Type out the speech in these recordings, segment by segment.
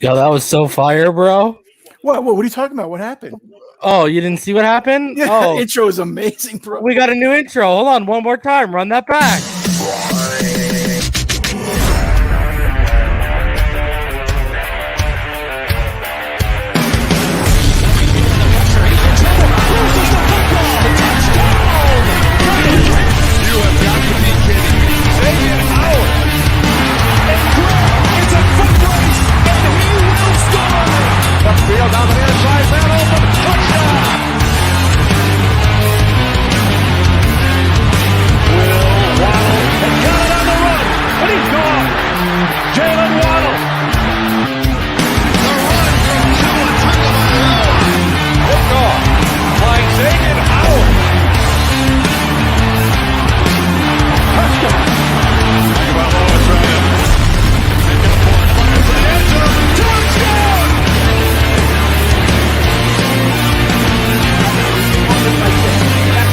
Yo, that was so fire, bro. What are you talking about? What happened? Oh, you didn't see what happened? Yeah, oh, intro is amazing, bro. We got a new intro. Hold on, one more time. Run that back. Field down the inside, man open, touchdown! Will Waddle has got it on the run, and he's gone. Jaylen Waddle. The run from Tua Tagovailoa. Hooked off, flying Xavier Howard. Touchdown. Tagovailoa trying to pick up one, fires for the end zone, touchdown!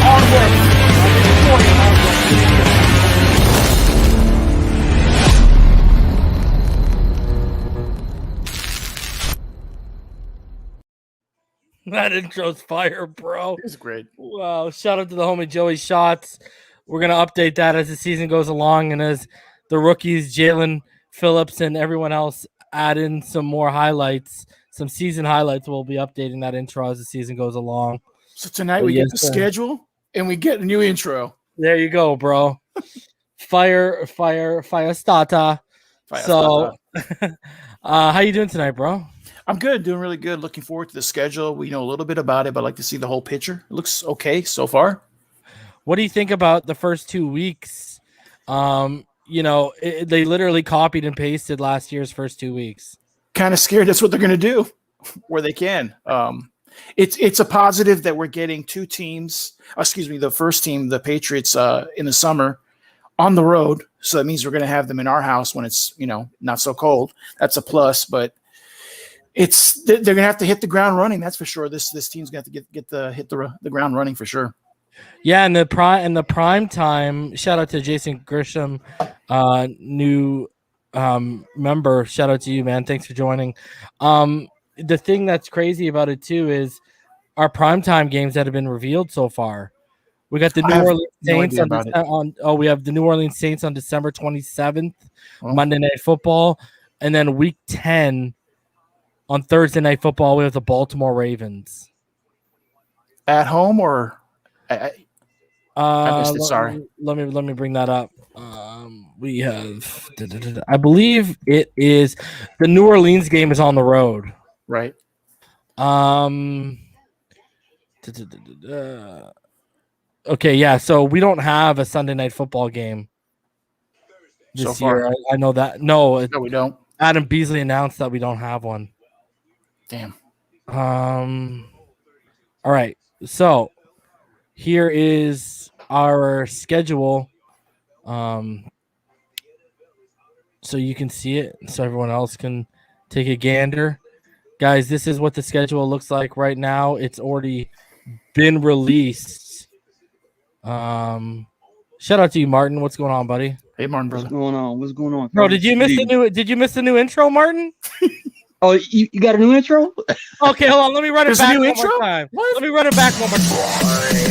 Hard work. That intro's fire, bro. It's great. Wow. Shout out to the homie JoeyShotz. We're going to update that as the season goes along and as the rookies, Jalen, Phillips, and everyone else add in some more highlights, some season highlights. We'll be updating that intro as the season goes along. So tonight we get the schedule and we get a new intro. There you go, bro. Fire starter. So, how you doing tonight, bro? I'm good, doing really good. Looking forward to the schedule. We know a little bit about it, but I'd like to see the whole picture. It looks okay so far. What do you think about the first 2 weeks? They literally copied and pasted last year's first 2 weeks. Kind of scared that's what they're going to do where they can. It's a positive that we're getting two teams. The first team, the Patriots, in the summer on the road. So that means we're going to have them in our house when it's not so cold. That's a plus, but they're going to have to hit the ground running. That's for sure. This team's going to have to hit the ground running for sure. Yeah, and the prime time. Shout out to Jason Grisham, new member. Shout out to you, man. Thanks for joining. The thing that's crazy about it too is our primetime games that have been revealed so far. We got the New Orleans Saints we have the New Orleans Saints on December 27th, Monday Night Football, and then Week 10 on Thursday Night Football we have the Baltimore Ravens. At home or I missed it, sorry. Let me bring that up. We have I believe it is the New Orleans game is on the road. Right. Okay, yeah. So we don't have a Sunday Night Football game this year. I know that. No, we don't. Adam Beasley announced that we don't have one. Damn. All right. So here is our schedule. So you can see it, so everyone else can take a gander. Guys, this is what the schedule looks like right now. It's already been released. Shout out to you, Martin. What's going on, buddy? Hey, Martin, brother. What's going on? Bro, did you miss the new intro, Martin? Oh, you got a new intro? Okay, hold on. Let me run it back one more time. What? Let me run it back one more time.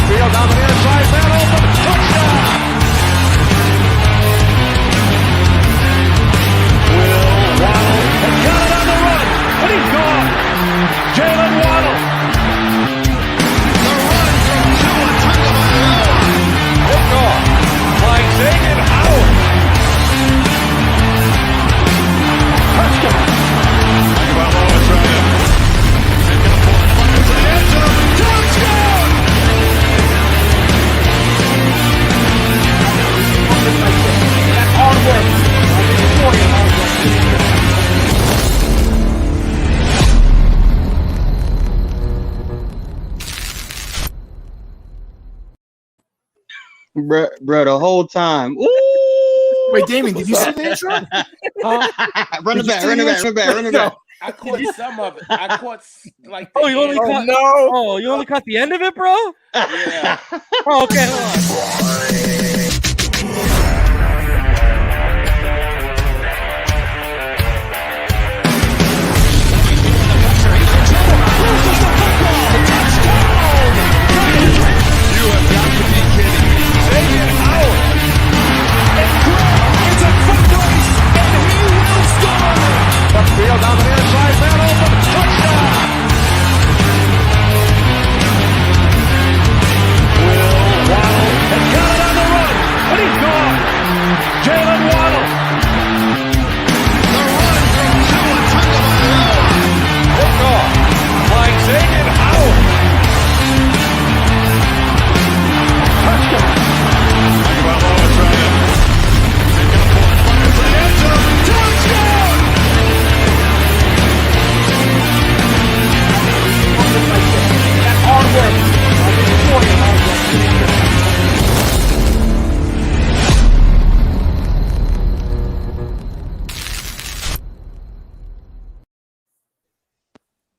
Field down the inside, man open, touchdown! Will Waddle has got it on the run, Bruh, the whole time. Ooh! Wait, Damien, did you see the intro? Run it back. No. I caught some of it. I caught like. Oh, you only end. caught no. Oh, you only caught the end of it, bro? Yeah. Oh, okay, hold on. You have got to be kidding me. Xavier Howard. It's a foot race, and he will score. Upfield down the near side, man open. Touchdown. Will Waddle has got it on the run, and he's gone. Jaylen Waddle. The run from Tua Tagovailoa. Picked off by Xavier Howard. Touchdown. Tagovailoa trying to make it a point. Fires the end zone. Touchdown. That hard work.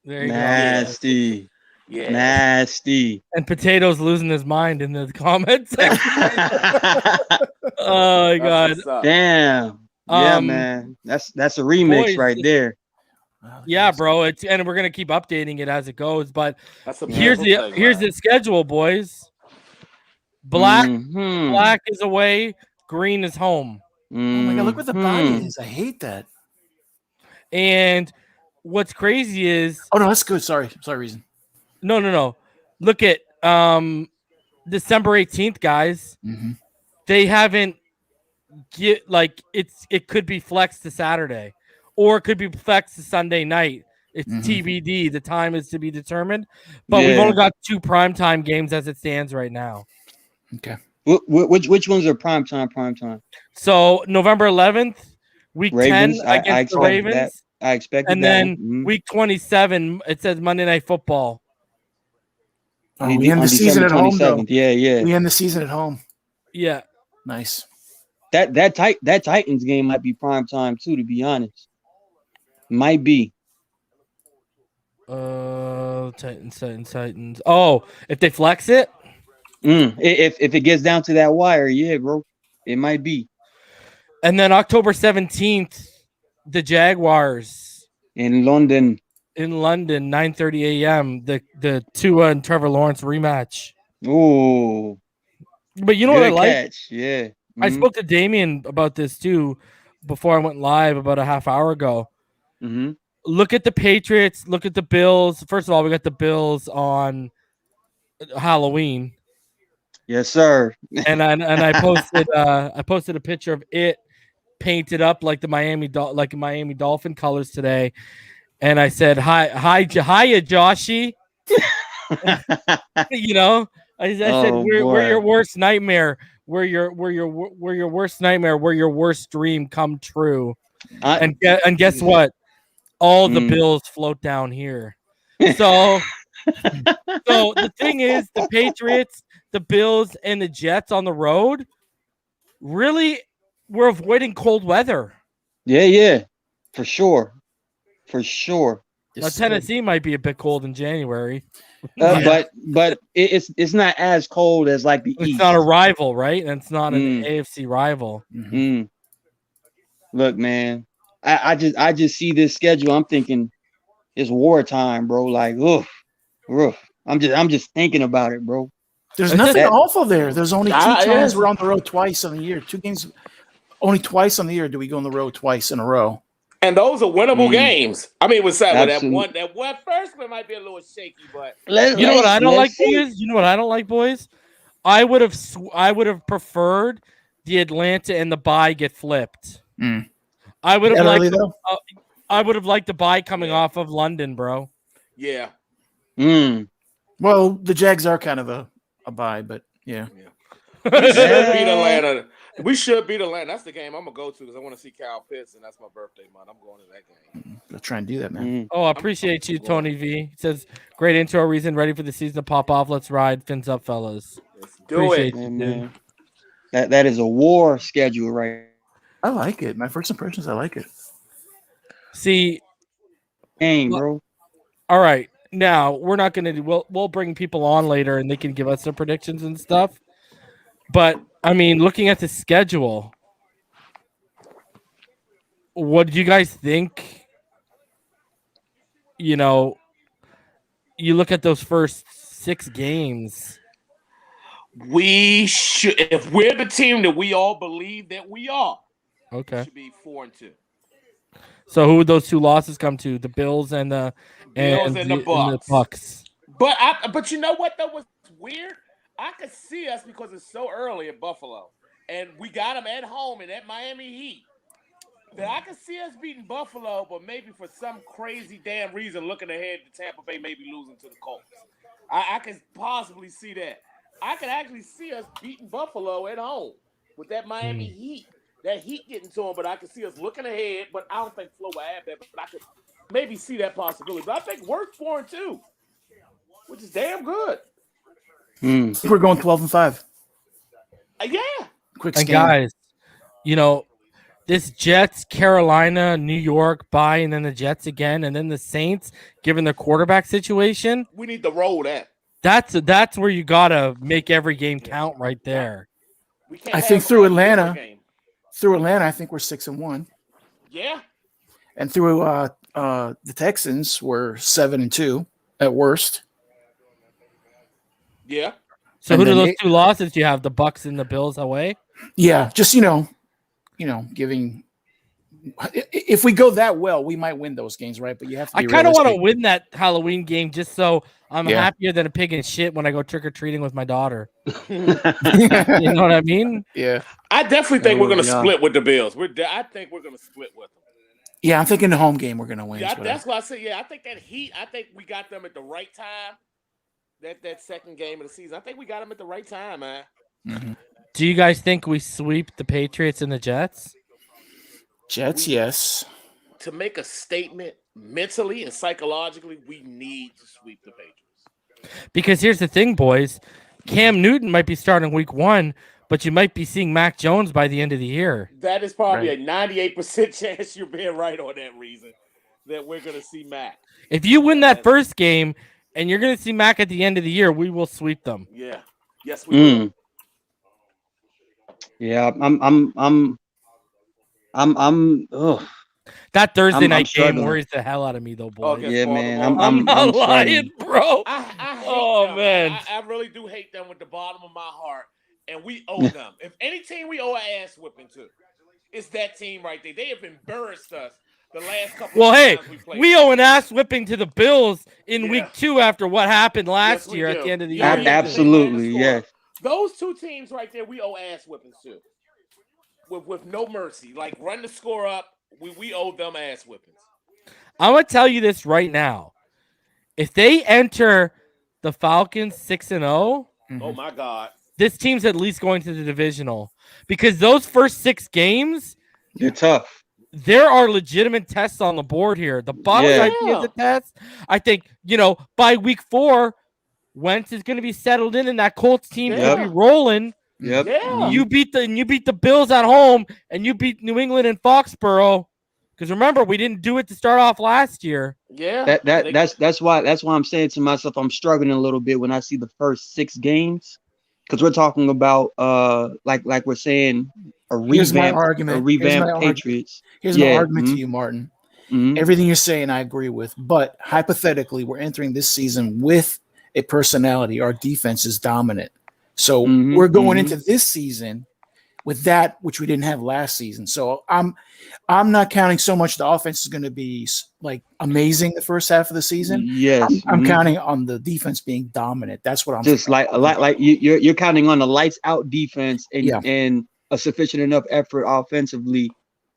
There you go. Nasty. Yeah. Nasty. And Potato's losing his mind in the comments section. Oh my god. That's what's up. Damn. Yeah, Um, man. That's a remix boys, right there. Yeah, bro. And we're gonna keep updating it as it goes. But That's a here's beautiful the thing, man. schedule, boys. Black Mhm. is away, green is home. Oh my god, look what the body Mhm. is. I hate that. And what's crazy is Oh no, that's good. Sorry, reason. no. Look at December 18th, guys. Mm-hmm. They haven't it could be flexed to Saturday, or it could be flexed to Sunday night. It's TBD. The time is to be determined. But we've Yeah. only got 2 primetime games as it stands right now. Okay. Which ones are prime time? So November 11th, week Ravens. 10 I against the expected Ravens. that. I expected And that then one. Mhm. week 27, it says Monday Night Football. Oh, we end On the season December at home, though. 27th. Yeah. We end the season at home. Yeah. Nice. That Titans game might be prime time too, to be honest. Might be. Titans. Oh, if they flex it? If it gets down to that wire, yeah, bro. It might be. And then October 17th, the Jaguars In London. in London, 9:30 a.m. The Tua and Trevor Lawrence rematch. Ooh. But you know what I Good like? catch. Yeah. I spoke to Damien about this too before I went live about a half hour ago. Mm-hmm. Look at the Patriots. Look at the Bills. First of all, we got the Bills on Halloween, Yes, sir. and I posted a picture of it painted up like the Miami Dolphin colors today, and I said hiya Joshy. You know, I said we're your worst nightmare. We're your worst nightmare. We're your worst dream come true. And guess what? All the Bills float down here. So the thing is, the Patriots, the Bills, and the Jets on the road, really, we're avoiding cold weather. Yeah. For sure. Now, Tennessee might be a bit cold in January. But it's not as cold as like the It's East. not a rival, right? And it's not an AFC rival. Look, man, I just see this schedule. I'm thinking it's wartime, bro. Like, oof. I'm just thinking about it, bro. There's nothing awful there. There's only 2 times we're on the road twice on the year. 2 games, only twice on the year do we go on the road twice in a row. And those are winnable games. I mean, with that Absolutely. that one first one might be a little shaky, but You know what I don't like, boys? You know what I don't like, boys? I would have preferred the Atlanta and the bye get flipped. I would have liked I would have liked the bye coming off of London, bro. yeah. Well, the Jags are kind of a bye, but yeah. We should beat Atlanta. We should beat Atlanta. That's the game I'm gonna go to because I want to see Kyle Pitts, and that's my birthday month. I'm going to that game. Go try and do that, man. Oh, I appreciate you, Tony V. He says, great intro reason, ready for the season to pop off. Let's ride. Fins up, fellas. Let's do Appreciate it. you, man. That is a war schedule, right? I like it. My first impressions, I like it. See, Game, bro. all right. Now we're not going to. We'll bring people on later, and they can give us their predictions and stuff. But I mean, looking at the schedule, what do you guys think? You know, you look at those first 6 games. We should, if we're the team that we all believe that we are, Okay. we should be 4-2. So who would those 2 losses come to? The Bills and the Bills and the Bucks. Bucks. But you know what though was weird? I could see us because it's so early at Buffalo, and we got them at home in that Miami Heat. That I could see us beating Buffalo, but maybe for some crazy damn reason, looking ahead to Tampa Bay, maybe losing to the Colts. I could possibly see that. I could actually see us beating Buffalo at home with that Miami Heat. That Heat getting to them, but I could see us looking ahead. But I don't think Flo will have that. But I could maybe see that possibility. But I think we're 4-2, which is damn good. I think we're going 12-5. Yeah. Quick And scan. guys, you know, this Jets, Carolina, New York bye, and then the Jets again, and then the Saints, given their quarterback situation, We need to roll that. that's where you gotta make every game count right there. We can't I have think through a different Atlanta, game. I think we're 6-1, Yeah. and through the Texans, we're 7-2 at worst. Yeah. So And who do then those they- 2 losses do you have? The Bucks and the Bills away? Yeah, just giving. If we go that well, we might win those games, right? But you have to. I Be kind of want to realistic. win that Halloween game just so I'm Yeah. happier than a pig in shit when I go trick or treating with my daughter. You know what I mean? Yeah, I definitely think we're going to Yeah. split with the Bills. I think we're going to split with them. yeah. I'm thinking the home game we're gonna win. Yeah, so- that's why I said, yeah, I think that Heat, I think we got them at the right time. That second game of the season. I think we got them at the right time, man. Mhm. Do you guys think we sweep the Patriots and the Jets? Jets, yes. To make a statement mentally and psychologically, we need to sweep the Patriots. Because here's the thing, boys. Cam Newton might be starting week 1, but you might be seeing Mac Jones by the end of the year. That is probably Right. a 98% chance you're being right on that reason that we're going to see Mac. If you win that first game and you're going to see Mac at the end of the year, we will sweep them. Yeah. Yes, we will. Yeah, ugh. That Thursday I'm night game struggling. worries the hell out of me, though, boys. Okay. Yeah, man. I'm not I'm lying, struggling. bro. I hate Oh, them. man. I really do hate them with the bottom of my heart, and we owe them. If any team we owe an ass whipping to, it's that team right there. They have embarrassed us the last couple Well, of hey, times we played. we owe an ass whipping to the Bills in Yeah. week 2 after what happened last Yes, we year at do. the end of the Yeah, year. yeah. Absolutely, yes. Those 2 teams right there, we owe ass whippings to. With no mercy. Like, run the score up. We owe them ass whippings. I'm going to tell you this right now. If they enter the Falcons 6-0, Oh, my God. this team's at least going to the divisional. Because those first 6 games, You're tough. there are legitimate tests on the board here. The Bucs, Yeah. I think, is a test. I think, by week 4, Wentz is going to be settled in, and that Colts team Yeah. will be rolling. Yep. Yeah. You beat the Bills at home, and you beat New England in Foxborough. Because remember, we didn't do it to start off last year. Yeah. That's why I'm saying to myself, I'm struggling a little bit when I see the first 6 games, because we're talking about like we're saying Here's my argument. Patriots. Here's my Yeah, argument to you, Martin. Mhm. Everything you're saying, I agree with. But hypothetically, we're entering this season with a personality. Our defense is dominant. So Mhm, we're going mhm. into this season with that, which we didn't have last season. So I'm not counting so much the offense is going to be like amazing the first half of the season. Yes, I'm mhm. counting on the defense being dominant. That's what I'm Just like you're counting on a lights out defense and Yeah. and a sufficient enough effort offensively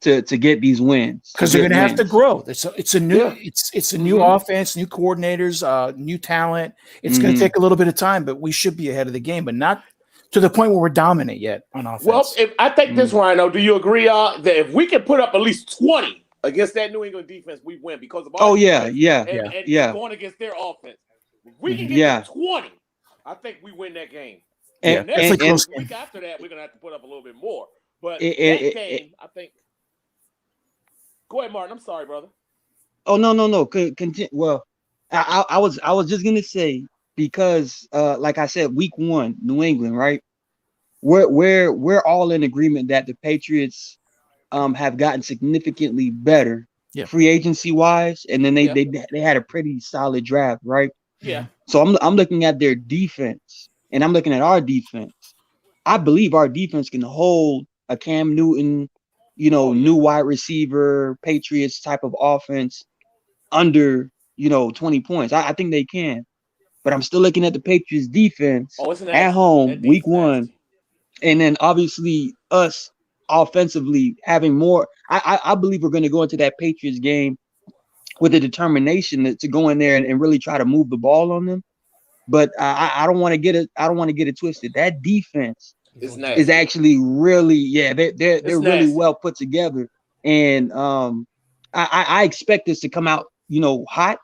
to get these wins. because they're going to have to grow. It's a new Yeah. it's a new offense, new coordinators, new talent. It's going to take a little bit of time, but we should be ahead of the game, but not to the point where we're dominant yet on offense. Well, I think this, Rhino, do you agree, that if we can put up at least 20 against that New England defense, we win because of our Oh yeah, defense yeah, and yeah. going against their offense. If we can get Yeah. to 20, I think we win that game. And next it's a close week game. after that, we're gonna have to put up a little bit more. But It- that it- game, I think. Go ahead, Martin. I'm sorry, brother. Oh no. Well, I was just gonna say, because like I said, week 1, New England, right? We're all in agreement that the Patriots have gotten significantly better free agency wise, and then they had a pretty solid draft, right? Yeah. So I'm looking at their defense, and I'm looking at our defense. I believe our defense can hold a Cam Newton, new wide receiver, Patriots type of offense under, 20 points. I think they can. But I'm still looking at the Patriots defense at home, week 1. And then obviously us offensively having more. I believe we're going to go into that Patriots game with a determination to go in there and really try to move the ball on them. But I don't want to get it twisted. That defense is actually really, they're really well put together. And I expect this to come out, hot.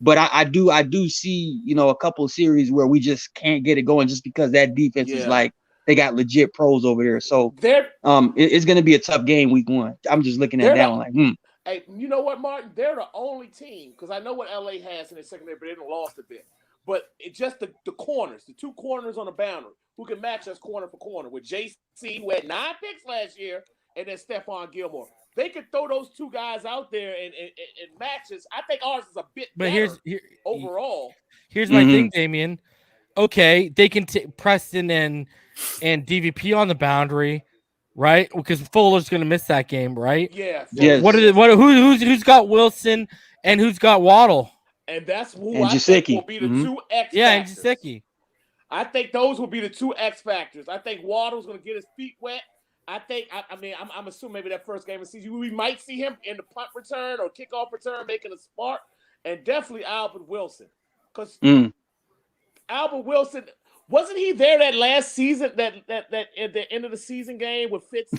But I do see, a couple of series where we just can't get it going just because that defense is like, they got legit pros over there. So it's going to be a tough game week 1. I'm just looking at that one like, Hey, you know what, Martin? They're the only team, because I know what LA has in their secondary, but they didn't lost a bit. But it's just the corners, the 2 corners on the boundary, who can match us corner for corner with JC, who had 9 picks last year, and then Stephon Gilmore. They could throw those 2 guys out there and match us. I think ours is a bit better overall. Here's my thing, Damian. Okay, they can Preston and DVP on the boundary, right? Because Fuller's going to miss that game, right? Yeah. Yes. Who's got Wilson and who's got Waddle? And that's who and I think will be the 2 X factors. Yeah, and Gesicki. I think those will be the 2 X factors. I think Waddle's going to get his feet wet. I think, I'm assuming maybe that first game of the season, we might see him in the punt return or kickoff return making a spark, and definitely Albert Wilson. Because Albert Wilson, wasn't he there that last season, that at the end of the season game with Fitz?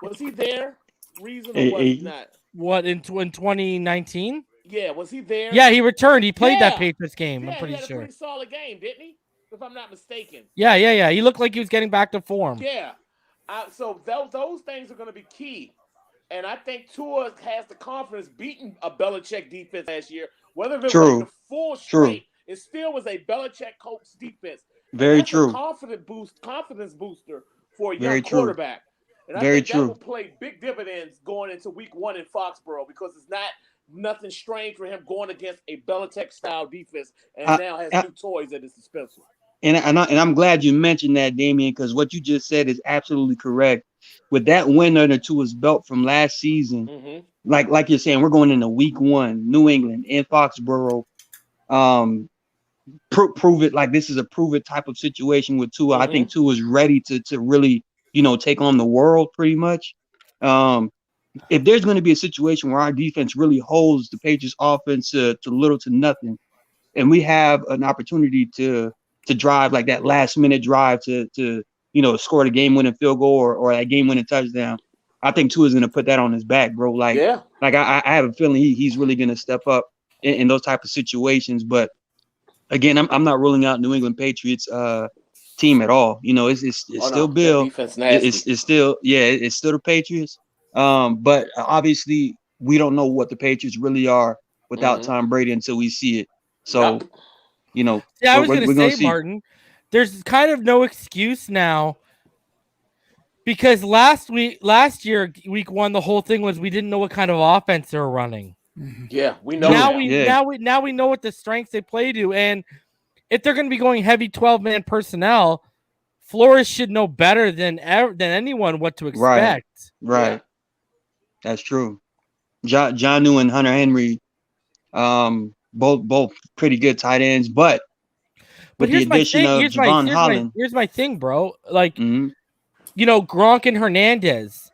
Was he there? Reason or was he not? What, in 2019? Yeah, was he there? Yeah, he returned. He played that Patriots game, I'm pretty he had sure. a pretty solid game, didn't he? If I'm not mistaken. Yeah. He looked like he was getting back to form. Yeah. So those things are going to be key. And I think Tua has the confidence beating a Belichick defense last year. Whether it was like the full straight, it still was a Belichick coach defense. Very That's true. A confidence booster for a young quarterback. And I think that will play big dividends going into week 1 in Foxborough, because it's nothing strange for him going against a Belichick-style defense, and now has new toys at his disposal. And I'm glad you mentioned that, Damian, because what you just said is absolutely correct. With that win under Tua's belt from last season, like you're saying, we're going into week 1, New England in Foxborough. Prove it, like this is a prove it type of situation with Tua. I think Tua is ready to really, take on the world pretty much. If there's going to be a situation where our defense really holds the Patriots offense to little to nothing, and we have an opportunity to drive like that last minute drive to score the game winning field goal or that game winning touchdown, I think Tua is going to put that on his back, bro. Like I have a feeling he's really going to step up in those type of situations. But again, I'm not ruling out New England Patriots team at all. It's still Bill. It's still the Patriots. But obviously we don't know what the Patriots really are without Tom Brady until we see it. So, I was going to say, Martin, there's kind of no excuse now, because last year, week 1, the whole thing was we didn't know what kind of offense they were running. Yeah, we know now. Now we know what the strengths they play to, and if they're going to be going heavy 12-man personnel, Flores should know better than anyone what to expect. Right. Yeah. That's true. Jonnu and Hunter Henry, both pretty good tight ends, but with the addition of Javon Holland. Here's my thing, bro. Like, Gronk and Hernandez.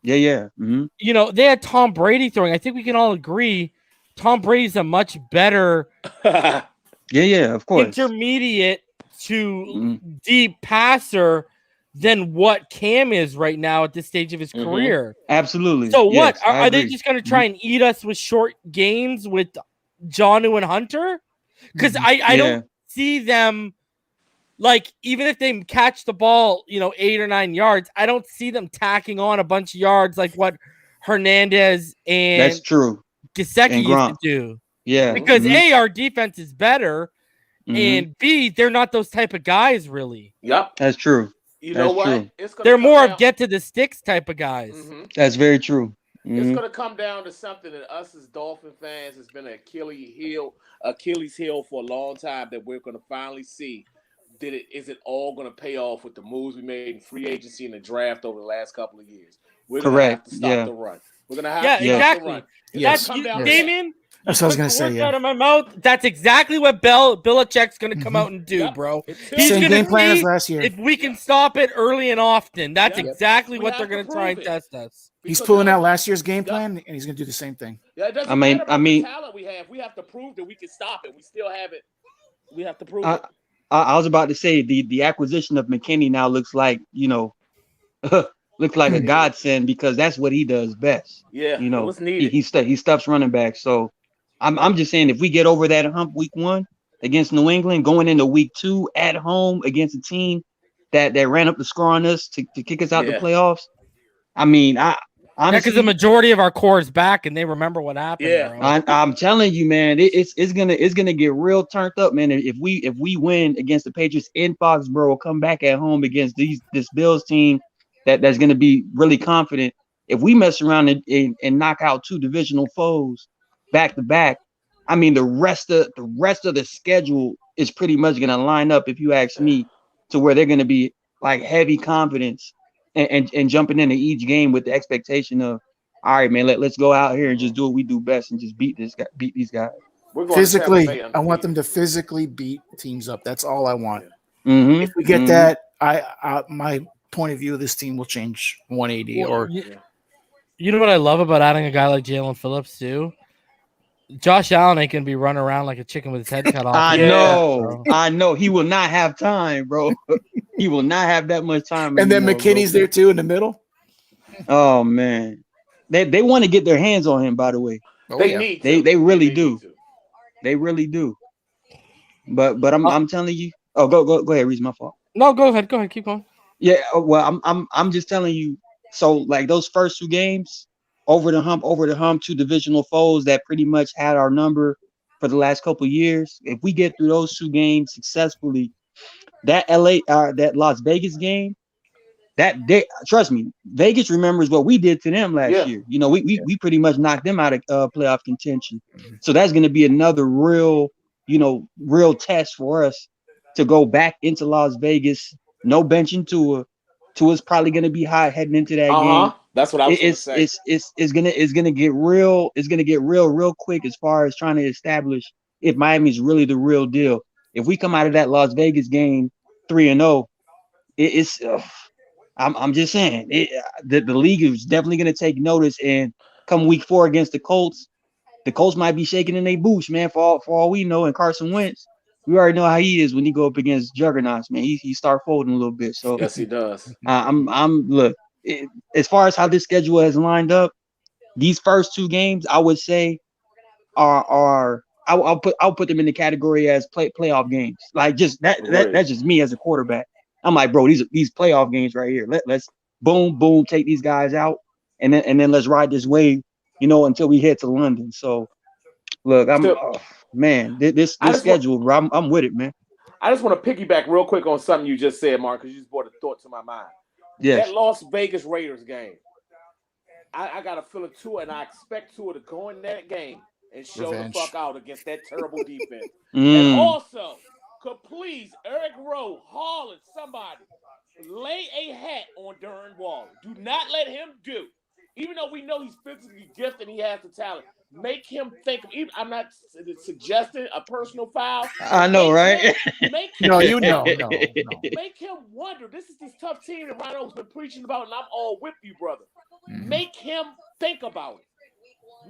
Yeah. They had Tom Brady throwing. I think we can all agree Tom Brady's a much better of course, intermediate to deep passer than what Cam is right now at this stage of his career. Absolutely. So what? Are they just going to try and eat us with short gains with Jonnu and Hunter? Because I don't see them like even if they catch the ball, 8 or 9 yards, I don't see them tacking on a bunch of yards like what Hernandez and That's true. Gesicki And used to Gronk. do. Yeah. Because Mhm. A, our defense is better, and B, they're not those type of guys really. Yep. That's true. You That's know what? true. It's gonna They're come more down- of get to the sticks type of guys. Mhm. That's very true. It's Mhm. going to come down to something that us as Dolphin fans has been an Achilles heel for a long time that we're going to finally see. Is it all going to pay off with the moves we made in free agency and the draft over the last couple of years? We're going to have Correct. to stop Yeah. the run. We're going to have Yeah, to stop exactly. the run. It's Yes. gonna come down to Damien, That's what I was took gonna the say. words Yeah. out of my mouth. That's exactly what Belichick's going to come out and do, Yep. bro. It's He's Same going game to plan as see last year. if we can stop it early and often. That's Yep. exactly We what have they're to going to try and prove it. test us. He's Because pulling it out doesn't- last year's game Yep. plan, and he's gonna do the same thing. Yeah, it doesn't I mean- matter about I mean- the talent we have. We have to prove that we can stop it. We still have it. We have to prove I, it. I was about to say the acquisition of McKinney now looks like, looks like a godsend because that's what he does best. Yeah, You it know, was needed. he stuffs running back. So I'm just saying if we get over that hump week 1 against New England, going into week 2 at home against a team that ran up the score on us to kick us out the Yeah. playoffs. I mean, Because honestly, the majority of our core is back and they remember what happened. Yeah. Bro. I'm telling you, man, it's gonna get real turned up, man. If we win against the Patriots in Foxborough, come back at home against this Bills team that's gonna be really confident. If we mess around and knock out 2 divisional foes back to back, I mean the rest of the schedule is pretty much gonna line up, if you ask me, to where they're gonna be like heavy confidence and jumping into each game with the expectation of, all right, man, let's go out here and just do what we do best and just beat these guys. We're going to Physically, Tampa Bay I want them undefeated. to physically beat teams up. That's all I want. Mhm. If we get that, I my point of view of this team will change 180. Well, Or you know what I love about adding a guy like Jalen Phillips too? Josh Allen ain't gonna be running around like a chicken with his head cut off. I Yeah. know. He will not have time, bro. He will not have that much time. and then anymore, McKinney's bro. there too in the middle. Oh man, they want to get their hands on him. By the way, Oh, They yeah. need They- to. they really need do. to. they really do. But I'm telling you. Oh, go ahead. Reese, my fault. No, go ahead, keep going. Yeah. Well, I'm just telling you. So like those first 2 games, over the hump, 2 divisional foes that pretty much had our number for the last couple of years. If we get through those 2 games successfully, that Las Vegas game, trust me, Vegas remembers what we did to them last Yeah. year. You know, we pretty much knocked them out of playoff contention. So that's going to be another real test for us to go back into Las Vegas. No benching Tua. Tua's probably going to be hot heading into that game. That's what I was going to say. It's gonna get real. It's gonna get real quick as far as trying to establish if Miami's really the real deal. If we come out of that Las Vegas game 3-0, I'm just saying the league is definitely gonna take notice. And come week 4 against the Colts might be shaking in their boots, man. For all we know, and Carson Wentz, we already know how he is when he go up against juggernauts, man. He start folding a little bit. So Yes, he does. look. As far as how this schedule has lined up, these first 2 games, I would say, I'll put them in the category as playoff games. Like just that's just me as a quarterback. I'm like, bro, these playoff games right here. Let's boom take these guys out, and then let's ride this wave, until we head to London. So, look, this schedule, bro, I'm with it, man. I just want to piggyback real quick on something you just said, Mark, because you just brought a thought to my mind. Yes. That Las Vegas Raiders game, I got a feeling Tua, and I expect Tua to go in that game and show Revenge. the fuck out against that terrible defense. And also, could please Eric Rowe, Holland, somebody lay a hat on Darren Waller. Do not let him do. Even though we know he's physically gifted and he has the talent, make him think. I'm not suggesting a personal foul. I know, right? Make him, No. Make him wonder. This is this tough team that Rhino's been preaching about, and I'm all with you, brother. Make him think about it.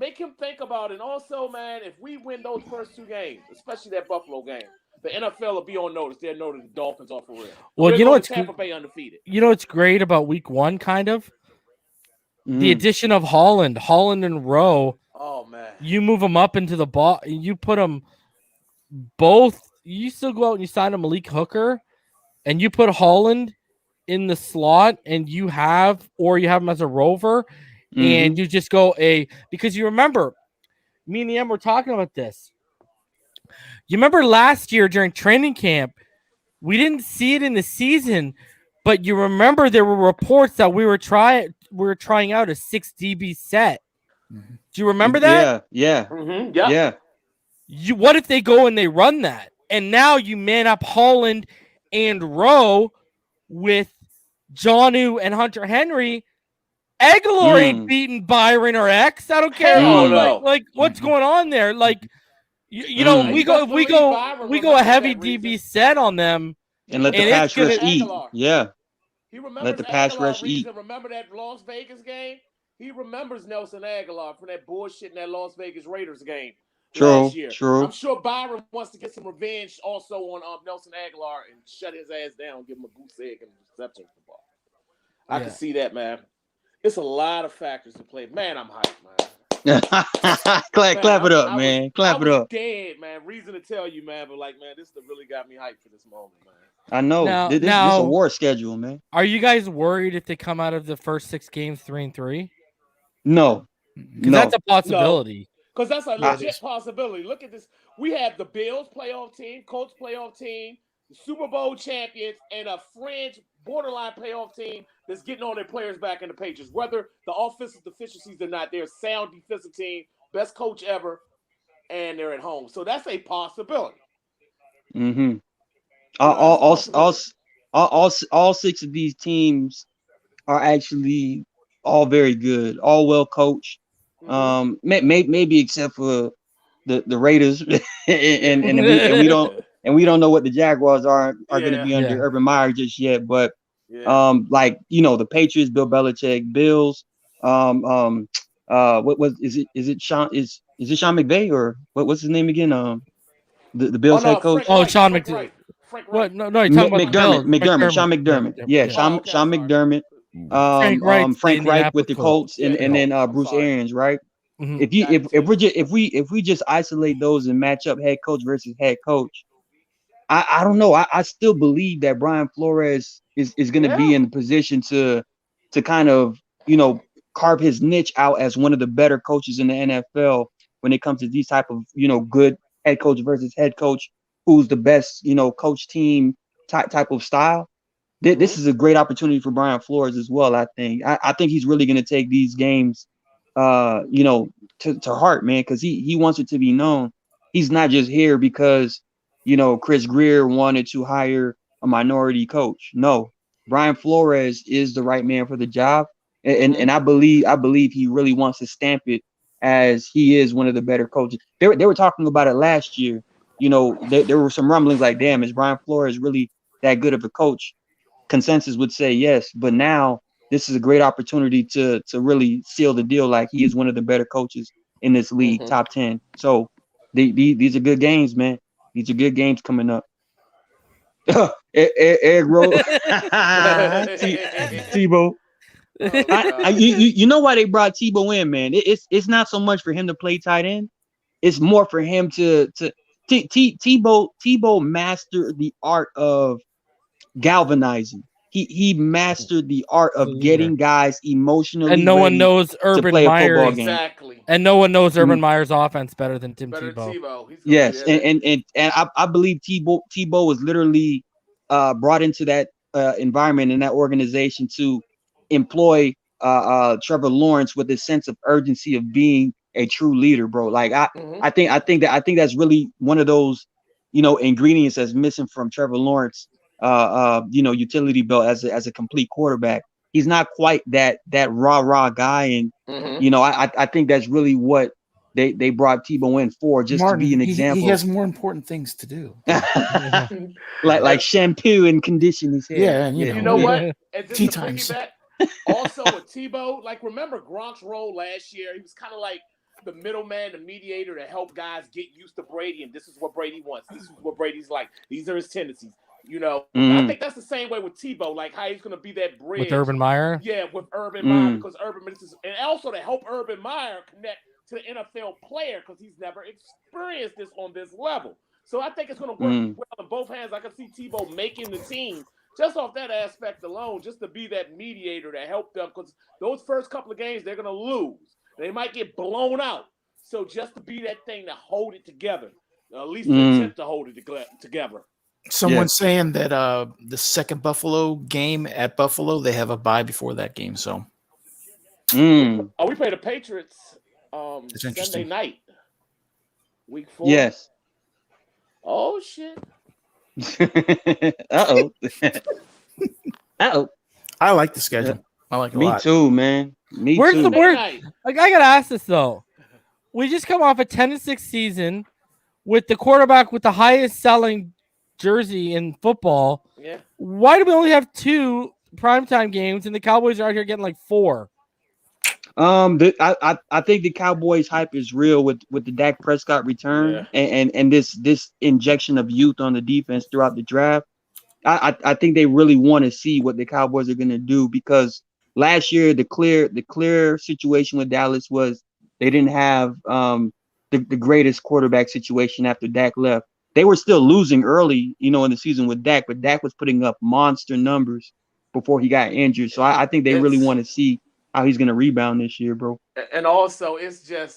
Make him think about it. And also, man, if we win those first 2 games, especially that Buffalo game, the NFL will be on notice. They'll know that the Dolphins are for real. Well, We're going to Tampa Bay undefeated. You know what's great about week 1, kind of? The addition of Holland and Rowe. Oh, man. You move them up into the ball. You put them both. You still go out and you sign a Malik Hooker. and you put Holland in the slot, and you have him as a rover, and you just go because you remember, me and the M were talking about this. You remember last year during training camp, we didn't see it in the season, but you remember there were reports that we were trying out a 6 DB set. Do you remember that? Yeah. Yeah. What if they go and they run that? And now you man up Holland and Rowe with Jonnu and Hunter Henry. Aguilar ain't beating Byron or X. I don't care. Hell no. Like what's going on there? Like you know, we go a heavy DB set on them and let the pass rush eat. Aguilar. Yeah. He remembers Let the pass Aguilar rush eat. Remember that Las Vegas game? He remembers Nelson Aguilar from that bullshit in that Las Vegas Raiders game last year. True. I'm sure Byron wants to get some revenge also on Nelson Aguilar and shut his ass down, give him a goose egg and reception for the ball. I can see that, man. It's a lot of factors to play. Man, I'm hyped, man. Clap it up, man. Clap it up. Dead, man. Reason to tell you, man. But like, man, this really got me hyped for this moment, man. I know. This is a war schedule, man. Are you guys worried if they come out of the first 6 games 3-3? No. That's a possibility. Because that's a legit possibility. Look at this. We have the Bills playoff team, Colts playoff team, the Super Bowl champions, and a fringe borderline playoff team that's getting all their players back in the Patriots. Whether the offensive deficiencies or not, they're a sound defensive team, best coach ever, and they're at home. So that's a possibility. Mm-hmm. All 6 of these teams are actually all very good, all well coached. Maybe except for the Raiders, and we don't know what the Jaguars are going to be under Urban Meyer just yet. But like the Patriots, Bill Belichick, Bills. What was is it Sean Sean McVay or what's his name again? The Bills head coach. Sean McVay. What? No, you're talking about McDermott. Sean McDermott. Yeah, Sean McDermott. Frank Reich with the Colts, and then Bruce Arians, right? If we just isolate those and match up head coach versus head coach, I don't know. I still believe that Brian Flores is going to be in position to kind of carve his niche out as one of the better coaches in the NFL when it comes to these type of good head coach versus head coach. Who's the best, coach team type of style? This is a great opportunity for Brian Flores as well. I think. I think he's really going to take these games, to heart, man, because he wants it to be known. He's not just here because, Chris Greer wanted to hire a minority coach. No, Brian Flores is the right man for the job, and I believe he really wants to stamp it as he is one of the better coaches. They were talking about it last year. There were some rumblings like, damn, is Brian Flores really that good of a coach? Consensus would say yes, but now this is a great opportunity to really seal the deal. Like, he is one of the better coaches in this league, top 10. So these are good games, man. These are good games coming up. Egg roll, Tebow. You know why they brought Tebow in, man? It's not so much for him to play tight end. It's more for him to Tebow mastered the art of galvanizing. He mastered the art of getting guys emotionally. And no one knows Urban Meyer exactly. And no one knows Urban Meyer's offense better than Tebow. Yes, and I believe Tebow was literally brought into that environment and that organization to employ Trevor Lawrence with a sense of urgency of being a true leader, bro. Like I think that's really one of those ingredients that's missing from Trevor Lawrence. Utility belt as a complete quarterback. He's not quite that rah guy, and I think that's really what they brought Tebow in for, just to be an example. He has more important things to do, like shampoo and condition his hair. Yeah, and you know what? And tea times. Also with Tebow, like, remember Gronk's role last year? He was kind of like the middleman, the mediator to help guys get used to Brady, and this is what Brady wants. This is what Brady's like. These are his tendencies. I think that's the same way with Tebow, like how he's going to be that bridge. With Urban Meyer? Yeah, with Urban Meyer, because and also to help Urban Meyer connect to the NFL player, because he's never experienced this on this level. So I think it's going to work in both hands. I can see Tebow making the team just off that aspect alone, just to be that mediator to help them, because those first couple of games they're gonna lose. They might get blown out. So just to be that thing to hold it together, at least attempt to hold it together. Someone's saying that the second Buffalo game at Buffalo, they have a bye before that game. So, we play the Patriots Sunday interesting. night, week 4. Yes. Oh shit. Uh-oh. Uh-oh. I like the schedule. I like it a Me lot. too, man. Me Where's too. the Sunday word? night. Like, I gotta ask this though. We just come off a 10-6 season with the quarterback with the highest selling jersey in football. Yeah. Why do we only have 2 primetime games and the Cowboys are out here getting like 4? I think the Cowboys hype is real with the Dak Prescott return and this injection of youth on the defense throughout the draft. I think they really want to see what the Cowboys are gonna do, because last year the clear situation with Dallas was they didn't have the greatest quarterback situation after Dak left. They were still losing early, in the season with Dak, but Dak was putting up monster numbers before he got injured. So I think they really want to see how he's gonna rebound this year, bro. And also, it's I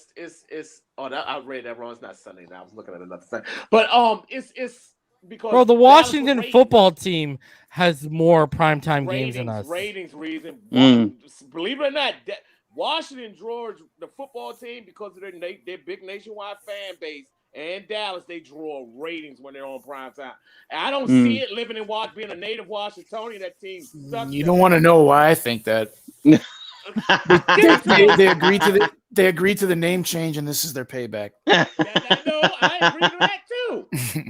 read that wrong. It's not Sunday now. I was looking at another thing, but it's because Bro, the Dallas Washington ratings- football team has more primetime games than us. Ratings reason. Believe it or not, Washington, George, the football team, because of their big nationwide fan base, and Dallas, they draw ratings when they're on prime time. And I don't see it living in being a native Washingtonian. That team sucks. You don't want to know why I think that. They agreed to the name change, and this is their payback. I agree to that too.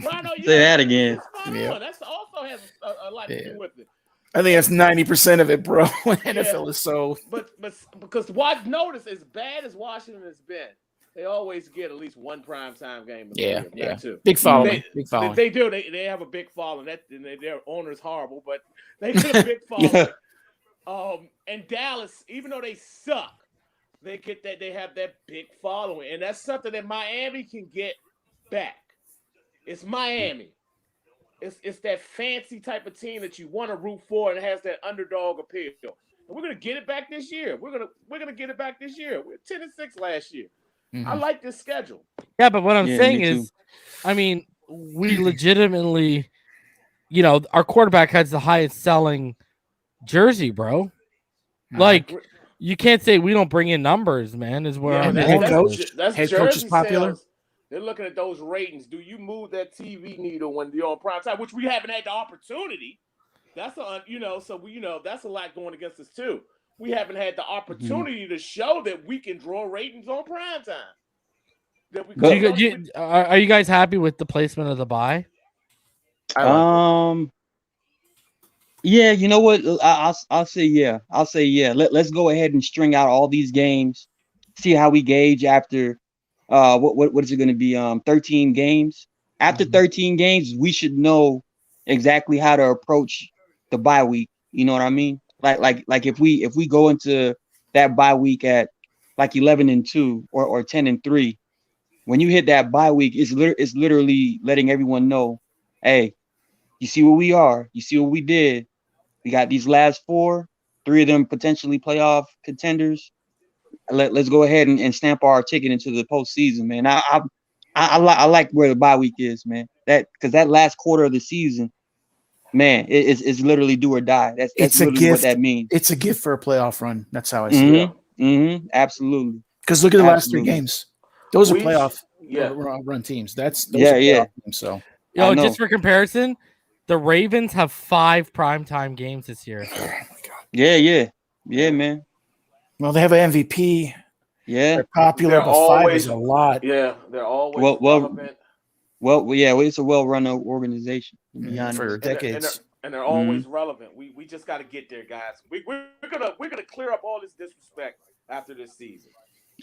Rhino, Say that again. Yeah. That also has a lot to do with it. I think that's 90% of it, bro. NFL is so. But because notice, as bad as Washington has been, they always get at least one primetime game. Too. Big following. Big following. They do. They have a big following. Their owner is horrible, but they get a big following. And Dallas, even though they suck, they get that. They have that big following, and that's something that Miami can get back. It's Miami. It's that fancy type of team that you want to root for and has that underdog appeal. And we're gonna get it back this year. We're gonna get it back this year. We're 10-6 last year. I like this schedule. Yeah, but what I'm saying is, I mean, we legitimately, our quarterback has the highest selling jersey, bro. Like, you can't say we don't bring in numbers, man. Is where I'm head coach. That's Head coach is jersey popular. sales. They're looking at those ratings. Do you move that TV needle when you're on prime time, which we haven't had the opportunity? That's that's a lot going against us too. We haven't had the opportunity to show that we can draw ratings on prime time. Are you guys happy with the placement of the bye? Yeah, you know what? I'll say yeah. Let's go ahead and string out all these games, see how we gauge after. What is it going to be? 13 games. After 13 games, we should know exactly how to approach the bye week. You know what I mean? Like if we go into that bye week at like 11-2 or 10-3, when you hit that bye week, it's literally letting everyone know, hey, you see what we are, you see what we did. We got these last 4, 3 of them potentially playoff contenders. Let's go ahead and stamp our ticket into the postseason, man. I like where the bye week is, man. Because that last quarter of the season, man, it's literally do or die. That's literally what that means. It's a gift for a playoff run. That's how I see it. Absolutely. Because look at the last 3 games; those are playoff Yeah. run teams. Those Yeah, are yeah. playoff teams, so Yo, just for comparison, the Ravens have 5 primetime games this year. oh my god. Yeah, man. Well, they have an MVP. Yeah. They're popular, They're but 5 always- is a lot. Yeah, they're always Well- relevant. Well, yeah, it's a well-run organization. To be honest. For And they're- decades. and they're always relevant. We just got to get there, guys. We're gonna clear up all this disrespect after this season.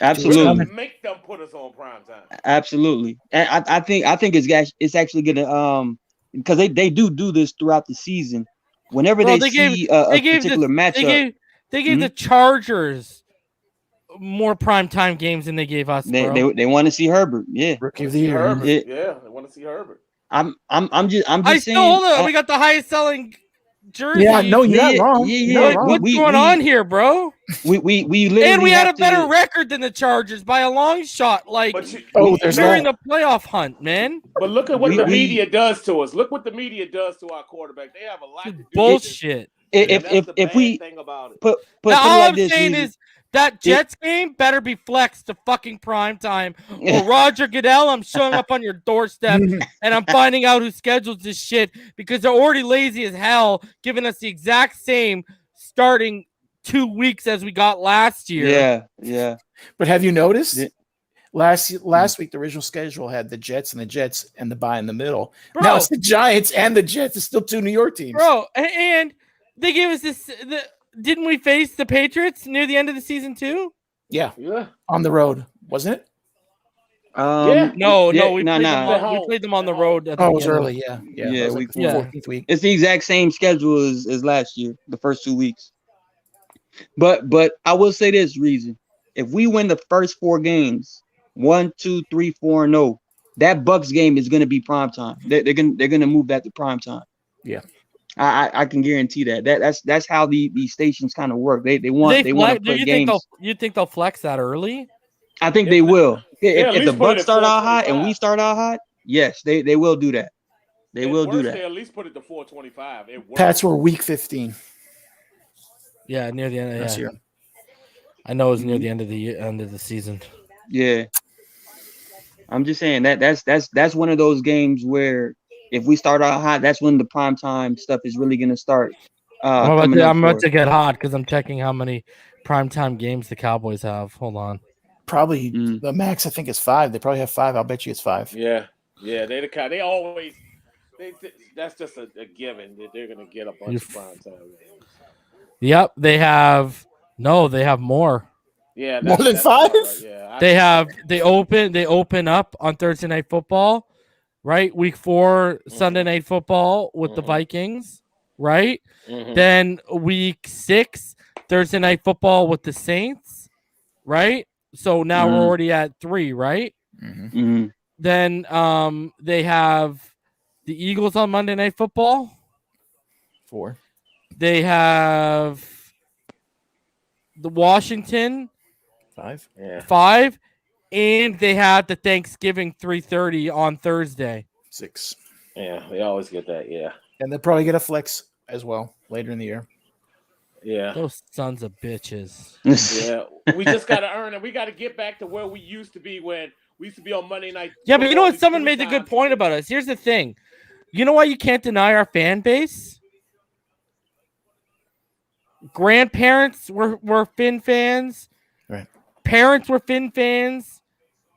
We're Absolutely, gonna make them put us on prime time. absolutely. And I think it's actually gonna because they do this throughout the season. Whenever Bro, they they see gave- a they gave particular matchup, They gave the Chargers more primetime games than they gave us, bro. they want to see Herbert. Yeah, Rookie of the year. Herbert. Yeah. Yeah, they want to see Herbert. I'm just I saying. still hold on. We got the highest selling jersey. Yeah, no, you're not wrong. Yeah, You're not wrong. What's going on here, bro? We literally And we had a have better to, record than the Chargers by a long shot. Like there's during that. the playoff hunt, man. But look at what the media does to us. Look what the media does to our quarterback. They have a lot to do. Bullshit. If we thing about it. put Now, it all like I'm this, saying Weezy. is that Jets game better be flexed to fucking prime time. Or Roger Goodell, I'm showing up on your doorstep and I'm finding out who schedules this shit because they're already lazy as hell, giving us the exact same starting 2 weeks as we got last year. Yeah. But have you noticed? Last week, the original schedule had the Jets and the bye in the middle. Bro. Now it's the Giants and the Jets. It's still two New York teams. Bro, and they gave us this. Didn't we face the Patriots near the end of the season too? Yeah. On the road, wasn't it? No, we no. played them on the road. It was early, yeah. Yeah, it was like the 14th week. It's the exact same schedule as last year, the first 2 weeks. But I will say this, reason. If we win the first 4 games, 1, 2, 3, 4, and 0, that Bucks game is gonna be prime time. They're gonna move that to prime time. Yeah. I can guarantee that. That's how these stations kind of work. They want to put games. You think they'll flex that early? I think they will. If the Bucks start out hot 425. and we start out hot, yes, they will do that. They will do that. They at least put it to 425. Pats were week 15. Yeah, near the end. This year. I know it was near the end of the season. Yeah, I'm just saying that's one of those games where if we start out hot, that's when the prime time stuff is really gonna start. I'm about to get hot because I'm checking how many primetime games the Cowboys have. Hold on. Probably the max, I think, is 5. They probably have 5. I'll bet you it's 5. Yeah. They always. That's just a given that they're gonna get a bunch of primetime games. Yep, they have more. Yeah, more than 5. Right. Yeah, they open up on Thursday Night Football, right? Week 4 Sunday Night Football with the Vikings, right? Then week 6 Thursday Night Football with the Saints, right? So now we're already at 3, right? Then they have the Eagles on Monday Night Football. 4. They have the Washington 5. Yeah. 5, and they have the Thanksgiving 3:30 on Thursday. 6. Yeah, they always get that. Yeah, and they'll probably get a flex as well later in the year. Yeah, those sons of bitches. Yeah, we just got to earn it. We got to get back to where we used to be when we used to be on Monday night. Yeah, but you know what? Someone made a good point about us. Here's the thing. You know why you can't deny our fan base? Grandparents were Finn fans. Right. Parents were Finn fans.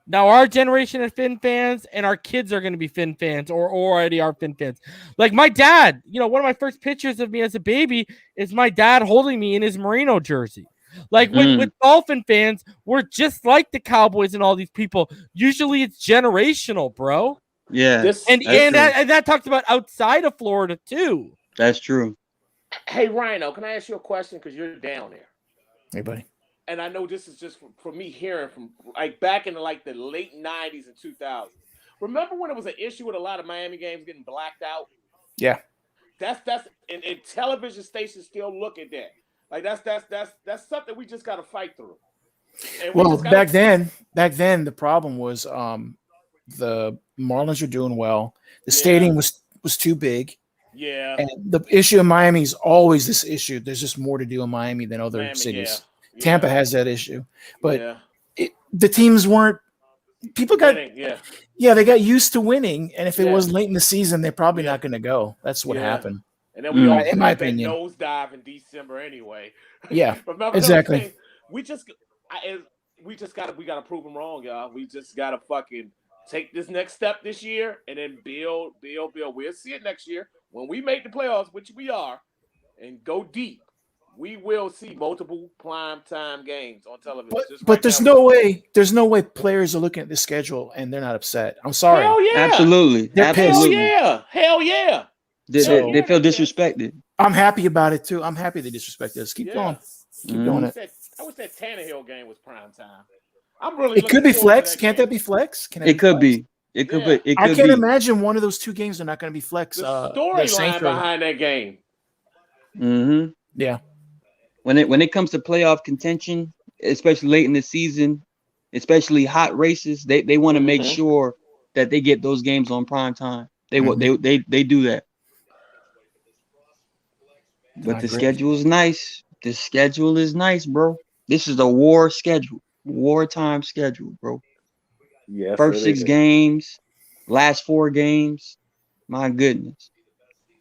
Now our generation of Finn fans, and our kids are going to be Finn fans, or already are Finn fans. Like my dad, one of my first pictures of me as a baby is my dad holding me in his Merino jersey. Like with Dolphin fans, we're just like the Cowboys and all these people. Usually it's generational, bro. Yeah, and that talks about outside of Florida too. That's true. Hey, Rhino, can I ask you a question? Because you're down there. Hey, buddy. And I know this is just for me hearing from like back in the late 90s and 2000s. Remember when it was an issue with a lot of Miami games getting blacked out? Yeah. That's and television stations still look at that. Like that's something we just got to fight through. Well, back then the problem was the Marlins are doing well. The stadium was too big. Yeah. And the issue in Miami is always this issue. There's just more to do in Miami than other cities. Yeah. Tampa has that issue. But the teams weren't – people got – they got used to winning. And if it was late in the season, they're probably not going to go. That's what happened. And then we all in my opinion, nosedive in December anyway. Yeah, Remember exactly. We got to prove them wrong, y'all. We just got to fucking take this next step this year and then build. We'll see it next year when we make the playoffs, which we are, and go deep. We will see multiple prime time games on television. But there's no way players are looking at this schedule and they're not upset. I'm sorry. Hell yeah. Absolutely. They're pissed. Hell yeah. They feel disrespected. I'm happy about it too. I'm happy they disrespected us. Keep going. Keep doing it. I wish that Tannehill game was prime time. I'm really. It could be flex. Can't that be flex? It could be. It could Yeah. be. It I could can't be. imagine one of those two games are not going to be flex. The The storyline Saints or behind that game. Mm-hmm. yeah. When it comes to playoff contention, especially late in the season, especially hot races, they want to make Mhm. sure that they get those games on prime time. They Mhm. they do that. I But the agree. schedule is nice. The schedule is nice, bro. This is a war schedule, wartime schedule, bro. Yes, First it 6 is. games, last 4 games. My goodness,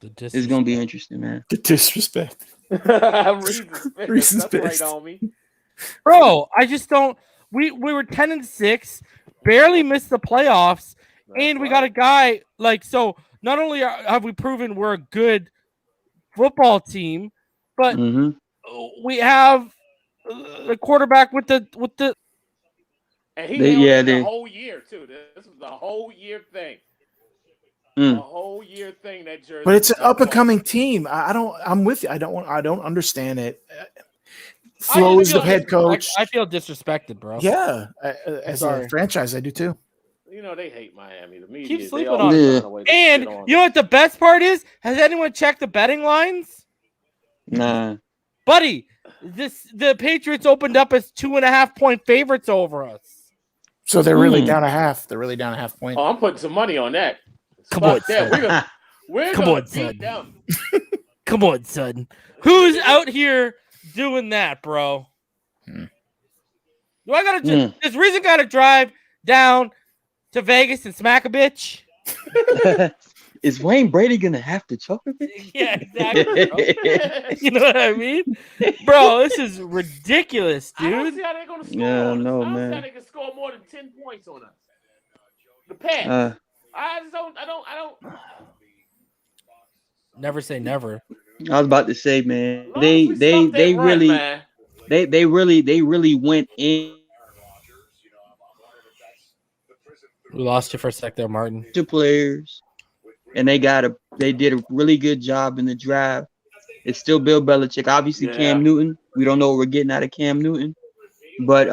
The this is gonna be disrespect. interesting, man. The disrespect. Reasons Reasons That's right, pissed. homie. Bro, I just don't. We were 10-6, barely missed the playoffs, and we got a guy like so. Not only have we proven we're a good football team, but Mm-hmm. we have the quarterback with the And he They- held yeah, it the they- whole year too. This was the whole year thing. Mm. The whole year thing. That jersey. But it's was an up up and coming team. I don't. I'm with you. I don't understand it. I Flo is feel the head coach. I feel disrespected, bro. Yeah, as sorry. a franchise, I do too. You know they hate Miami. The media. Keep they sleeping always on it. find a way to And shit on you know what the best part is? Has anyone checked the betting lines? Nah. Buddy, the Patriots opened up as 2.5-point favorites over us. So they're really down a half. They're really down a half point. Oh, I'm putting some money on that. Come Fuck on, that. son. We're Come gonna on, beat son. them. Come on, son. Who's out here doing that, bro? Do I gotta does Reason gotta drive down to Vegas and smack a bitch? Is Wayne Brady gonna have to choke a bit? Yeah, exactly. Bro. You know what I mean? Bro, this is ridiculous, I don't dude. see how they're gonna score. Yeah, on us. no, I don't see man. how they can score more than 10 points on us. The Pats. I just don't. I don't. Never say never. I was about to say, man, As long as we stop that run, really man. they really went in We lost you for a sec there, Martin. to players, and they did a really good job in the draft. It's still Bill Belichick, obviously Cam Newton. We don't know what we're getting out of Cam Newton, but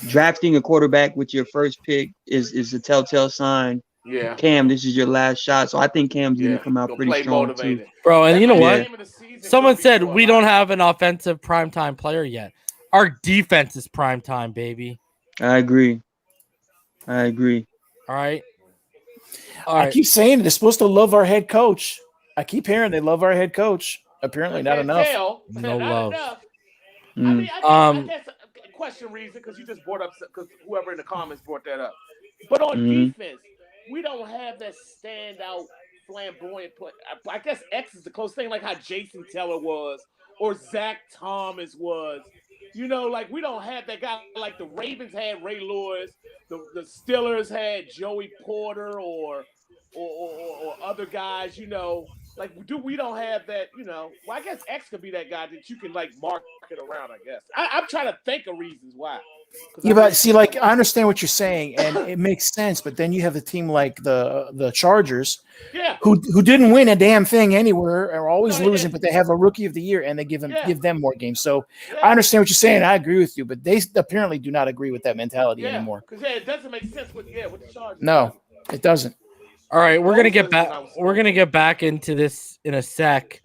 drafting a quarterback with your first pick is a telltale sign. Yeah. Cam, this is your last shot. So I think Cam's gonna come out pretty strong too. Bro, and you know what? Season Someone could be said more we like- don't have an offensive primetime player yet. Our defense is primetime, baby. I agree. All right. I keep saying they're supposed to love our head coach. I keep hearing they love our head coach. Apparently, not enough. No love. I mean, I guess question Reason because you just brought up because whoever in the comments brought that up. But on defense, we don't have that standout flamboyant play. I guess X is the close thing, like how Jason Taylor was or Zach Thomas was. You know, like we don't have that guy. Like the Ravens had Ray Lewis, the Steelers had Joey Porter or other guys. You know, like we don't have that. You know, well, I guess X could be that guy that you can like market around. I guess I'm trying to think of reasons why. Yeah, but see, like I understand what you're saying, and it makes sense. But then you have a team like the Chargers, who didn't win a damn thing anywhere, are always losing, but they have a Rookie of the Year, and they give them more games. So I understand what you're saying. I agree with you, but they apparently do not agree with that mentality anymore. Because it doesn't make sense with the Chargers. No, it doesn't. All right, we're gonna get back. We're gonna get back into this in a sec.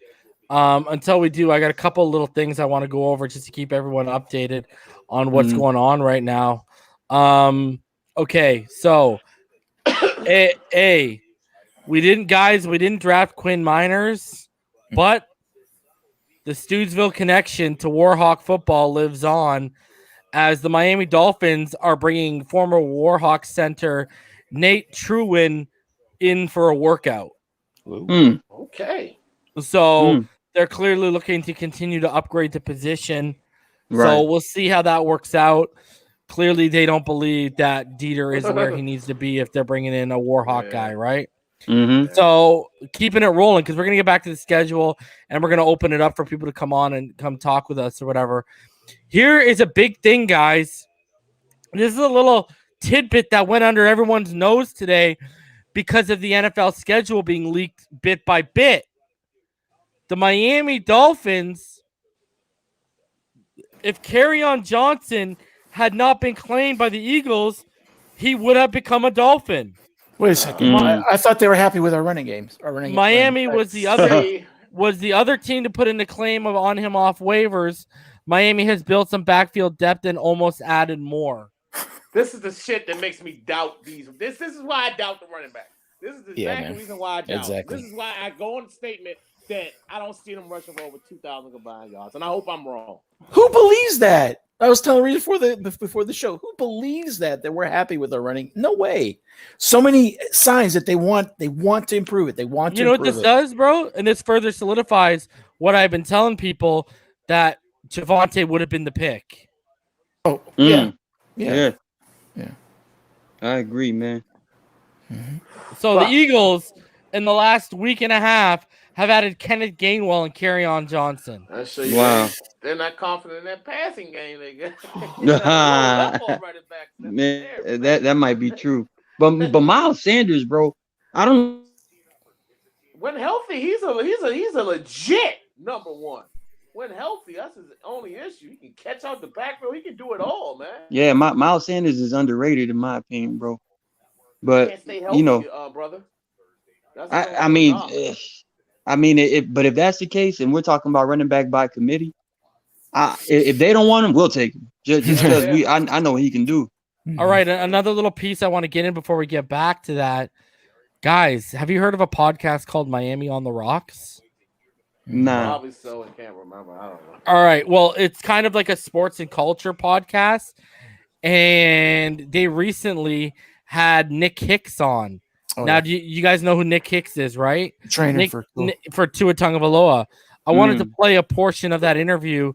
Until we do, I got a couple little things I want to go over just to keep everyone updated on what's going on right now. Okay, so we didn't draft Quinn Miners, but the Stoodsville connection to Warhawk football lives on as the Miami Dolphins are bringing former Warhawk center Nate Trewin in for a workout. Okay. So they're clearly looking to continue to upgrade the position. Right. So we'll see how that works out. Clearly, they don't believe that Dieter is where he needs to be if they're bringing in a Warhawk guy, right? So keeping it rolling because we're going to get back to the schedule and we're going to open it up for people to come on and come talk with us or whatever. Here is a big thing, guys. This is a little tidbit that went under everyone's nose today because of the NFL schedule being leaked bit by bit. The Miami Dolphins, if Kerryon Johnson had not been claimed by the Eagles, he would have become a Dolphin. Wait a second. I thought they were happy with our running games. Miami was the other team to put in the claim on him off waivers. Miami has built some backfield depth and almost added more. This is the shit that makes me doubt these. This is why I doubt the running back. This is the exact reason why I doubt. Exactly. This is why I go on the statement that I don't see them rushing for over 2,000 combined yards, and I hope I'm wrong. Who believes that? I was telling Reed before the show. Who believes that we're happy with our running? No way. So many signs that they want to improve it. They want to. You know what this does, bro? And this further solidifies what I've been telling people, that Javonte would have been the pick. Oh yeah. I agree, man. So the Eagles in the last week and a half have added Kenneth Gainwell and Kerryon Johnson. Wow. They're not confident in that passing game. They got man, that might be true. But Miles Sanders, bro, I don't. When healthy, he's a legit number one. When healthy, that's his only issue. He can catch out the backfield. He can do it all, man. Yeah, Miles Sanders is underrated in my opinion, bro. But can't stay healthy, brother. I mean, but if that's the case, and we're talking about running back by committee, if they don't want him, we'll take him. Just because I know what he can do. All right, another little piece I want to get in before we get back to that. Guys, have you heard of a podcast called Miami on the Rocks? Nah. Probably so. I can't remember. I don't know. All right. Well, it's kind of like a sports and culture podcast, and they recently had Nick Hicks on. Oh, now, do you guys know who Nick Hicks is, right? Trainer for Tua Tagovailoa. I wanted to play a portion of that interview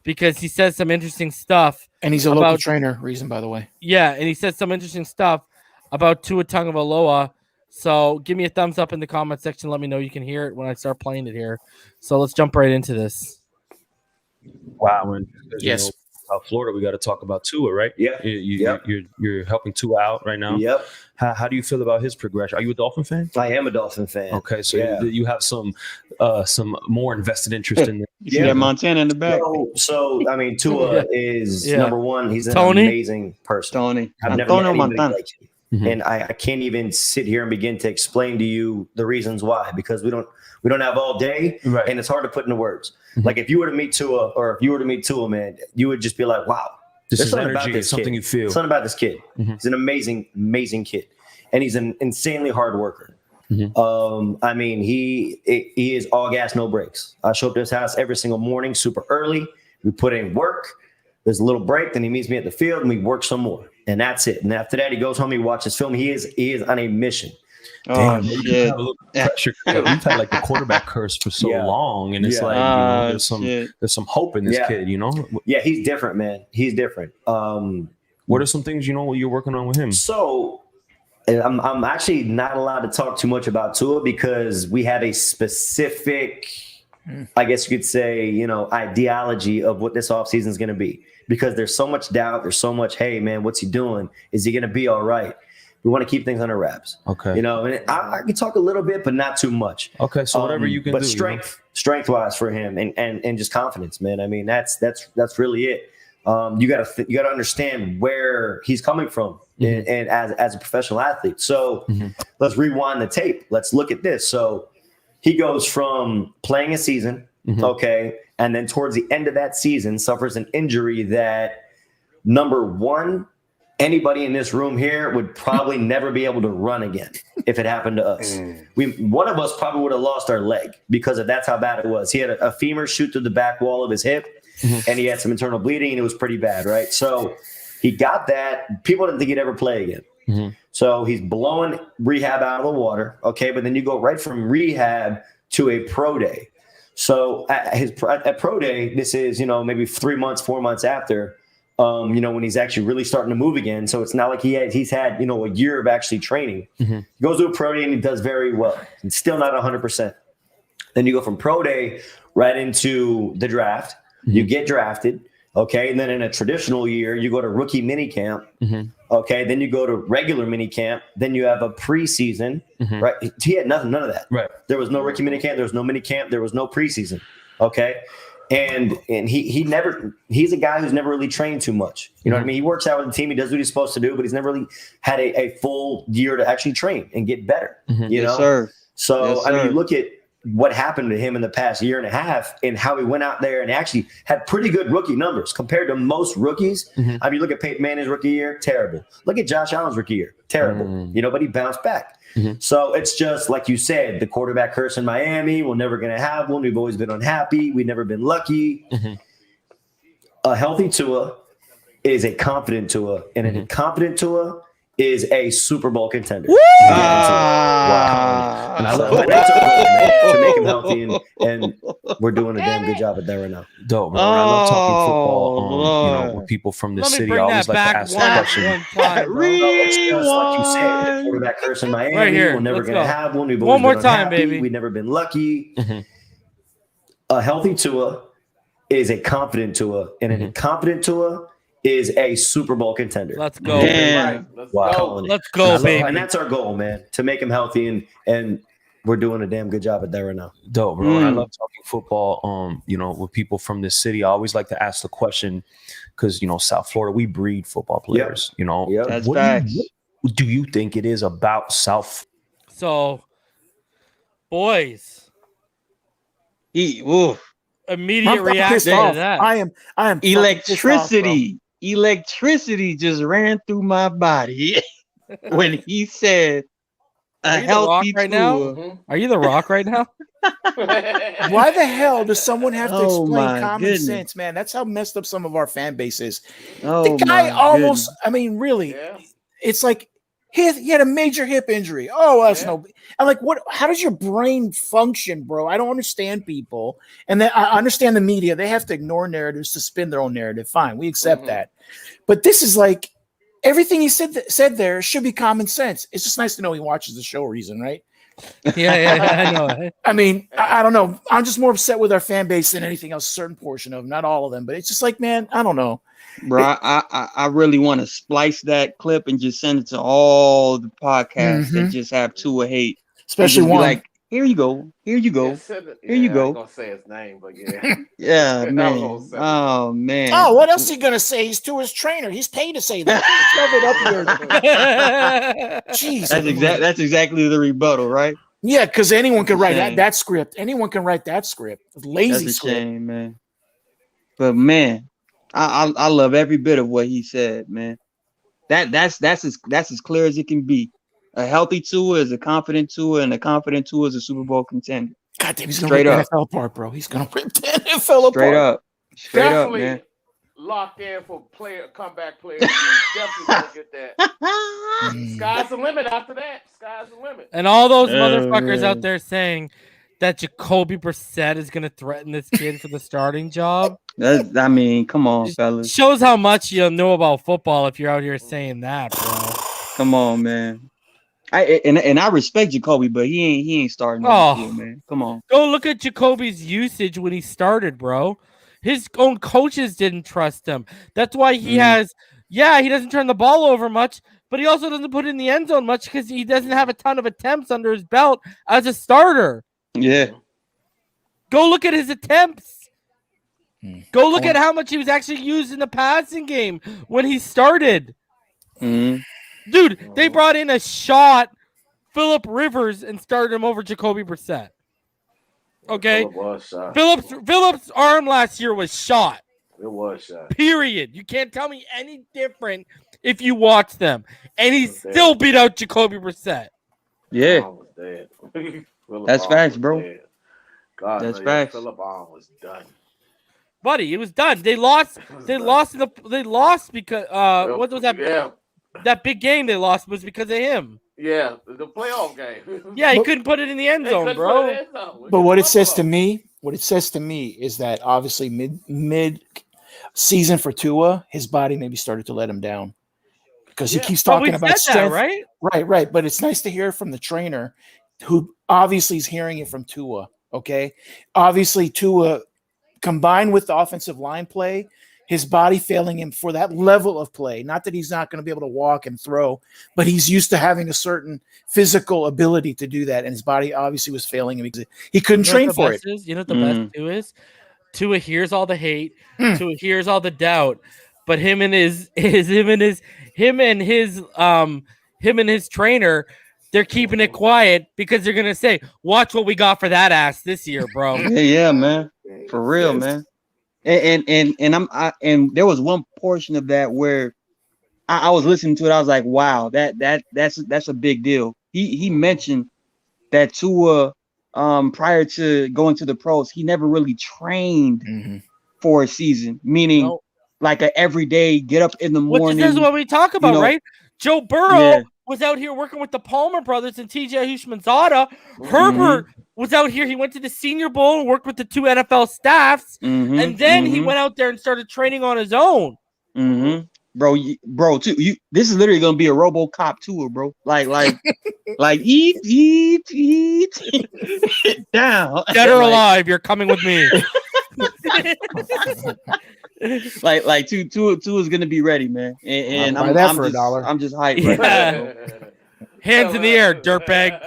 because he says some interesting stuff. And he's a local trainer, by the way. Yeah, and he said some interesting stuff about Tua Tagovailoa. So give me a thumbs up in the comment section. Let me know you can hear it when I start playing it here. So let's jump right into this. Wow. Yes. South Florida, we got to talk about Tua, right? Yeah. You're helping Tua out right now. Yep. How do you feel about his progression? Are you a Dolphin fan? I am a Dolphin fan. Okay, so you have some more invested interest in this. You see that Montana in the back. So I mean, Tua is number one. He's an Tony? amazing person. Tony. I've never met anybody Montana. like him. And I can't even sit here and begin to explain to you the reasons why, because we don't have all day, right. And it's hard to put into words. Like if you were to meet Tua, man, you would just be like, wow, This there's is something energy. about this Something kid. you feel. Something about this kid. He's an amazing kid, and he's an insanely hard worker. I mean, he is all gas, no brakes. I show up to his house every single morning, super early. We put in work. There's a little break. Then he meets me at the field, and we work some more. And that's it. And after that, he goes home. He watches film. He is on a mission. Damn, you have a little pressure. We've had like the quarterback curse for so long, and it's like there's some hope in this kid. Yeah, he's different, man. He's different. What are some things you're working on with him? So I'm actually not allowed to talk too much about Tua because we have a specific, I guess you could say, ideology of what this offseason is going to be. Because there's so much doubt. There's so much, hey, man, what's he doing? Is he going to be all right? We want to keep things under wraps. Okay. And I can talk a little bit, but not too much. Okay, so whatever you can do. But strength-wise for him and just confidence, man. I mean, that's really it. You got to understand where he's coming from and as a professional athlete. So let's rewind the tape. Let's look at this. So he goes from playing a season, okay, and then towards the end of that season suffers an injury that, number one, anybody in this room here would probably never be able to run again if it happened to us. One of us probably would have lost our leg because that's how bad it was. He had a femur shoot through the back wall of his hip, and he had some internal bleeding, and it was pretty bad, right? So he got that. People didn't think he'd ever play again. So he's blowing rehab out of the water, okay? But then you go right from rehab to a pro day. So at pro day, this is, maybe 3 months, 4 months after, when he's actually really starting to move again. So it's not like he's had, a year of actually training. He goes to a pro day and he does very well. He's still not 100%. Then you go from pro day right into the draft. You get drafted. Okay. And then in a traditional year, you go to rookie mini camp. Okay. Then you go to regular mini camp. Then you have a preseason, right? He had none of that. Right. There was no rookie mini camp. There was no mini camp. There was no preseason. Okay. And he's a guy who's never really trained too much. You know what I mean? He works out with the team. He does what he's supposed to do, but he's never really had a full year to actually train and get better. You know? Sir. So, Yes, I mean, sir. look at what happened to him in the past year and a half and how he went out there and actually had pretty good rookie numbers compared to most rookies. I mean, look at Peyton Manning's rookie year, terrible. Look at Josh Allen's rookie year, terrible. You know, but he bounced back. So it's just like you said, the quarterback curse in Miami. We're never going to have one. We've always been unhappy. We've never been lucky. A healthy Tua is a confident Tua, and an incompetent Tua is a Super Bowl contender. Wow. And I love that's our goal, man, to make him healthy, and we're doing a damn good job at that right now. Dope. Man. When I love talking football, you know, with people from the Let me city, bring I always that like to back ask the question. one time, bro. It's just like you said, the quarterback curse in Miami. Right here. We're never Let's going to go. have one. We've One always more been time, unhappy. baby. We've never been lucky. A healthy Tua is a confident Tua, and an incompetent Tua is a Super Bowl contender. Let's go. Damn. Let's Wow. go. Let's go, baby. And that's our goal, man, to make him healthy, and we're doing a damn good job at that right now. Dope, bro. And I love talking football. You know, with people from this city, I always like to ask the question because you know, South Florida, we breed football players. You know, That's what facts. what do you think it is about South? So, boys, immediate I'm reaction pissed to off. that. I am fucking pissed off, Electricity. Electricity just ran through my body when he said a Are you the Rock healthy right now? Tua. Are you the Rock right now? bro. Why the hell does someone have to Oh, explain my common goodness. sense, man? That's how messed up some of our fan base is. Oh, The guy my almost, goodness. I mean, really, Yeah. it's like he had a major hip injury. Oh, well, that's Yeah. no. I'm like, what? How does your brain function, bro? I don't understand people. And then I understand the media. They have to ignore narratives to spin their own narrative. Fine, we accept that. But this is like everything he said there should be common sense. It's just nice to know he watches the show, Reason, right? Yeah, I know. I mean, I don't know. I'm just more upset with our fan base than anything else. A certain portion of them, not all of them, but it's just like, man, I don't know. Bro, I really want to splice that clip and just send it to all the podcasts that just have Tua hate. Especially And just be one. like, here you go. Here you go. Here you I go. ain't gonna say his name, but yeah. Yeah, man. gonna say it. Oh, man. Oh, what else is he gonna say? He's to his trainer. He's paid to say that. Shove it up here. Jeez. That's exactly the rebuttal, right? Yeah, because anyone can write Shame. that script. Anyone can write that script. Lazy That's a script. shame, man. But man, I love every bit of what he said, man. That's as clear as it can be. A healthy Tua is a confident Tua, and a confident Tua is a Super Bowl contender. God damn, he's gonna Straight rip up. the NFL apart, bro. He's gonna rip the NFL Straight apart. up. Straight up, Definitely man. locked in for comeback players. Definitely gonna get that. Sky's the limit after that. Sky's the limit. And all those Oh, motherfuckers man. out there saying that Jacoby Brissett is going to threaten this kid for the starting job I mean, come on, fellas. shows how much you know about football if you're out here saying that, bro. Come on, man. I respect Jacoby, but he ain't starting Oh. this year, man. Come on. Go look at Jacoby's usage when he started, bro. His own coaches didn't trust him. That's why he has, he doesn't turn the ball over much, but he also doesn't put it in the end zone much because he doesn't have a ton of attempts under his belt as a starter. Yeah. Go look at his attempts. Go look at how much he was actually used in the passing game when he started. Mhm. Dude, they brought in a shot Phillip Rivers and started him over Jacoby Brissett. Okay? It was shot. Phillip's arm last year was shot. It was shot. Period. You can't tell me any different if you watch them. And he Okay. still beat out Jacoby Brissett. Yeah. Arm was dead. Phillip That's Arm facts, was bro. dead. God, That's no, facts. Phillip Arm was done. Buddy, it was done. They lost. They lost because what was that? Yeah, That big game they lost was because of him. yeah, the playoff game. Yeah, he But- couldn't put it in the end They zone, couldn't bro. put it in zone. But what it says to me is that obviously mid season for Tua, his body maybe started to let him down because he keeps But we talking about said that, strength. right? Right. But it's nice to hear from the trainer who obviously is hearing it from Tua. Okay. Obviously, Tua combined with the offensive line play, his body failing him for that level of play. Not that he's not going to be able to walk and throw, but he's used to having a certain physical ability to do that. And his body obviously was failing him because he couldn't train for it. You know what the best too is? Tua hears all the hate. Tua hears all the doubt. But him and his trainer, they're keeping it quiet because they're gonna say, "Watch what we got for that ass this year, bro." Yeah, man, for real, man. And there was one portion of that where I was listening to it. I was like, wow, that's a big deal. He mentioned that Tua, prior to going to the pros, he never really trained for a season, meaning like a everyday get up in the morning. This is what we talk about, right? Joe Burrow. Yeah. Was out here working with the Palmer brothers and TJ Hushmanzada. Herbert was out here. He went to the Senior Bowl and worked with the 2 NFL staffs. And then he went out there and started training on his own. Bro, this is literally going to be a RoboCop tour, bro. Like eat down. Dead or alive, you're coming with me. like Tua is gonna be ready, man. And I'm just hyped right now. Hands in the air, dirtbag.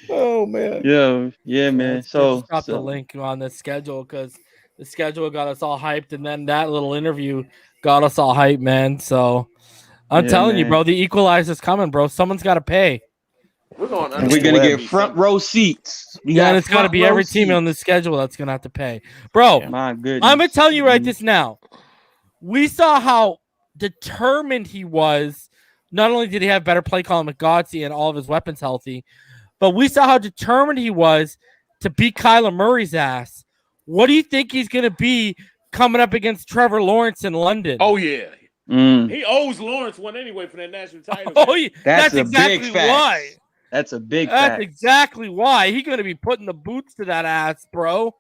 Oh man. Yeah, man. So drop the link on the schedule because the schedule got us all hyped, and then that little interview got us all hyped, man. So I'm telling you, bro, the equalizer's coming, bro. Someone's got to pay. We're gonna get front row seats. And it's got to be every team on the schedule that's gonna have to pay, bro. My goodness. I'm gonna tell you right this now. We saw how determined he was. Not only did he have better play calling with Godsey and all of his weapons healthy, but we saw how determined he was to beat Kyler Murray's ass. What do you think he's gonna be coming up against Trevor Lawrence in London? Oh yeah. He owes Lawrence one anyway for that national title. Oh, yeah. That's exactly big fact. why. That's a big That's fact. exactly why he's gonna be putting the boots to that ass, bro.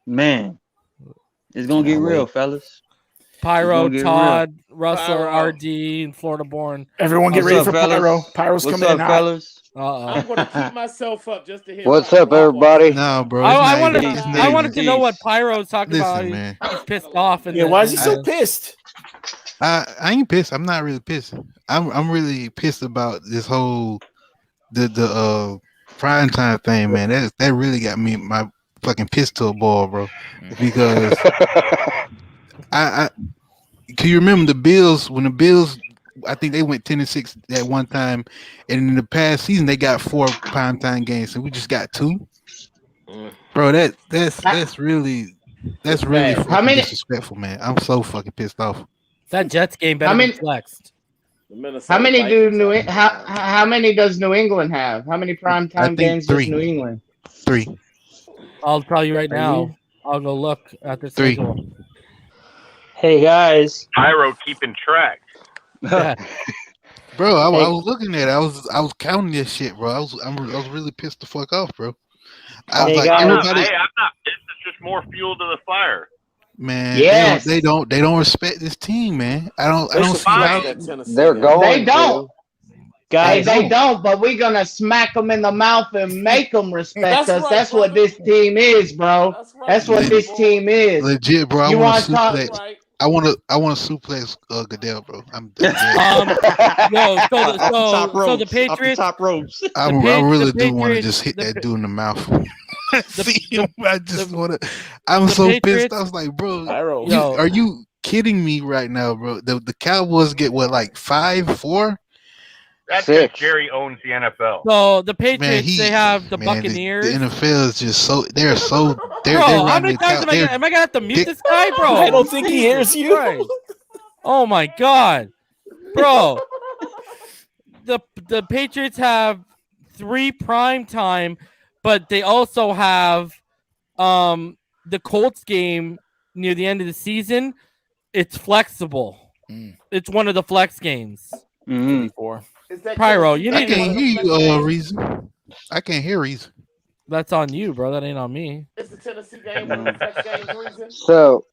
Man, it's gonna get real, fellas. Pyro, Todd, Russell, RD, and Florida born. Everyone get ready for Pyro. Pyro's What's coming up, in hot. fellas? I'm gonna keep myself up just to hear. What's up, everybody? No, bro. I wanted to know what Pyro's talking about. Man. He's pissed off. And Why is he so pissed? I ain't pissed. I'm not really pissed. I'm really pissed about this whole the prime time thing, man. That really got me my fucking pissed to a ball, bro. Because I can you remember the Bills when the Bills? I think they went 10-6 at one time, and in the past season they got 4 primetime games, and we just got 2. Bro, that's really disrespectful, man. I'm so fucking pissed off. That Jets game better be flexed. How many how many does New England have? How many primetime games does New England? 3. I'll tell you right now. I'll go look at the 3. schedule. Hey guys, Pyro keeping track. Yeah. Bro, I was looking at it. I was counting this shit, bro. I was really pissed the fuck off, bro. I was I'm not. This is just more fuel to the fire. Man, yes. they don't respect this team, man. I don't see how They're going. They don't. Guys, they don't, but we're gonna smack them in the mouth and make them respect us. That's what this team is, bro. That's what this team is. Legit, bro. You want to talk? I want to suplex Goodell, bro. I'm so the Patriots top ropes. I really do want to just hit that dude in the mouth. I just want to. I'm so pissed. I was like, bro, are you kidding me right now, bro? The Cowboys get what, like 5-4? That's because Jerry owns the NFL. So the Patriots, they have the Buccaneers. The NFL is just so they're so. Bro, how many times am I gonna have to mute this guy, bro? I don't think he hears you. Christ. Oh my god, bro! The Patriots have 3 prime time, but they also have the Colts game near the end of the season. It's flexible. It's one of the flex games. Pyro, you need I can't hear you, Reason. I can't hear Reason. That's on you, bro. That ain't on me. It's the Tennessee game. Reason. So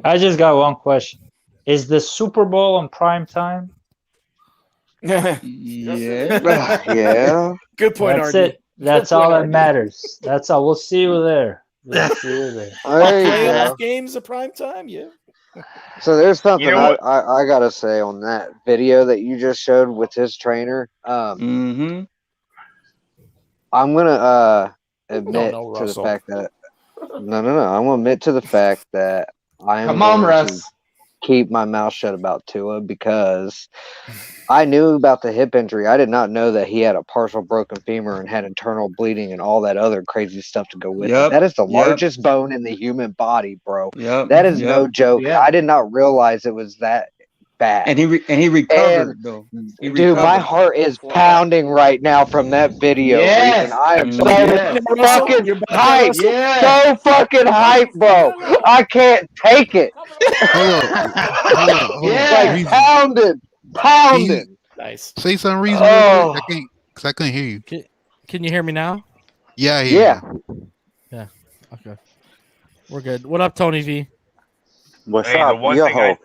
I just got one question. Is the Super Bowl on prime time? Yeah. yeah. Good point, That's RD. it. That's all that matters. That's all. We'll see you there. We'll see you there. Playoff games of prime time, yeah. So there's something I gotta say on that video that you just showed with his trainer. I'm gonna admit know, to Russell. the fact that no. I'm gonna admit to the fact that I am Come on, going Russ. to keep my mouth shut about Tua because I knew about the hip injury. I did not know that he had a partial broken femur and had internal bleeding and all that other crazy stuff to go with it. That is the largest bone in the human body, bro. That is no joke. Yeah. I did not realize it was that bad. And he recovered though. He Dude, my recovered. heart is pounding right now from that video. Yes. Reason. I am so Yes. fucking You're back there, hyped. Russell? Yes. So fucking hyped, bro. I can't take it. Hold up. Yeah. Like pounded. Nice. Say something reasonable. Oh. I couldn't hear you. Can you hear me now? Yeah, I hear you. Yeah. Okay. We're good. What up, Tony V? What's Hey, the up, one yo? thing I-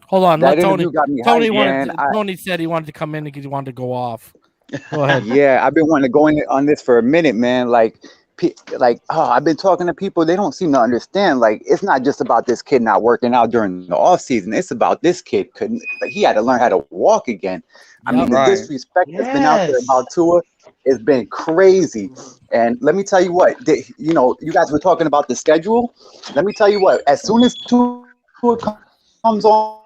Hold on. That Let Tony. interview got me Tony hyped, wanted. man. Tony said he wanted to come in because he wanted to go off. Go ahead. Yeah, I've been wanting to go in on this for a minute, man. I've been talking to people. They don't seem to understand. Like, it's not just about this kid not working out during the off season. It's about this kid he had to learn how to walk again. I mean, the disrespect that's been out there about Tua has been crazy. And let me tell you what, you guys were talking about the schedule. Let me tell you what, as soon as Tua comes on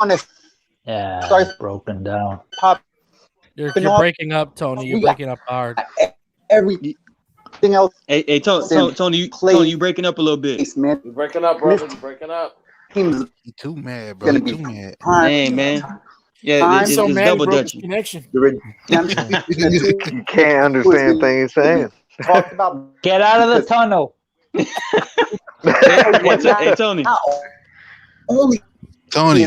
it starts broken down. You're breaking up, Tony. You're breaking up hard. Everything else. Hey, Tony, you breaking up a little bit. Man. You're breaking up, brother. You're breaking up. You too mad, bro. You too mad. Hey, man. Yeah, it's double dutch. Connection. You can't understand things he's saying. Talked about Get out of the tunnel. Hey, Tony. Only Tony.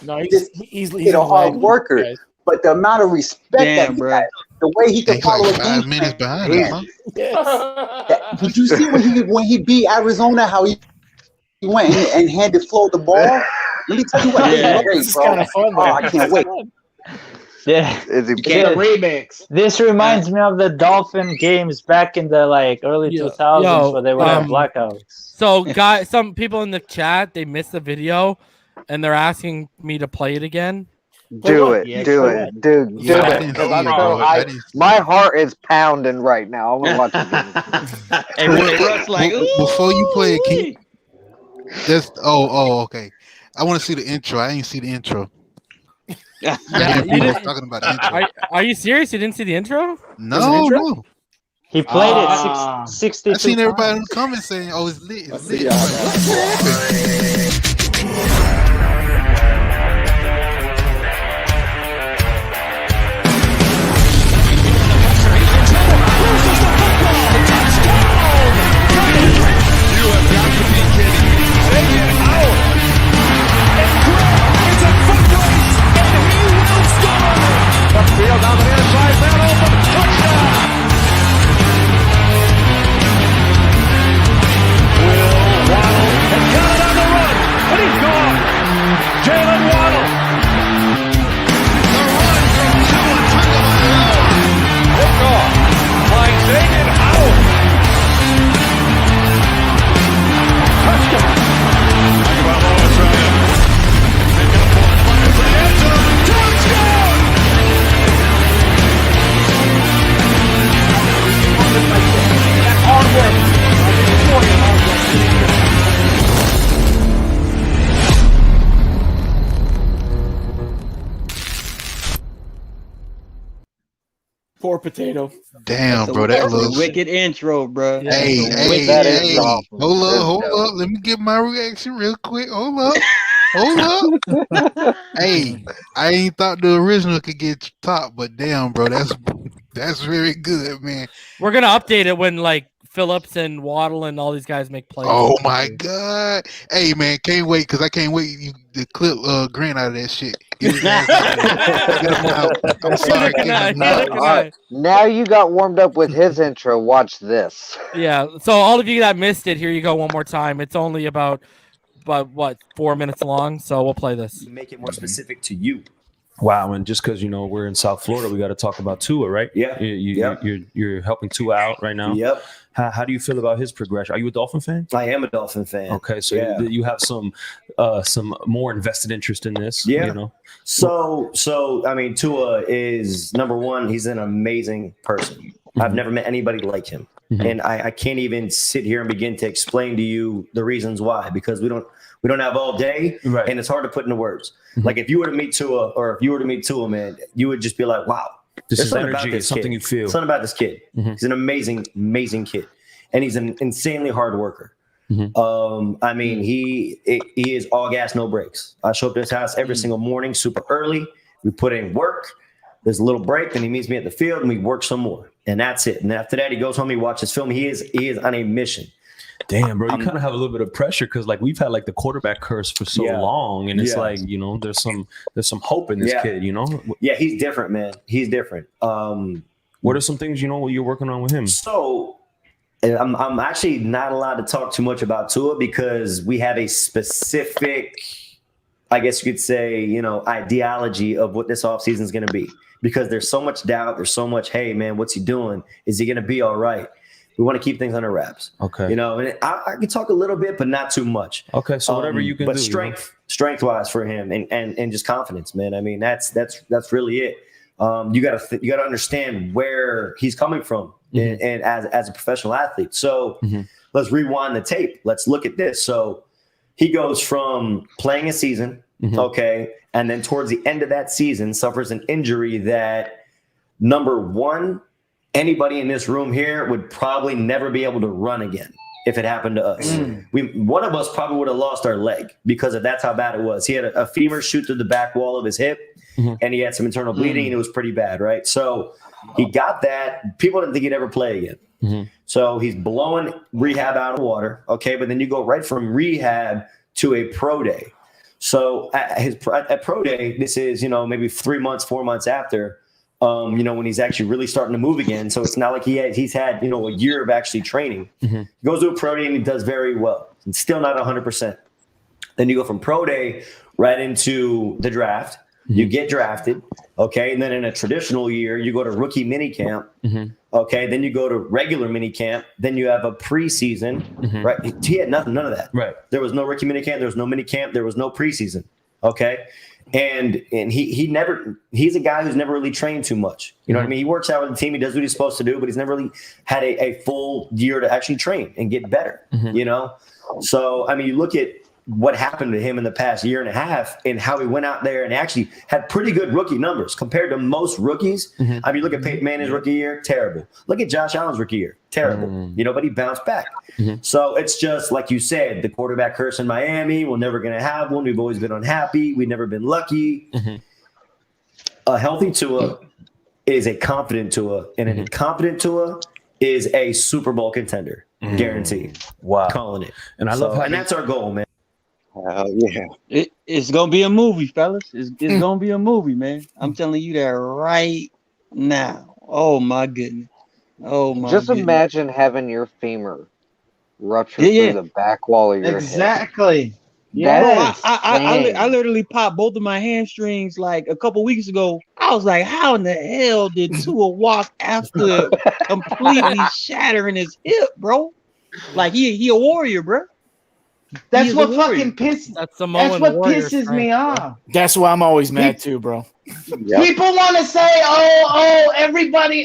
No, he's a hard worker. guys. But the amount of respect that he got, the way he can He's follow like a 5 game minutes plan. behind us, huh? Did you see when he beat Arizona how he went and handed Flo the ball? Let me tell you what, Yeah. great, This is bro. kind of fun. Oh, I can't wait. Yeah. Get a remix. This reminds me of the Dolphin games back in the early 2000s where they were in blackouts. So, guys, some people in the chat, they missed the video, and they're asking me to play it again. Do it, Yeah, do sure. it, dude. Yeah, Do I it. didn't 'Cause see I'm it, so bro. I didn't see my heart is pounding right now. I'm gonna watch it. Hey, Russ, like, Before you play it, ooh-wee. just okay. I want to see the intro. I didn't see the intro. Yeah, Yeah, you didn't- talking about the intro. Are you serious? You didn't see the intro? No. He played Ah. it 62 I seen everybody in times. the comments saying, "Oh, it's lit, it's lit." Yeah. I'm like, what happened? Upfield down the near side, man open, touchdown! Will Waddle has got it on the run, and he's gone. Jaylen Waddle. The run from Tua Tagovailoa. Hook off. Finds Xavier Howard. Touchdown. Tagovailoa trying to make it a point. Fires the end zone. Touchdown! Hard work. I can enjoy it. Hard work. Poor potato. Damn, bro, that looks. wicked intro, bro. Hey, That is hey, awesome. hold up. Let me get my reaction real quick. Hold up. Hey, I ain't thought the original could get top, but damn, bro, that's very good, man. We're gonna update it when Phillips and Waddle and all these guys make plays. Oh my god. Hey man, can't wait because I can't wait to clip Grant out of that shit. Get his ass out. Get him out. I'm sorry. Get him out. All right. Now you got warmed up with his intro. Watch this. Yeah. So all of you that missed it, here you go one more time. It's only about what 4 minutes long, so we'll play this. Make it more specific to you. Wow, and just because we're in South Florida, we got to talk about Tua, right? Yeah. You're helping Tua out right now. Yep. How do you feel about his progression? Are you a Dolphin fan? I am a Dolphin fan. Okay, so you have some more invested interest in this. Yeah. You know. So I mean, Tua is number one. He's an amazing person. I've never met anybody like him, and I can't even sit here and begin to explain to you the reasons why, because we don't have all day, right. And it's hard to put into words. Like if you were to meet Tua, man, you would just be like, wow, this is something energy. It's something you feel. Something about this kid. He's an amazing, amazing kid, and he's an insanely hard worker. I mean, he is all gas, no brakes. I show up to his house every single morning, super early. We put in work. There's a little break, then he meets me at the field, and we work some more, and that's it. And after that, he goes home, he watches film. He is on a mission. Damn, bro, you kind of have a little bit of pressure because like we've had like the quarterback curse for so long, and it's like, you know, there's some hope in this kid, you know. Yeah, he's different, man. He's different. What are some things, you know, you're working on with him? So I'm actually not allowed to talk too much about Tua because we have a specific, I guess you could say, you know, ideology of what this offseason is going to be, because there's so much doubt. There's so much, hey, man, what's he doing? Is he going to be all right? We want to keep things under wraps. Okay. You know, and I can talk a little bit, but not too much. Okay. So whatever you can do. But strength wise for him and just confidence, man. I mean, that's really it. You gotta understand where he's coming from and as a professional athlete. So let's rewind the tape. Let's look at this. So he goes from playing a season, okay, and then towards the end of that season suffers an injury that, number one, anybody in this room here would probably never be able to run again if it happened to us. One of us probably would have lost our leg because that's how bad it was. He had a femur shoot through the back wall of his hip, and he had some internal bleeding, and it was pretty bad, right? So he got that. People didn't think he'd ever play again. So he's blowing rehab out of the water, okay? But then you go right from rehab to a pro day. So at pro day, this is, you know, maybe 4 months after, you know, when he's actually really starting to move again. So it's not like he's had, you know, a year of actually training. He goes to a pro day and he does very well. It's still not 100%. Then you go from pro day right into the draft. You get drafted, okay? And then in a traditional year, you go to rookie mini camp, okay? Then you go to regular mini camp. Then you have a preseason, right? He had none of that. Right. There was no rookie mini camp. There was no mini camp. There was no preseason, okay? And he's a guy who's never really trained too much. You know what I mean? He works out with the team. He does what he's supposed to do, but he's never really had a full year to actually train and get better, you know? So, I mean, you look at what happened to him in the past year and a half and how he went out there and actually had pretty good rookie numbers compared to most rookies. I mean, look at Peyton Manning's rookie year, terrible. Look at Josh Allen's rookie year, terrible. You know, but he bounced back. So it's just like you said, the quarterback curse in Miami. We're never going to have one. We've always been unhappy. We've never been lucky. A healthy Tua is a confident Tua, and a confident Tua is a Super Bowl contender, guaranteed. Wow, calling it. And I love how that's our goal, man. Yeah, it's gonna be a movie, fellas. It's gonna be a movie, man. I'm telling you that right now. Oh my goodness. Oh my. Just goodness. imagine having your femur rupture through the back wall of your head. Yeah, I literally popped both of my hamstrings like a couple weeks ago. I was like, how in the hell did Tua walk after completely shattering his hip, bro? Like he a warrior, bro. That's what fucking pisses. That's what pisses me off. That's why I'm always mad too, bro. People want to say, "Oh, everybody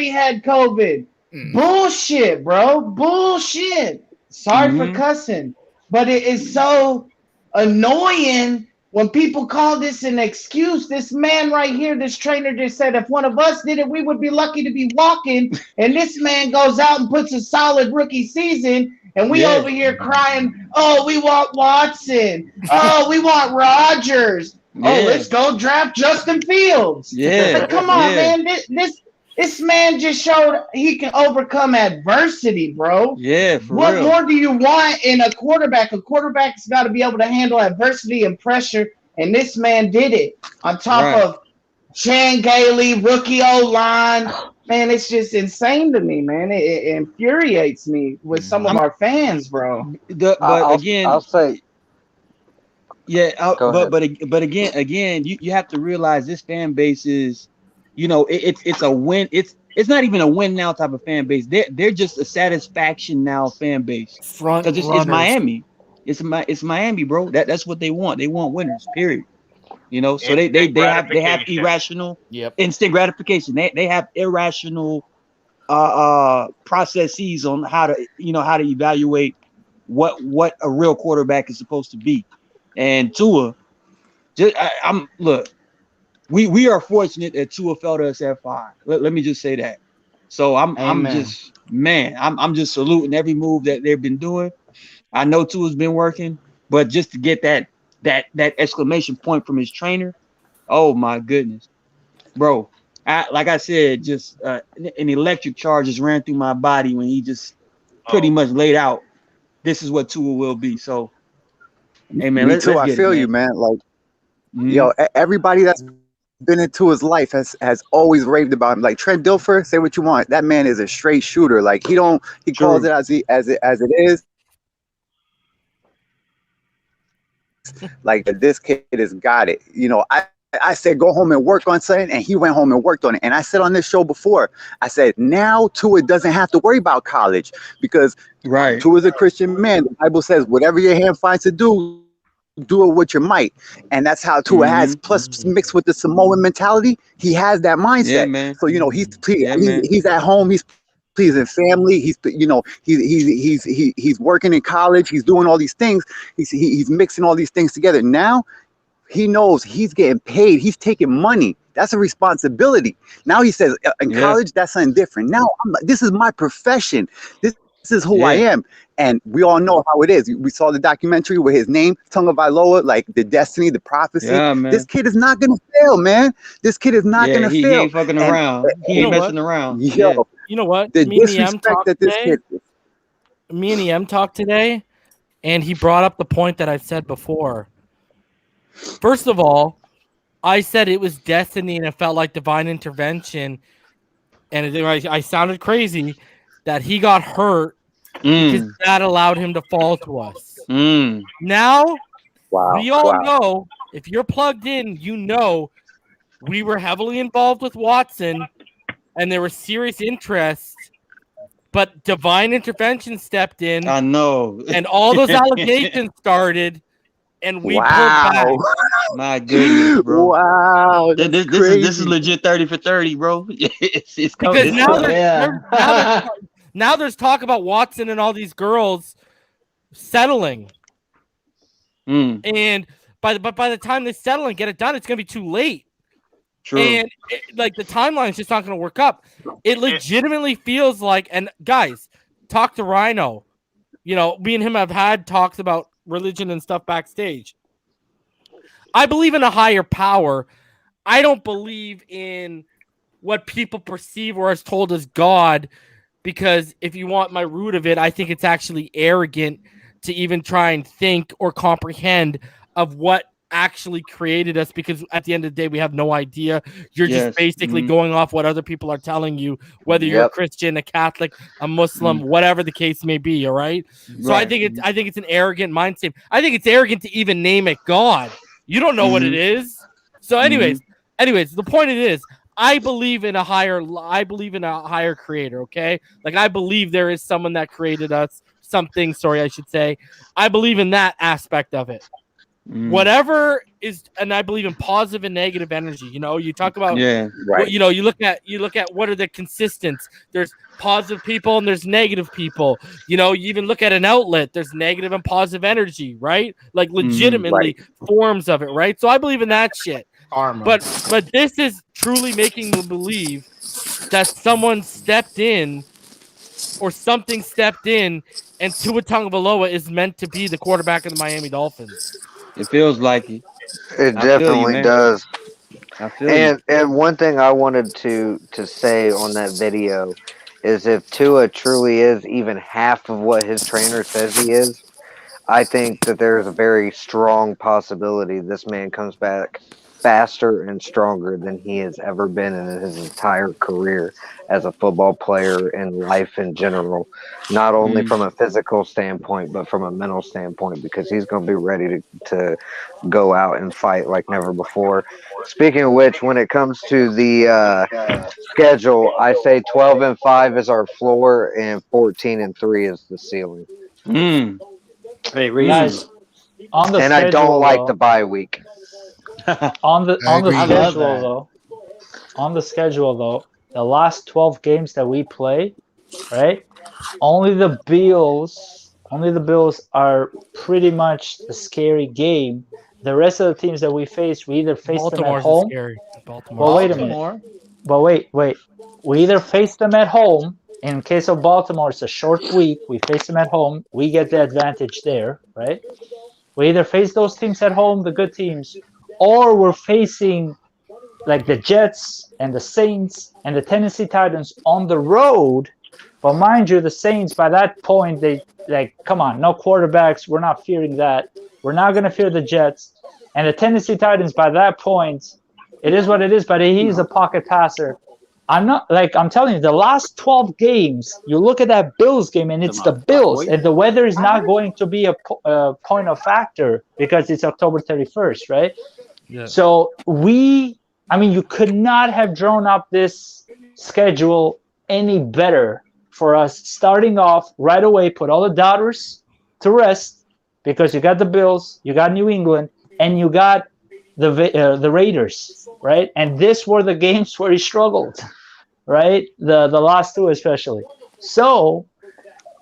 had COVID." Bullshit, bro. Bullshit. Sorry for cussing, but it is so annoying when people call this an excuse. This man right here, this trainer just said, if one of us did it, we would be lucky to be walking. And this man goes out and puts a solid rookie season. And we over here crying, oh, we want Watson. Oh, we want Rodgers. Oh, let's go draft Justin Fields. Like, come on, man. This man just showed he can overcome adversity, bro. Yeah, for what real. more do you want in a quarterback? A quarterback's got to be able to handle adversity and pressure, and this man did it. On top of Chan Gailey, rookie O-line. Man, it's just insane to me, man. It infuriates me with some of our fans, bro. I'll say, but again, you have to realize this fan base is, you know, it's a win. it's not even a win now type of fan base. They're just a satisfaction now fan base. Because it's Miami. It's Miami, bro. That's what they want. They want winners, period. You know, so they have irrational instant gratification. They have irrational processes on how to evaluate what a real quarterback is supposed to be. And Tua, we are fortunate that Tua fell to us at 5. Let me just say that. So I'm just saluting every move that they've been doing. I know Tua's been working, but just to get that exclamation point from his trainer, oh my goodness, bro. Like I said, just an electric charge just ran through my body when he just pretty much laid out, this is what Tua will be. So, hey man, me too. I feel you, man. Like, yo, everybody that's been into his life has always raved about him. Like Trent Dilfer, say what you want. That man is a straight shooter. Like he calls it as it is. Like this kid has got it. You know, I said go home and work on something, and he went home and worked on it. And I said on this show before, I said now Tua doesn't have to worry about college because Tua's a Christian man. The Bible says whatever your hand finds to do it with your might. And that's how Tua has. Plus mixed with the Samoan mentality, he has that mindset. Yeah, man. So you know he's at home. He's pleasing family. He's working in college. He's doing all these things. He's mixing all these things together. Now he knows he's getting paid. He's taking money. That's a responsibility. Now he says in college that's something different. Now this is my profession. This is who I am. And we all know how it is. We saw the documentary with his name, Tagovailoa, like the destiny, the prophecy. Yeah, man. This kid is not gonna fail, man. This kid is not gonna fail. He ain't fucking around. He ain't messing around. Yo, you know what? The disrespect that this kid is. Me and EM talked today, and he brought up the point that I've said before. First of all, I said it was destiny and it felt like divine intervention, and I sounded crazy that he got hurt because that allowed him to fall to us. Now, we all know, if you're plugged in, you know we were heavily involved with Watson, and there was serious interest, but divine intervention stepped in. I know. And all those allegations started, and we pulled back. My goodness, bro. Wow. This is legit 30 for 30, bro. It's because now there's talk about Watson and all these girls settling. And by the time they settle and get it done, it's gonna be too late. True. And the timeline is just not going to work up. It legitimately feels like, and guys, talk to Rhino. You know, me and him have had talks about religion and stuff backstage. I believe in a higher power. I don't believe in what people perceive or is told as God, because if you want my root of it, I think it's actually arrogant to even try and think or comprehend of what actually created us, because at the end of the day we have no idea. You're just basically going off what other people are telling you, whether you're a Christian, a Catholic, a Muslim, whatever the case may be. All right. So I think it's an arrogant mindset. I think it's arrogant to even name it God. You don't know what it is. So anyways, the point is, I believe in a higher creator. Okay. Like I believe there is someone that created us, something, I should say. I believe in that aspect of it. Whatever is, and I believe in positive and negative energy. You know, you talk about, you know, you look at what are the consistents. There's positive people and there's negative people. You know, you even look at an outlet. There's negative and positive energy, right? Like legitimately forms of it, right? So I believe in that shit. Karma. But this is truly making me believe that someone stepped in or something stepped in, and Tua Tagovailoa is meant to be the quarterback of the Miami Dolphins. It feels like it. It definitely does. And one thing I wanted to say on that video is, if Tua truly is even half of what his trainer says he is, I think that there's a very strong possibility this man comes back faster and stronger than he has ever been in his entire career as a football player and life in general, not only from a physical standpoint, but from a mental standpoint, because he's going to be ready to go out and fight like never before. Speaking of which, when it comes to the schedule, I say 12-5 is our floor and 14-3 is the ceiling. Hey, guys, on the and schedule, I don't like though, the bye week. on the schedule though, the last 12 games that we play, right? Only the Bills are pretty much the scary game. The rest of the teams that we face, we either face them at home. Scary. Baltimore. Well, wait a minute. But wait. We either face them at home. In case of Baltimore, it's a short week. We face them at home. We get the advantage there, right? We either face those teams at home, the good teams, or we're facing like the Jets and the Saints and the Tennessee Titans on the road. But mind you, the Saints, by that point, they come on, no quarterbacks. We're not fearing that. We're not going to fear the Jets. And the Tennessee Titans, by that point, it is what it is, but he's a pocket passer. I'm telling you, the last 12 games, you look at that Bills game, and it's the Bills, and the weather is not going to be a point of factor because it's October 31st, right? Yeah. So you could not have drawn up this schedule any better for us. Starting off right away, put all the doubters to rest because you got the Bills, you got New England, and you got the Raiders, right? And these were the games where he struggled, right? The last two especially. So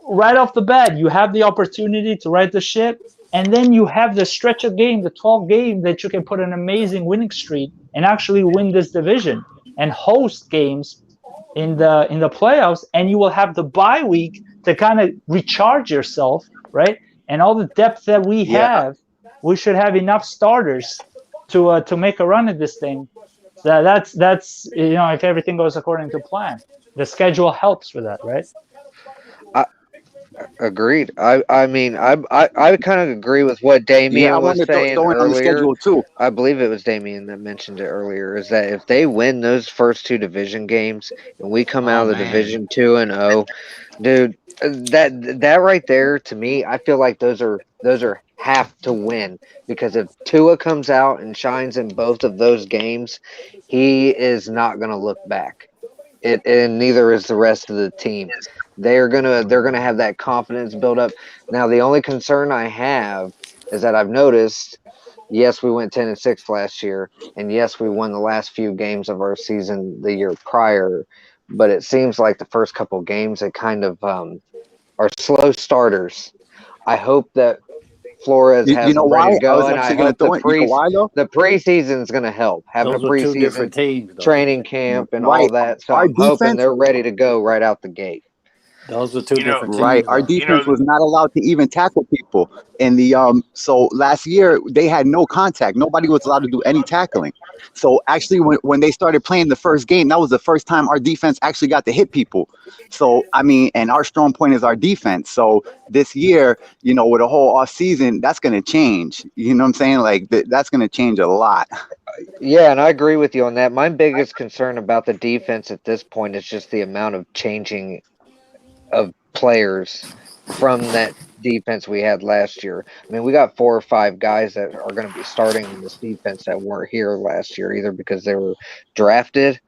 right off the bat, you have the opportunity to right the ship, and then you have the stretch of game, the 12 game that you can put an amazing winning streak and actually win this division and host games in the playoffs, and you will have the bye week to kind of recharge yourself, right? And all the depth that we have, we should have enough starters to make a run at this thing. That's if everything goes according to plan. The schedule helps with that, right? Agreed. I kind of agree with what Damien was saying earlier. On the schedule too. I believe it was Damien that mentioned it earlier. Is that if they win those first two division games and we come out of the division 2-0, dude, that right there to me, I feel like those are have to win, because if Tua comes out and shines in both of those games, he is not going to look back. And neither is the rest of the team. They're gonna have that confidence build up. Now, the only concern I have is that I've noticed, yes, we went 10-6 last year, and yes, we won the last few games of our season the year prior, but it seems like the first couple games they kind of are slow starters. I hope that Flores has ready to go, and I hope the preseason is going to help. Having a preseason training camp and all that, so I'm hoping they're ready to go right out the gate. Those are two different teams. Right. Our defense was not allowed to even tackle people. And so last year they had no contact. Nobody was allowed to do any tackling. So actually when they started playing the first game, that was the first time our defense actually got to hit people. So and our strong point is our defense. So this year, with a whole off season, that's going to change. You know what I'm saying? Like that's going to change a lot. Yeah, and I agree with you on that. My biggest concern about the defense at this point is just the amount of changing of players from that defense we had last year. I mean, we got 4 or 5 guys that are going to be starting in this defense that weren't here last year, either because they were drafted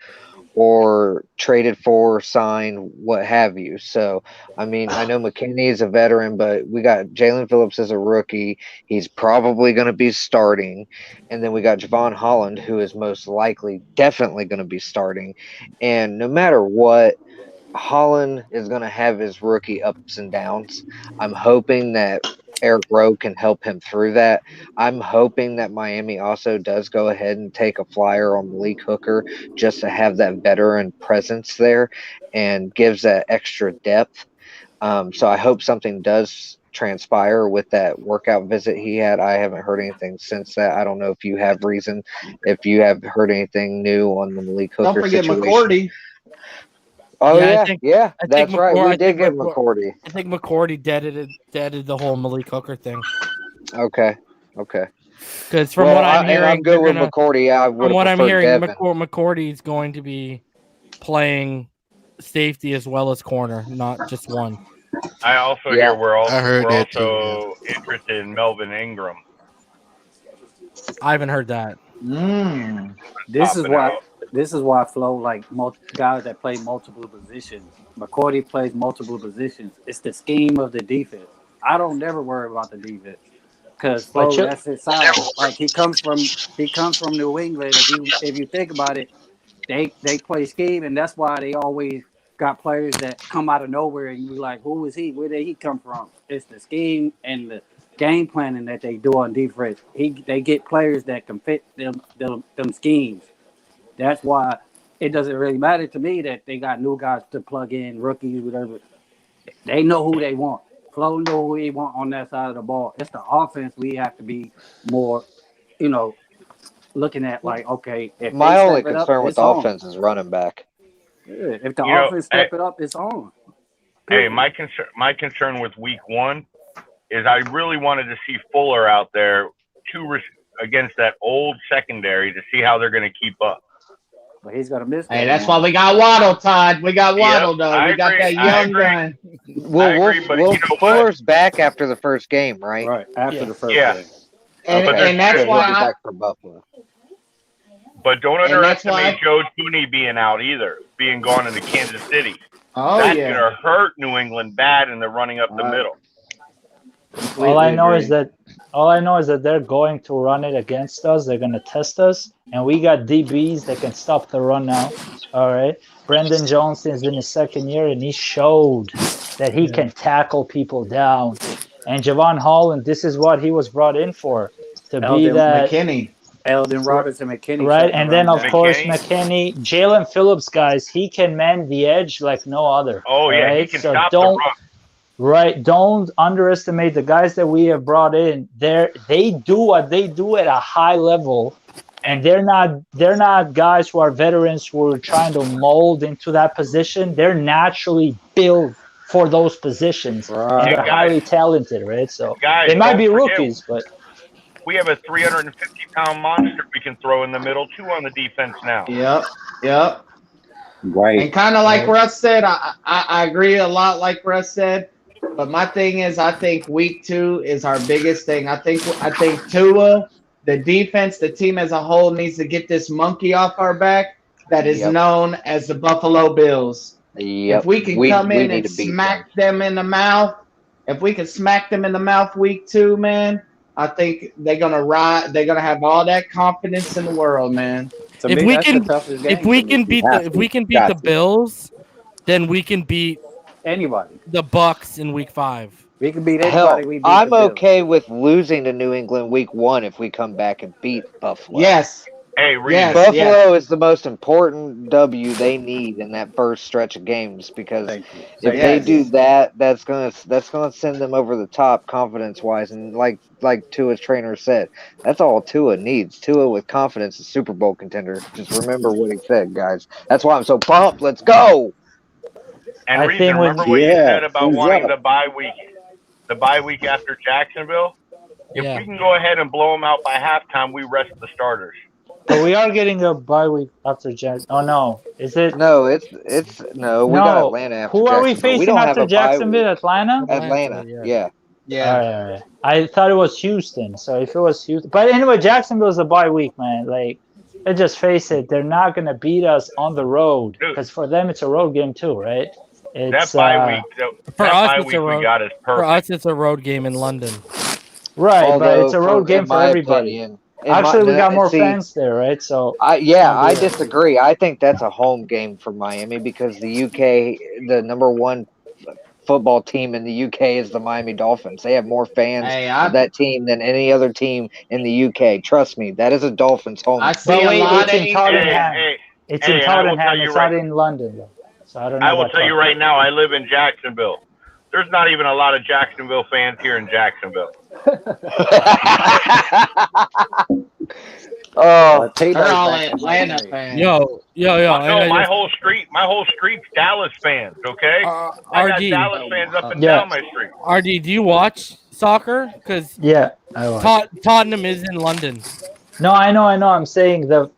or traded for, signed, what have you. So, I mean, I know McKinney is a veteran, but we got Jalen Phillips as a rookie. He's probably going to be starting. And then we got Javon Holland, who is most likely definitely going to be starting. And no matter what, Holland is going to have his rookie ups and downs. I'm hoping that Eric Rowe can help him through that. I'm hoping that Miami also does go ahead and take a flyer on Malik Hooker just to have that veteran presence there and gives that extra depth. So I hope something does transpire with that workout visit he had. I haven't heard anything since that. I don't know if you have heard anything new on the Malik Hooker situation. Don't forget McCourty. Oh yeah, that's right. We did get McCourty. I think McCourty deaded the whole Malik Hooker thing. Okay. Because from what I'm hearing, I'm good with McCourty. I would from what I'm hearing, Devin. McCourty's going to be playing safety as well as corner, not just one. I also hear we're heard that also interested in Melvin Ingram. I haven't heard that. This is why Flo like guys that play multiple positions. McCourty plays multiple positions. It's the scheme of the defense. I don't never worry about the defense because Flo, that's his side. Like he comes from New England. If you think about it, they play scheme, and that's why they always got players that come out of nowhere, and you're like, who is he? Where did he come from? It's the scheme and the game planning that they do on defense. They get players that can fit them schemes. That's why it doesn't really matter to me that they got new guys to plug in, rookies, whatever. They know who they want. Flo know who he want on that side of the ball. It's the offense we have to be more, looking at like, okay. If my only concern with the offense is running back. Yeah, if the offense step it up, it's on. Hey, my concern with week 1 is I really wanted to see Fuller out there against that old secondary to see how they're going to keep up. But he's going to miss. Hey, that's why we got Waddle, Todd. We got Waddle, though. We got that young guy. Well, Fuller's back after the first game, right? Right, after the first game. And that's why back for Buffalo. But don't underestimate Joe Tooney being out either, being gone into Kansas City. Oh, That's going to hurt New England bad in the running up the middle. All I know is that they're going to run it against us. They're going to test us, and we got DBs that can stop the run now. All right, Brendan Johnson is in his second year, and he showed that he can tackle people down. And Javon Holland, this is what he was brought in for, to be that McKinney. Eldon Robinson, McKinney. Right, and then, of course, McKinney. Jalen Phillips, guys, he can man the edge like no other. Oh, yeah, right? he can stop the run. Right, don't underestimate the guys that we have brought in. They do what they do at a high level, and they're not guys who are veterans who are trying to mold into that position. They're naturally built for those positions, and they're highly talented, right? So Guys, they might be don't forget, rookies, but we have a 350-pound monster we can throw in the middle, too, on the defense now. Yep. Right. And kind of like Russ said, I agree a lot like Russ said. But my thing is, I think week 2 is our biggest thing. I think Tua, the defense, the team as a whole needs to get this monkey off our back that is known as the Buffalo Bills. Yep. If we can come in and smack them in the mouth, if we can smack them in the mouth week 2, man, I think they're gonna ride. They're gonna have all that confidence in the world, man. If we can beat the Bills, then we can beat anybody. The Bucks in week 5. We can beat anybody. Hell, we beat I'm the Bills. okay with losing to New England week 1 if we come back and beat Buffalo. Yes. Hey, Buffalo is the most important W they need in that first stretch of games because if they do that, that's gonna send them over the top confidence wise. And like Tua's trainer said, that's all Tua needs. Tua with confidence is Super Bowl contender. Just remember what he said, guys. That's why I'm so pumped. Let's go. And remember what you said about wanting the bye week after Jacksonville? If we can go ahead and blow them out by halftime, we rest the starters. But we are getting a bye week after Jacksonville. Oh no, is it? No, it's no. We got Atlanta after. Who are we facing after Jacksonville? Atlanta. Yeah. All right. I thought it was Houston. So if it was Houston, but anyway, Jacksonville's a bye week, man. Like, let's just face it, they're not gonna beat us on the road because for them it's a road game too, right? It's, that bye week, for us, we got is perfect. For us, it's a road game in London. Right, but it's a road game for everybody. Actually, we got more fans there, right? So I disagree. I think that's a home game for Miami because the UK, the number 1 football team in the UK is the Miami Dolphins. They have more fans of that team than any other team in the UK. Trust me, that is a Dolphins home. It's in Tottenham. It's in Tottenham. It's not in London, though. So I don't know. I will tell you right now, I live in Jacksonville. There's not even a lot of Jacksonville fans here in Jacksonville. They're all Atlanta fans. Yo. No, my whole street's Dallas fans. Okay, I got RD. Dallas fans up and down my street. RD, do you watch soccer? Because Tottenham is in London. No, I know. I'm saying because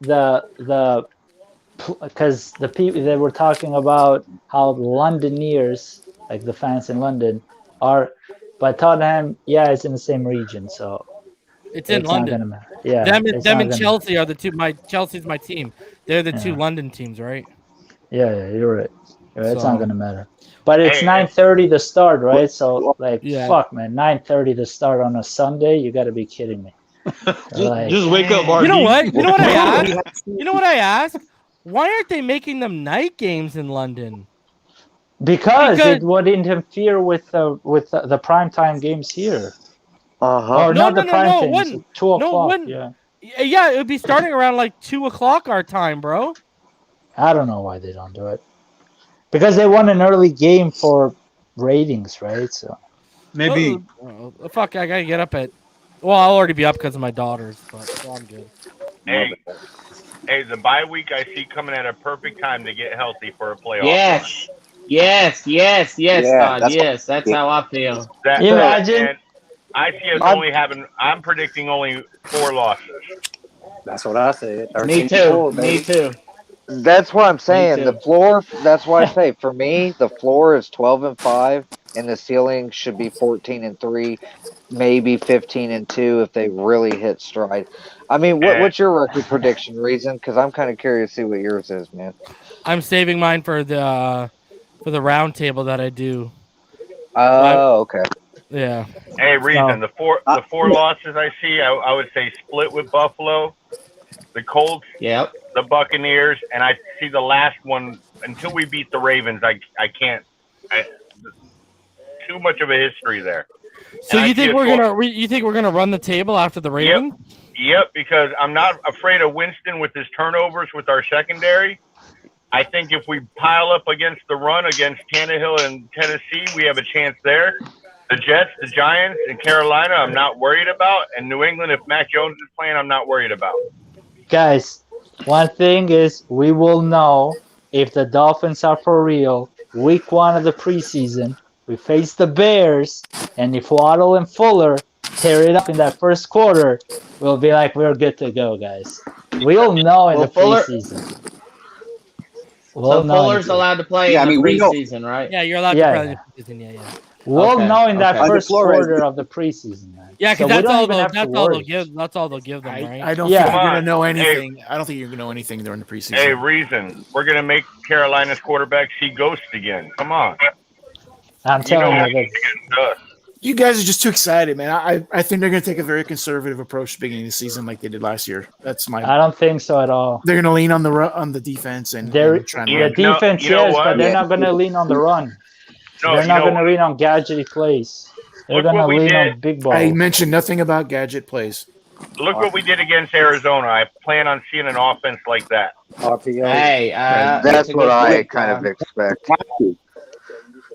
the people they were talking about how Londoners, like the fans in London, are, but Tottenham, it's in the same region, so it's in London. Not gonna matter. Yeah, them and Chelsea are the two. Chelsea's my team. They're the two London teams, right? Yeah, you're right. It's not gonna matter. But it's 9:30 to start, right? So fuck, man, 9:30 to start on a Sunday. You got to be kidding me. Just wake up, RD. You know what? You know what I asked? You know what I asked? Why aren't they making them night games in London? Because it would interfere with the primetime games here. Or not the prime games. 2 o'clock. Yeah, it would be starting around like 2 o'clock our time, bro. I don't know why they don't do it. Because they want an early game for ratings, right? So maybe. Fuck, I gotta get up at. Well, I'll already be up because of my daughters, but so I'm good. Hey, the bye week I see coming at a perfect time to get healthy for a playoff. Yes, Todd. That's how I feel. You imagine? I see us only having. I'm predicting only 4 losses. That's what I said. Me too. That's what I'm saying. The floor. That's why I say for me, the floor is 12-5, and the ceiling should be 14-3, maybe 15-2 if they really hit stride. I mean, what's your record prediction, Reason? Because I'm kind of curious to see what yours is, man. I'm saving mine for the round table that I do. Oh, okay. Yeah. Hey, Reason, the four losses I see, I would say split with Buffalo, the Colts, the Buccaneers, and I see the last one until we beat the Ravens. I can't. Too much of a history there. So you think we're gonna run the table after the Ravens? Yep, because I'm not afraid of Winston with his turnovers with our secondary. I think if we pile up against the run against Tannehill and Tennessee, we have a chance there. The Jets, the Giants, and Carolina, I'm not worried about. And New England, if Mac Jones is playing, I'm not worried about. Guys, one thing is we will know if the Dolphins are for real. Week 1 of the preseason, we face the Bears, and if Waddle and Fuller tear it up in that first quarter, we'll be like, we're good to go, guys. We'll know in the preseason. Fuller's allowed to play in the preseason, right? Yeah, you're allowed to play in the preseason. Yeah. We'll know in that first quarter of the preseason, man. Yeah, because that's all they'll give. That's all they'll give them, right? I don't think you're gonna know anything. I don't think you're gonna know anything during the preseason. Hey, Reason, we're gonna make Carolina's quarterback see ghosts again. Come on. I'm telling you. You guys are just too excited, man. I think they're going to take a very conservative approach to beginning of the season, like they did last year. That's my. I don't think so at all. They're going to lean on the defense and try the defense, but they're not going to lean on the run. They're not going to lean on gadgety plays. They're going to lean on big balls. I mentioned nothing about gadget plays. Look what we did against Arizona. I plan on seeing an offense like that. Hey, that's what I kind of expect.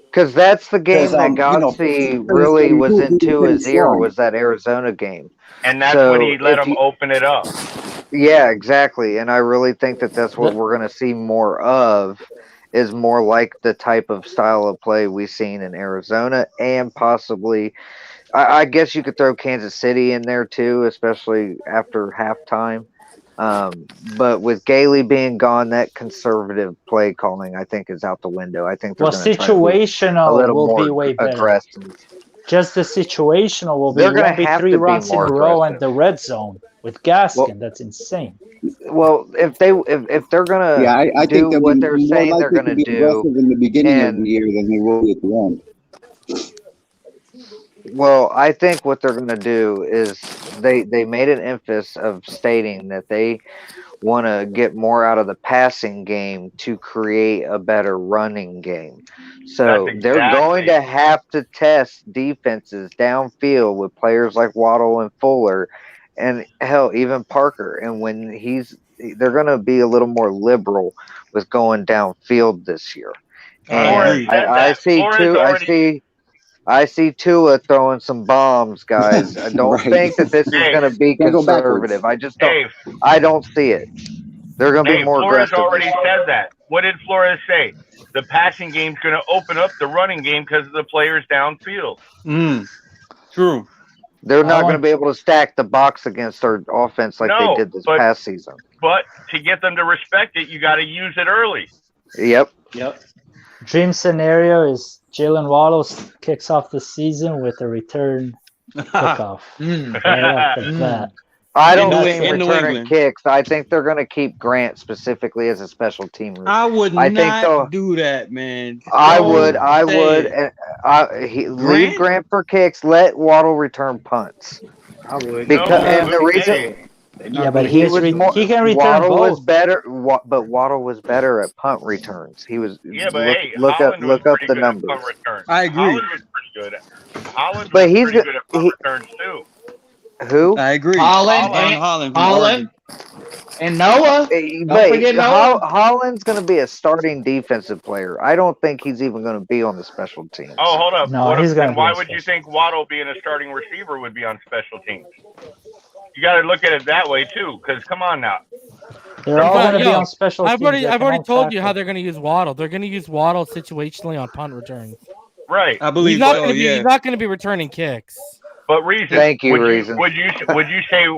Because that's the game that Godsey really was into his ear, was that Arizona game. And that's when he let him open it up. Yeah, exactly. And I really think that that's what we're going to see more of, is more like the type of style of play we've seen in Arizona, and possibly, I guess you could throw Kansas City in there too, especially after halftime. But with Gailey being gone, that conservative play calling, I think, is out the window. I think situational will be way better. Aggressive. Just the situational will be. They're going to have 3 runs in a row aggressive. and the red zone with Gaskin. That's insane. Well, if they're going to I do think what they're saying they're going to do in the beginning of the year than they will at the end. Well, I think what they're going to do is they made an emphasis of stating that they want to get more out of the passing game to create a better running game. So they're going to have to test defenses downfield with players like Waddle and Fuller, and hell, even Parker. And when they're going to be a little more liberal with going downfield this year. And I see Tua throwing some bombs, guys. I don't think that this is going to be conservative. I just don't. I don't see it. They're going to be more Flores aggressive. already said that. What did Flores say? The passing game's going to open up the running game because of the players downfield. True. They're not going to be able to stack the box against their offense like they did this past season. But to get them to respect it, you got to use it early. Yep. Dream scenario is Jaylen Waddle kicks off the season with a return kickoff. Right off the bat. I don't think returning kicks. I think they're going to keep Grant specifically as a special teamer. I would not do that, man. I would. Leave Grant for kicks. Let Waddle return punts. I would. Because the reason. Yeah, but he can return Waddle both. was better, but Waddle was better at punt returns. He was. Yeah, but look up the numbers. I agree. Holland was pretty good. Holland But was he's pretty good at punt returns too. Who? I agree. Holland, and Noah. But forget Noah. Holland's going to be a starting defensive player. I don't think he's even going to be on the special teams. Oh, hold up. No, he's gonna why be would you think Waddle being a starting receiver would be on special teams? You got to look at it that way too, because come on now. They're all going to be on special teams. I've already told you how they're going to use Waddle. They're going to use Waddle situationally on punt returns. Right. I believe he's not going to be returning kicks. But Reason, thank you, Reason. Would you say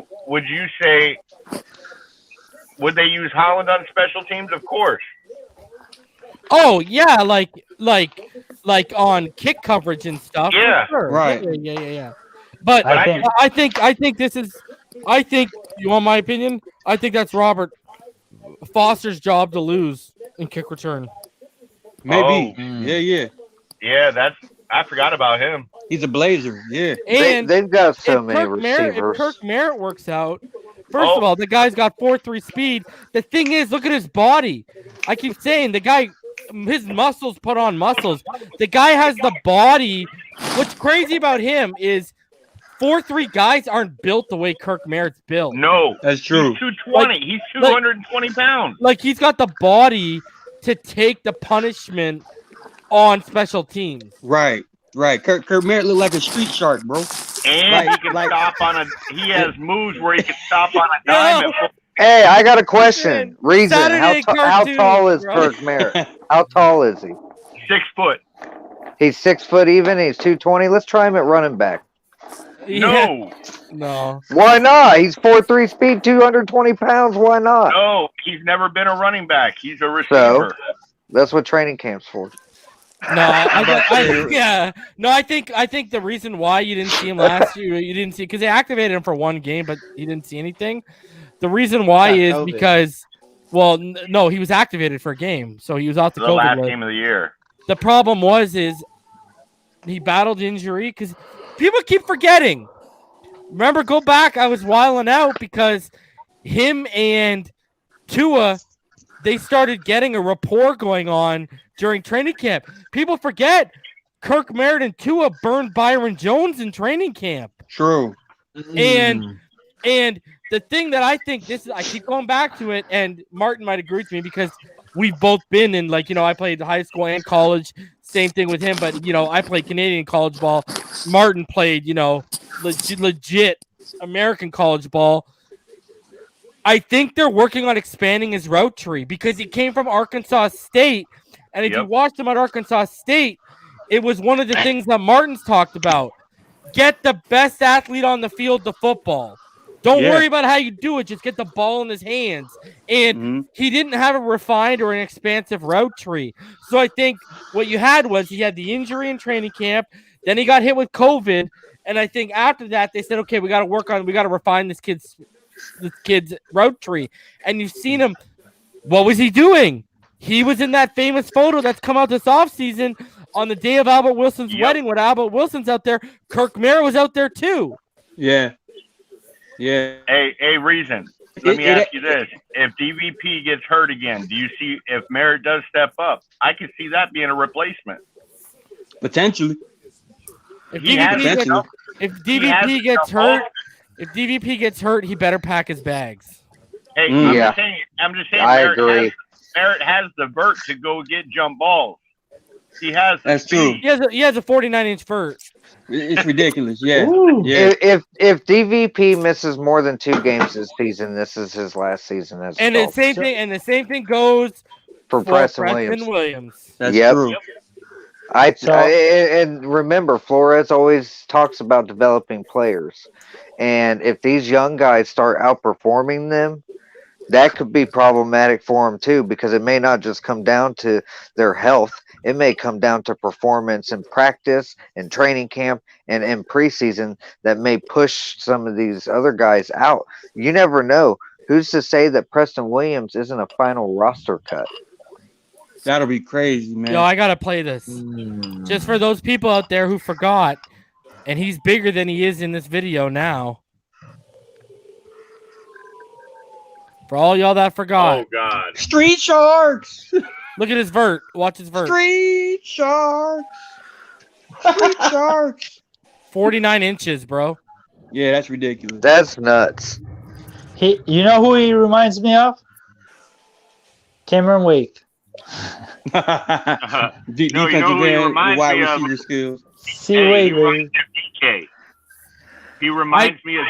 would they use Holland on special teams? Of course. Oh yeah, like on kick coverage and stuff. Yeah. Sure. Right. Yeah. But I think this is. I think you want my opinion. I think that's Robert Foster's job to lose in kick return. Maybe. Yeah, I forgot about him. He's a Blazer. Yeah. And they've got so many receivers. If Kirk Merritt works out, first of all, the guy's got 4.3 speed. The thing is, look at his body. I keep saying the guy, his muscles put on muscles. The guy has the body. What's crazy about him is 4.3 guys aren't built the way Kirk Merritt's built. No, that's true. He's 220. He's 220 pounds. Like he's got the body to take the punishment on special teams. Right. Kirk Merritt look like a street shark, bro. And he can stop on he has moves where he can stop on a dime. Hey, I got a question. Reason, how tall is bro. Kirk Merritt? How tall is he? 6 foot. He's 6 foot even. He's 220. Let's try him at running back. No. No. Why not? He's 4.3 speed, 220 pounds. Why not? No, he's never been a running back. He's a receiver. So, that's what training camp's for. No, I think the reason why you didn't see him last year, you didn't see because they activated him for one game, but you didn't see anything. The reason why is because, well, no, he was activated for a game, so he was off the COVID last list. game of the year. The problem is he battled injury because people keep forgetting. Remember, go back. I was wilding out because him and Tua, they started getting a rapport going on during training camp. People forget Kirk Merritt and Tua burned Byron Jones in training camp. True. And the thing that I think I keep going back to it, and Martin might agree with me because we've both been in, I played high school and college. Same thing with him, but I played Canadian college ball. Martin played, legit American college ball. I think they're working on expanding his route tree because he came from Arkansas State. And if you watched him at Arkansas State, it was one of the things that Martin's talked about. Get the best athlete on the field to football. Don't worry about how you do it. Just get the ball in his hands. And he didn't have a refined or an expansive route tree. So I think what you had was he had the injury in training camp. Then he got hit with COVID. And I think after that, they said, okay, we got to refine this kid's route tree. And you've seen him. What was he doing? He was in that famous photo that's come out this offseason on the day of Albert Wilson's wedding when Albert Wilson's out there. Kirk Merritt was out there too. Yeah. Hey, Reason. Let me ask you this. If DVP gets hurt again, do you see if Merritt does step up? I could see that being a replacement. Potentially. If DVP gets hurt, he better pack his bags. Hey, I'm just saying. I agree. Merritt has the vert to go get jump balls. He has. That's true. He has a 49-inch vert. It's ridiculous. Yeah. If DVP misses more than 2 games this season, this is his last season as. And the same thing. And the same thing goes for Preston Williams. That's true. And remember, Flores always talks about developing players, and if these young guys start outperforming them, that could be problematic for them too, because it may not just come down to their health. It may come down to performance in practice and training camp and in preseason that may push some of these other guys out. You never know. Who's to say that Preston Williams isn't a final roster cut? That'll be crazy, man. Yo, I gotta play this just for those people out there who forgot, and he's bigger than he is in this video now. For all y'all that forgot. Oh God. Street Sharks. Look at his vert. Watch his vert. Street Sharks. Street Sharks. 49 inches, bro. Yeah, that's ridiculous. That's nuts. You know who he reminds me of? Cameron Wake. No, you know who he reminds wide me of? receiver skills. Wade, DK. He reminds me of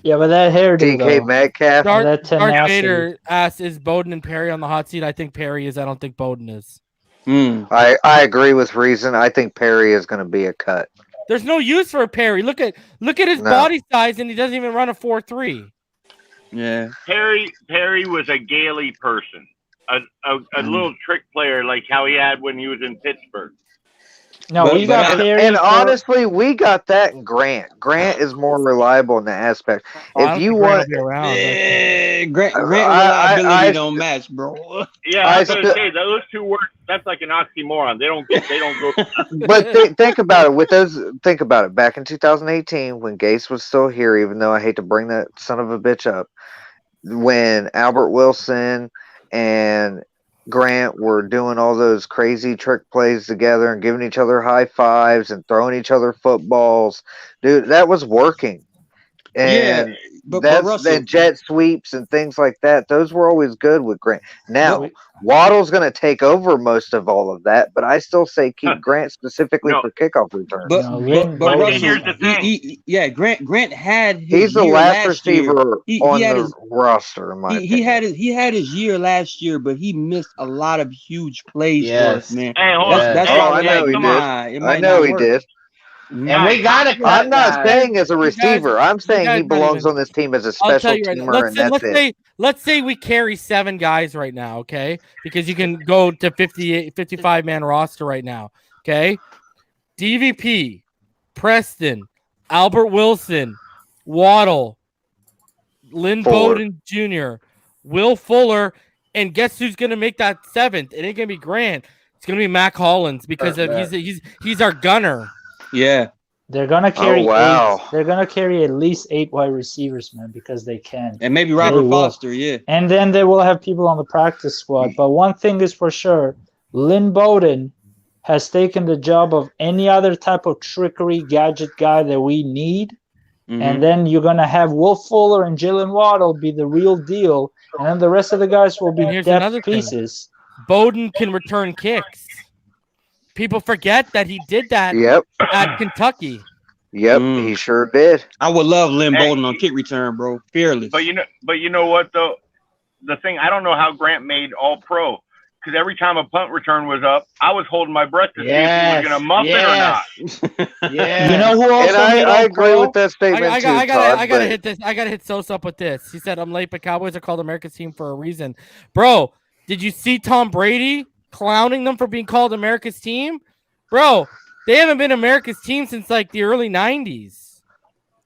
Yeah, but that hairdo, DK Metcalf. that Darth tenacity. Vader asked, is Bowden and Perry on the hot seat? I think Perry is. I don't think Bowden is. I agree with Reason. I think Perry is going to be a cut. There's no use for Perry. Look at his body size, and he doesn't even run a 4.3. Yeah. Perry was a Gailey person, a little trick player like how he had when he was in Pittsburgh. No, we got Perry. And honestly, we got that in Grant. Grant is more reliable in that aspect. If you want, Grant reliability don't match, bro. Yeah, I was gonna say those two words. That's like an oxymoron. They don't go. But think about it. With those, think about it. Back in 2018, when Gase was still here, even though I hate to bring that son of a bitch up, when Albert Wilson and Grant were doing all those crazy trick plays together and giving each other high fives and throwing each other footballs, dude, that was working. And yeah, but the jet sweeps and things like that, those were always good with Grant. Now, Waddle's going to take over most of all of that, but I still say keep Grant specifically for kickoff returns. But Russell, here's the thing. Grant had his he's the year last year. receiver on the roster, in my opinion. He had his year last year, but he missed a lot of huge plays for us, man. Hey, hold on. That's I know he did. I know he did. And we got to. I'm not saying as a receiver. I'm saying he belongs on this team as a special teamer, and that's it. Let's say we carry 7 guys right now, okay? Because you can go to 55-man roster right now, okay? DVP, Preston, Albert Wilson, Waddle, Lynn Bowden Jr., Will Fuller, and guess who's going to make that 7th? It ain't going to be Grant. It's going to be Mac Hollins because he's our gunner. Yeah. They're gonna carry 8. They're gonna carry at least 8 wide receivers, man, because they can. And maybe Robert Foster, yeah. And then they will have people on the practice squad. But one thing is for sure, Lynn Bowden has taken the job of any other type of trickery gadget guy that we need. Mm-hmm. And then you're gonna have Will Fuller and Jaylen Waddle be the real deal, and then the rest of the guys will be depth pieces. Bowden can return kicks. People forget that he did that at Kentucky. Yep, he sure did. I would love Lynn Bowden on kick return, bro. Fearless. But you know what though? The thing, I don't know how Grant made all pro, because every time a punt return was up, I was holding my breath to see if he was going to muff it or not. Yeah. You know who else? And I agree with that statement I too. gotta hit this. I gotta hit Sos up with this. He said, "I'm late, but Cowboys are called America's team for a reason." Bro, did you see Tom Brady clowning them for being called America's team? Bro, they haven't been America's team since like the early 90s.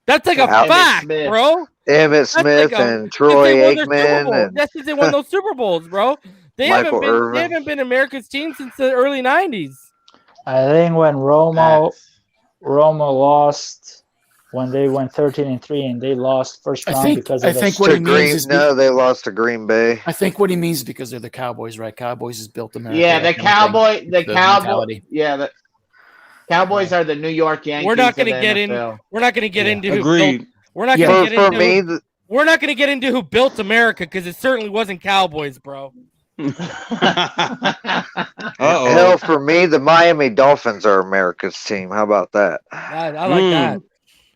That's like a fact, bro. Emmitt Smith and Troy Aikman. That's since they won those Super Bowls, bro. They haven't been America's team since the early 90s. I think when Romo lost, when they went 13-3 and they lost first round because of they lost to Green Bay. I think what he means is because they're the Cowboys, right? Cowboys has built America. Yeah, the Cowboys are the New York Yankees. We're not going to get in. We're not going to get into Agreed. We're not going to get into. We're not going to get into who built America because it certainly wasn't Cowboys, bro. Hell, for me, the Miami Dolphins are America's team. How about that? I like that.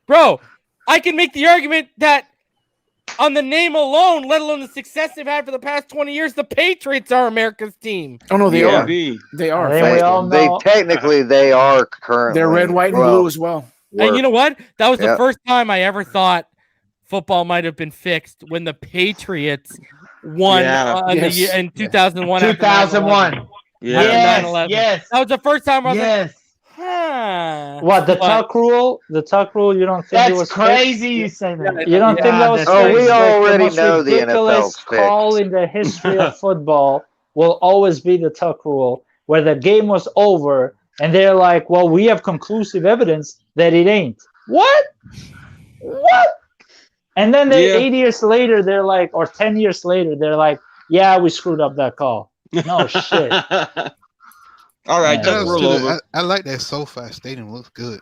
Bro, I can make the argument that On the name alone, let alone the success they've had for the past 20 years, the Patriots are America's team. Oh no, they are. They are. They are currently. They're red, white, and blue as well. And you know what? That was the first time I ever thought football might have been fixed when the Patriots won in 2001. 2001. Yes. That was the first time I was like, What, the tuck rule? The tuck rule, you don't think That's it was crazy you say that. You don't think that was we already know the ridiculous NFL's call in the history of football will always be the tuck rule, where the game was over and they're like, well, we have conclusive evidence that it ain't. What? And then 8 years later, they're like, or 10 years later, they're like, yeah, we screwed up that call. No shit. All right, just roll over. I like that SoFi Stadium. Looks good.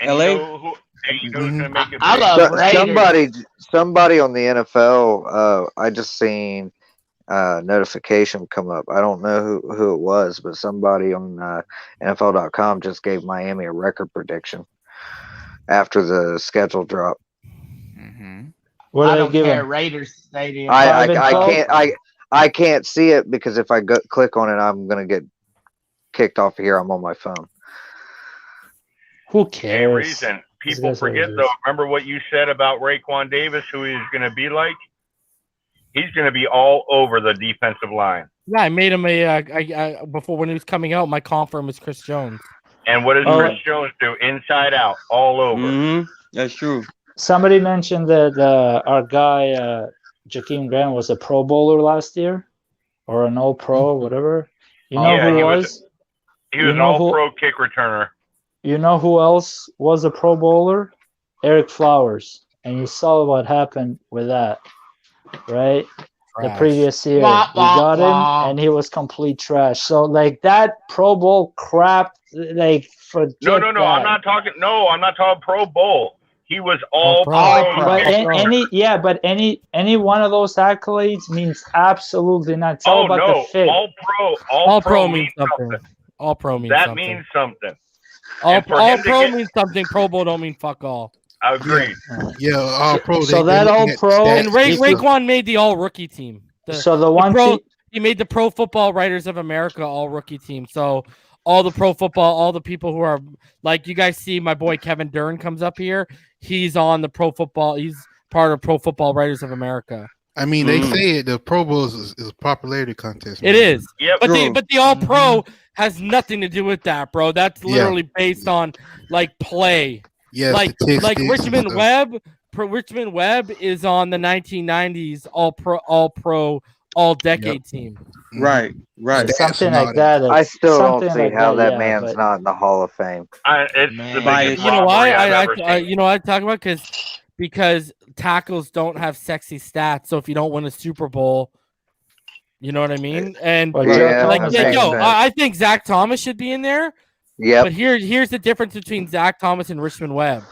LA. I love Raiders. Somebody on the NFL. I just seen notification come up. I don't know who it was, but somebody on NFL.com just gave Miami a record prediction after the schedule drop. What I are don't they care. giving? Raiders Stadium. I can't see it because if I click on it, I'm gonna get kicked off of here. I'm on my phone. Who cares? Reason. People forget though. Remember what you said about Raekwon Davis, who he's going to be like? He's going to be all over the defensive line. Yeah, I made him before when he was coming out. My confirm was Chris Jones. And what does Chris Jones do? Inside out, all over. That's true. Somebody mentioned that our guy Jakeem Grant was a Pro Bowler last year, or an All-Pro, whatever. You know who he was? He was an All-Pro kick returner. You know who else was a Pro Bowler? Eric Flowers. And you saw what happened with that, right? The previous year. We got him, and he was complete trash. So, like, that Pro Bowl crap, like, forget No, that. I'm not talking Pro Bowl. He was all pro. But any one of those accolades means absolutely not. It's all about the fit. All pro means something. All pro means that something. means something. All pro means something. Pro Bowl don't mean fuck all. I agree. Yeah, all pro. So that all pro and Raekwon made the all rookie team. He made the Pro Football Writers of America all rookie team. So all the pro football, all the people who are like you guys see, my boy Kevin Dern comes up here. He's on the Pro Football. He's part of Pro Football Writers of America. I mean, they say the Pro Bowl is a popularity contest. It is. Yep. But the All Pro has nothing to do with that, bro. That's literally based on like play. Yeah, like Richmond Webb. Richmond Webb is on the 1990s All Pro, All Decade team. Right. Something like that. I still don't see how that man's not in the Hall of Fame. It's the biggest you know why? I I talk about because tackles don't have sexy stats. So if you don't win a Super Bowl, you know what I mean? And I think Zach Thomas should be in there. Yeah. But here's the difference between Zach Thomas and Richmond Webb.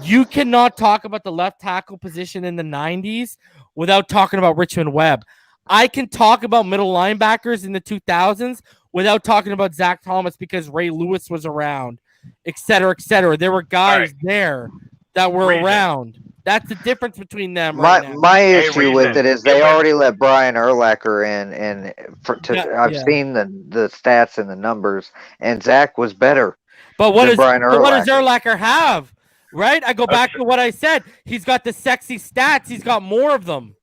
You cannot talk about the left tackle position in the 90s without talking about Richmond Webb. I can talk about middle linebackers in the 2000s without talking about Zach Thomas because Ray Lewis was around, et cetera, et cetera. There were guys there that were around. That's the difference between them. My issue with it is they already let Brian Urlacher in, and I've seen the stats and the numbers, and Zach was better. But what does Urlacher have? Right? I go back to what I said. He's got the sexy stats. He's got more of them.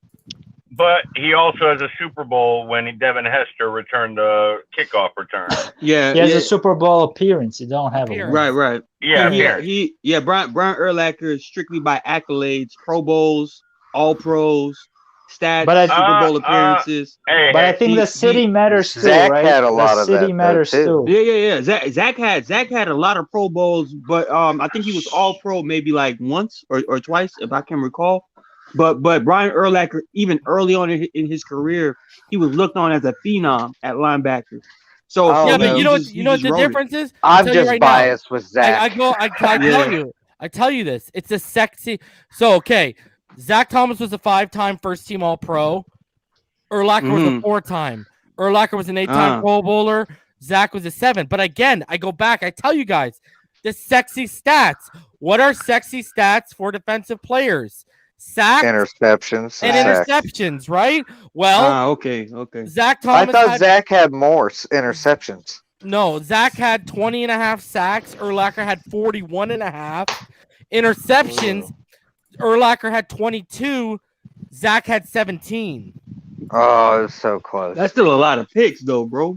But he also has a Super Bowl when Devin Hester returned the kickoff return. He has a Super Bowl appearance. You don't have a right. Yeah, Brian Urlacher is strictly by accolades, Pro Bowls, All Pros, stats, Super Bowl appearances. But I think the city matters too, Zach right? had a lot of that. The city matters too. Yeah. Zach had a lot of Pro Bowls, but I think he was All Pro maybe like once or twice, if I can recall. But Brian Urlacher, even early on in his career, he was looked on as a phenom at linebacker. So but you know what the difference is? I'm just biased with Zach. I tell you this. It's a sexy. So okay, Zach Thomas was a 5-time first-team All-Pro. Urlacher was a 4-time. Urlacher was an 8-time Pro Bowler. Zach was a 7. But again, I go back. I tell you guys the sexy stats. What are sexy stats for defensive players? sacks, interceptions, and sacks. interceptions, right? Well, okay. Zach I Thomas thought had Zach had more interceptions. no. Zach had 20.5 sacks. Urlacher had 41.5 interceptions. Urlacher had 22. Zach had 17. Oh, it's so close. That's still a lot of picks, though, bro.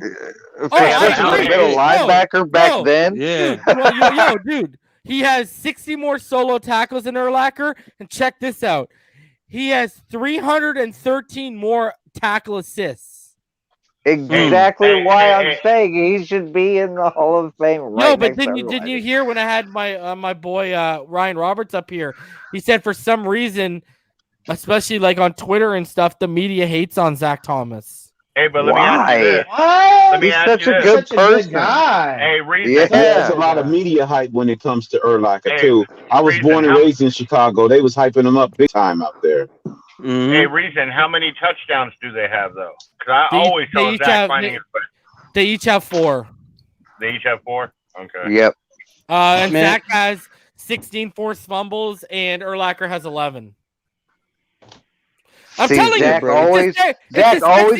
Especially the middle linebacker back then. Yeah. Dude. He has 60 more solo tackles than Urlacher. And check this out. He has 313 more tackle assists. Exactly why I'm saying he should be in the Hall of Fame right No, but next to didn't you hear when I had my boy Ryan Roberts up here? He said for some reason, especially like on Twitter and stuff, the media hates on Zach Thomas. Hey, but let me ask you this. What? Let me He's ask such you a this. good person. Guy. Hey, Reese. Yeah, there's a lot of media hype when it comes to Urlacher too. I was Reason, born and raised in Chicago. They was hyping him up big time out there. Hey, Reason, how many touchdowns do they have though? Because I always saw Zach finding it. They each have 4. They each have 4. Okay. Yep. And Zach has 16 forced fumbles, and Urlacher has 11. I'm telling Zach you, always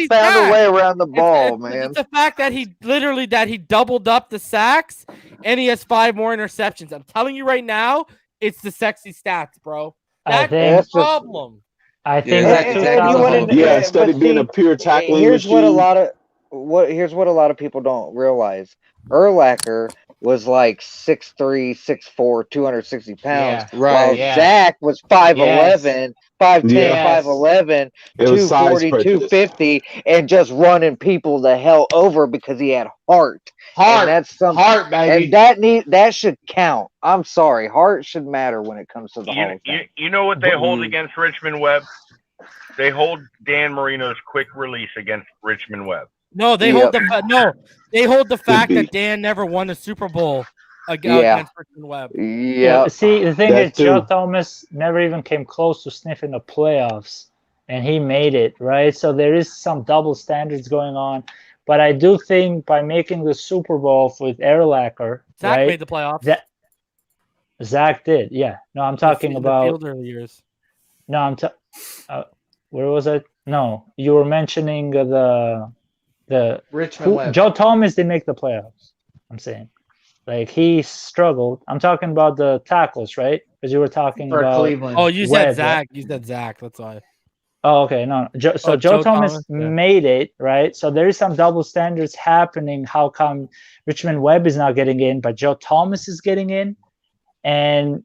found a way around the ball, man. It's the fact that he doubled up the sacks, and he has 5 more interceptions. I'm telling you right now, it's the sexy stats, bro. That's the problem. I think instead of being a pure tackling here's machine. Here's what a lot of people don't realize. Urlacher was like 6'3", 6'4", 260 pounds. Yeah, right, while Zach was 5'11", 5'10", Yes. 5'11", It was size 240, prejudice. 250, and just running people the hell over because he had heart. Heart, and that's something. Heart, baby. And that should count. I'm sorry, heart should matter when it comes to the Hall of Fame. You know what they hold against Richmond Webb? They hold Dan Marino's quick release against Richmond Webb. No, they hold the fact that Dan never won a Super Bowl against Richmond Webb. Yeah. See, the thing is, Joe Thomas never even came close to sniffing the playoffs, and he made it, right? So there is some double standards going on. But I do think by making the Super Bowl with Urlacher, Zach made the playoffs. Zach did, yeah. No, I'm talking about Fielder years. No, where was I? No, you were mentioning the Richmond Webb. Joe Thomas didn't make the playoffs. I'm saying, like, he struggled. I'm talking about the tackles, right? Because you were talking For about Cleveland. Oh, you Webb, said Zach. right? You said Zach. That's why. Oh, okay. No. So Joe Thomas made it, right? So there is some double standards happening. How come Richmond Webb is not getting in, but Joe Thomas is getting in? And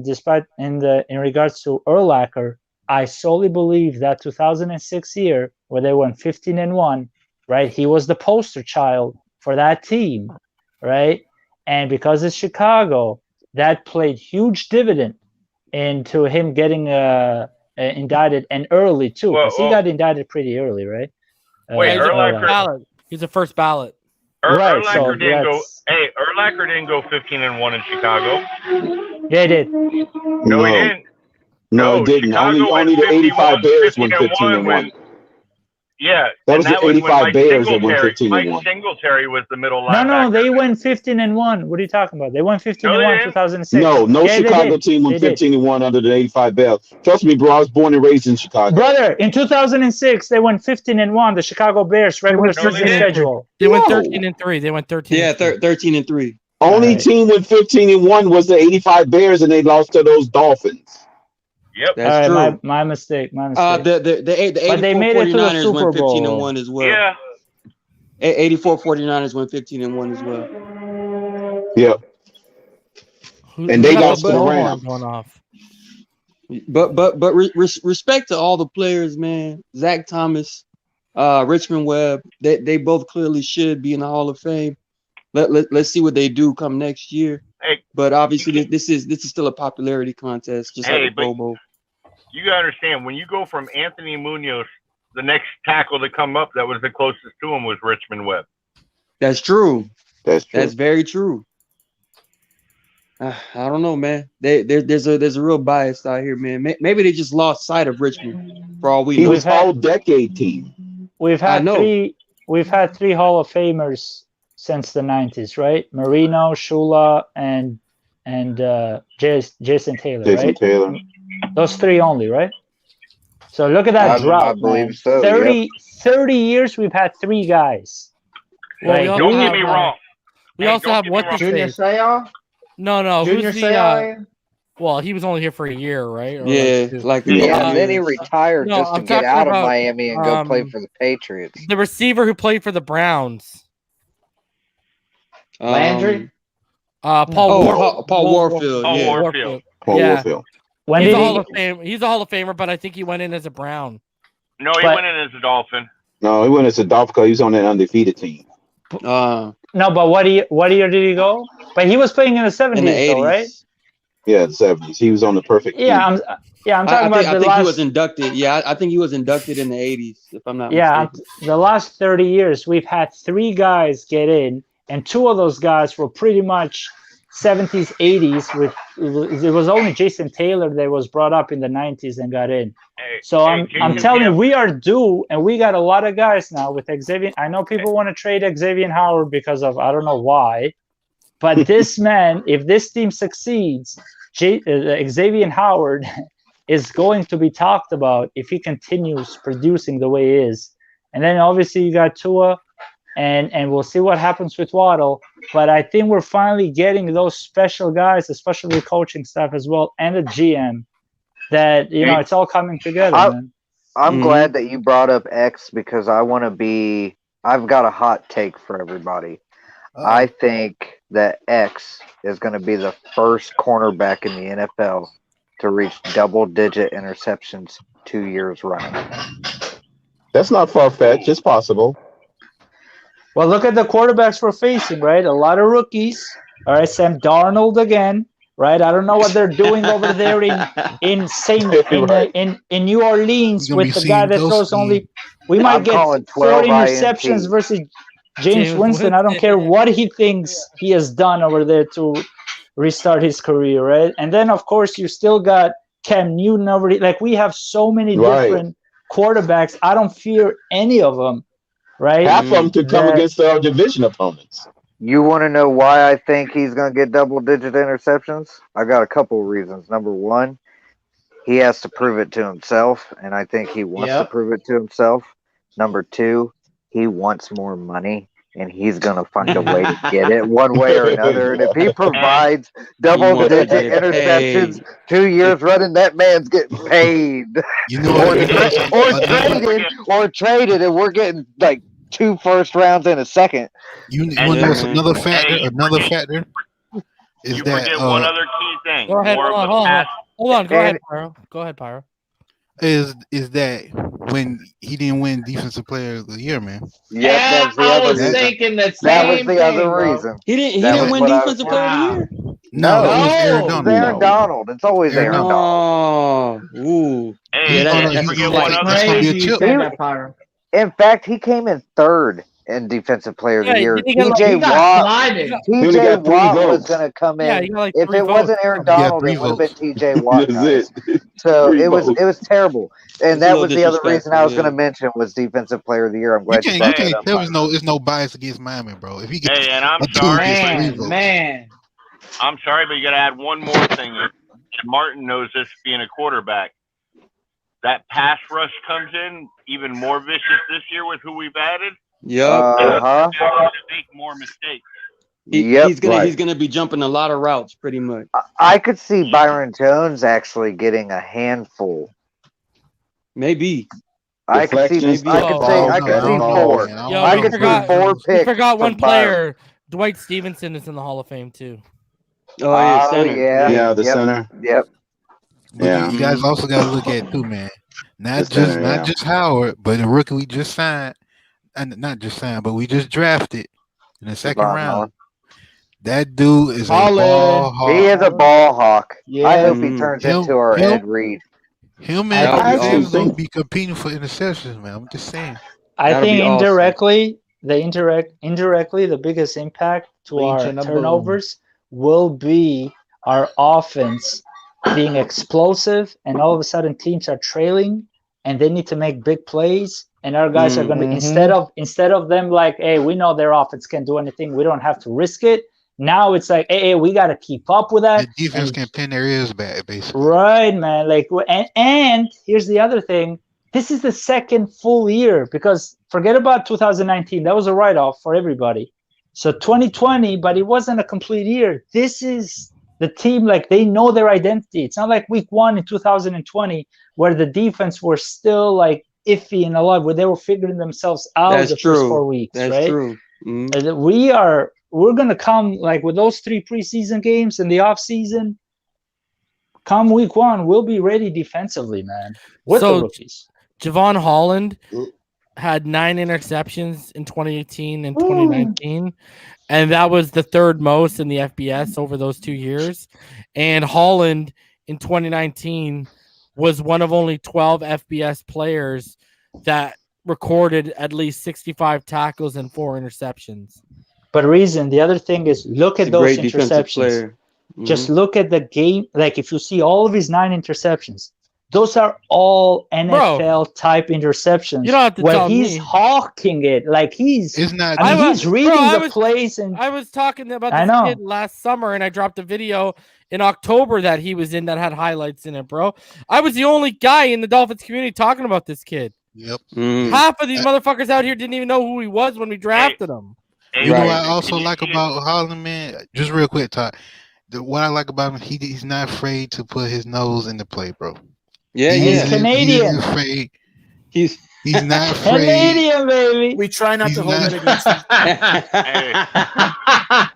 despite in regards to Urlacher, I solely believe that 2006 year where they went 15-1, right? He was the poster child for that team, right? And because it's Chicago, that played huge dividend into him getting indicted, and early too, because he got indicted pretty early, right? Wait, Urlacher. He's a first ballot. Right, so Urlacher didn't go 15-1 in Chicago. Yeah, he did. No, he didn't. No, he didn't. Only the 85 Bears went 15-1. Yeah, that was the 85 Bears that went 15-1. Mike Singletary was the middle linebacker. No, they went 15-1. What are you talking about? They went 15-1 2006. No Chicago team went 15-1 under the 85 Bears. Trust me, bro. I was born and raised in Chicago. Brother, in 2006, they went 15-1. The Chicago Bears regular season schedule. They went 13-3. They went 13. Yeah, 13-3. Only team went 15-1 was the 85 Bears, and they lost to those Dolphins. Yep, that's true. true. My mistake. The 84 they made it to the 49ers Super went Bowl. 15-1 as well. Yeah. 84 49ers went 15-1 as well. Yep. And they lost to the Rams. Going off. But respect to all the players, man. Zach Thomas, Richmond Webb, they both clearly should be in the Hall of Fame. Let's see what they do come next year. Hey, but obviously this is still a popularity contest, just like the Pro Bowl. You gotta understand, when you go from Anthony Munoz, the next tackle to come up that was the closest to him was Richmond Webb. That's true. That's very true. I don't know, man. There's a real bias out here, man. Maybe they just lost sight of Richmond for all we know. He was all-decade team. We've had three Hall of Famers since the 90s, right? Marino, Shula, and Jason Taylor, Jason right? Taylor. Those three only, right? So look at that drought, I believe man. so. 30 years we've had three guys. Well, Right? we also Don't have, get me wrong. we Hey, also don't have get me what wrong. the Junior face. Seau? No, Junior who's the Seau? well, he was only here for a year, right? Or Yeah, two. like Yeah, Uh, then he retired no, just to I'm get talking out of about Miami and go play for the Patriots. the receiver who played for the Browns. Landry? Paul Warfield. Paul Yeah. Warfield. Paul Yeah. Warfield. When He's did a he? Hall of Fame. He's a Hall of Famer, but I think he went in as a Brown. No, he But- went in as a Dolphin. No, he went as a Dolphin because he was on that undefeated team. No, but what year did he go? But he was playing in the 70s, In the 80s. though, right? Yeah, the 70s. He was on the perfect team. I'm talking about I the think last. he was inducted. Yeah, I think he was inducted in the 80s, if I'm not Yeah, mistaken. the last 30 years, we've had three guys get in, and two of those guys were pretty much 70s, 80s. It was only Jason Taylor that was brought up in the 90s and got in. So I'm telling you, we are due, and we got a lot of guys now with Xavier. I know people want to trade Xavier Howard because of I don't know why, but this man, if this team succeeds, Xavier Howard is going to be talked about if he continues producing the way he is. And then obviously you got Tua, and we'll see what happens with Waddle. But I think we're finally getting those special guys, especially coaching staff as well, and the GM, that it's all coming together, man. I'm glad that you brought up X because I've got a hot take for everybody. I think that X is going to be the first cornerback in the NFL to reach double-digit interceptions 2 years running. That's not far-fetched. It's possible. Well, look at the quarterbacks we're facing, right? A lot of rookies. All right, Sam Darnold again, right? I don't know what they're doing over there in New Orleans with the guy that throws only. We might get 4 interceptions versus James Winston. I don't care what he thinks he has done over there to restart his career, right? And then, of course, you still got Cam Newton over there. Like, we have so many different quarterbacks. I don't fear any of them, right? Half of them could come against our division opponents. You want to know why I think he's going to get double-digit interceptions? I got a couple of reasons. Number one, he has to prove it to himself, and I think he wants to prove it to himself. Number two, he wants more money, and he's going to find a way to get it one way or another. And if he provides double-digit interceptions 2 years running, that man's getting paid. Or traded, and we're getting like 2 first rounds in a second. You want to know another factor? Another factor is You that forget one other key thing. Go ahead. More of a Hold pass. on. Go ahead, Pyro. Go ahead, Pyro. Is that when he didn't win Defensive Player of the Year, man? Yeah, I was thinking the same That was the thing, other bro. reason. He didn't win Defensive Player of the Year? No, it was Aaron It's Donald. Aaron Donald. It's always Aaron Donald. Oh, ooh. Hey, Yeah, forget one other Crazy you said that, Pyro. In fact, he came in third in Defensive Player of the Year. He got slided. TJ Watt was going to come in. Yeah, he got like if 3 it wasn't votes. Aaron Donald, it would have been TJ Watt. Guys. So it was terrible. And that was the other reason I was going to mention was Defensive Player of the Year. I'm glad you brought that up. There's no bias against Miami, bro. If he gets and I'm a two, sorry, he gets 3 votes. Man. I'm sorry, but you got to add one more thing. And Martin knows this being a quarterback. That pass rush comes in even more vicious this year with who we've added. Yep. They're going to make more mistakes. He's gonna be jumping a lot of routes, pretty much. I could see Byron Jones actually getting a handful. Maybe. I could see 4. I could see 4 picks. You forgot one from Byron. player. Dwight Stevenson is in the Hall of Fame too. Oh yeah, center. Yeah, the center. Yep. But you guys also got to look at too, man. Not just Howard, but the rookie we just signed, and not just signed, but we just drafted in the second round. That dude is a ball hawk. He is a ball hawk. Yeah. I hope he turns into our Ed Reed. Him and James will be competing for interceptions, man. I'm just saying. I think indirectly, the biggest impact to our turnovers will be our offense being explosive, and all of a sudden teams are trailing and they need to make big plays, and our guys are going to instead of them like, hey, we know their offense can't do anything, we don't have to risk it, Now it's like, hey, we got to keep up with that. The defense can pin their ears back, basically. Right, man. Like, and here's the other thing. This is the second full year, because forget about 2019. That was a write-off for everybody. So 2020, but it wasn't a complete year. This is the team, like, they know their identity. It's not like week 1 in 2020 where the defense were still like iffy and a lot, where they were figuring themselves out That's the true. first 4 weeks. That's right? true. Mhm. And we're gonna come like with those 3 preseason games in the off season. Come week 1, we'll be ready defensively, man. With the rookies. Javon Holland had 9 interceptions in 2018 and 2019, and that was the 3rd most in the FBS over those 2 years. And Holland in 2019 was one of only 12 FBS players that recorded at least 65 tackles and 4 interceptions. But the other thing is, look at those interceptions. Player. Just look at the game. Like, if you see all of his 9 interceptions, those are all NFL type interceptions. You don't have to where tell he's me. hawking it. Like, he's It's not. he's reading the plays. And I was talking about this kid last summer, and I dropped a video in October that he was in that had highlights in it, bro. I was the only guy in the Dolphins community talking about this kid. Yep. Half of these motherfuckers out here didn't even know who he was when we drafted him. You know what I also like about Holland, man? Just real quick, Todd. What I like about him, he's not afraid to put his nose in the play, bro. Yeah, he's Canadian. He's afraid. He's not afraid. Canadian, baby. We try not to hold it against him.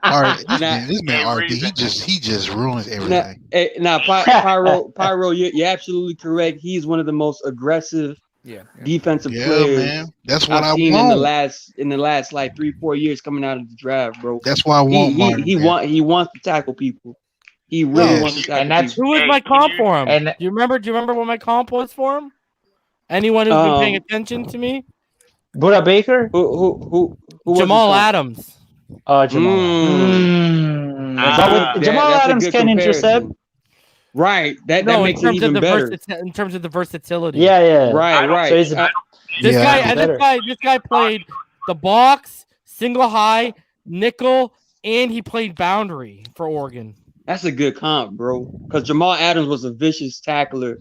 All right, this man RD, he just ruins everything. Now, Pyro, you're absolutely correct. He's one of the most aggressive defensive players. Man. That's what I've I seen want. in the last like 3-4 years coming out of the draft, bro. That's why I want Martin. He wants to tackle people. He really wants to tackle and that's people. Who was my comp for him? And do you remember what my comp was for him? Anyone who's been paying attention to me? Buda Baker? Who Jamal Adams. Oh, Jamal. Jamal Adams can intercept. Right. That makes it even better. In terms of the versatility. Yeah. Right. So he's this guy played the box, single high, nickel, and he played boundary for Oregon. That's a good comp, bro. Because Jamal Adams was a vicious tackler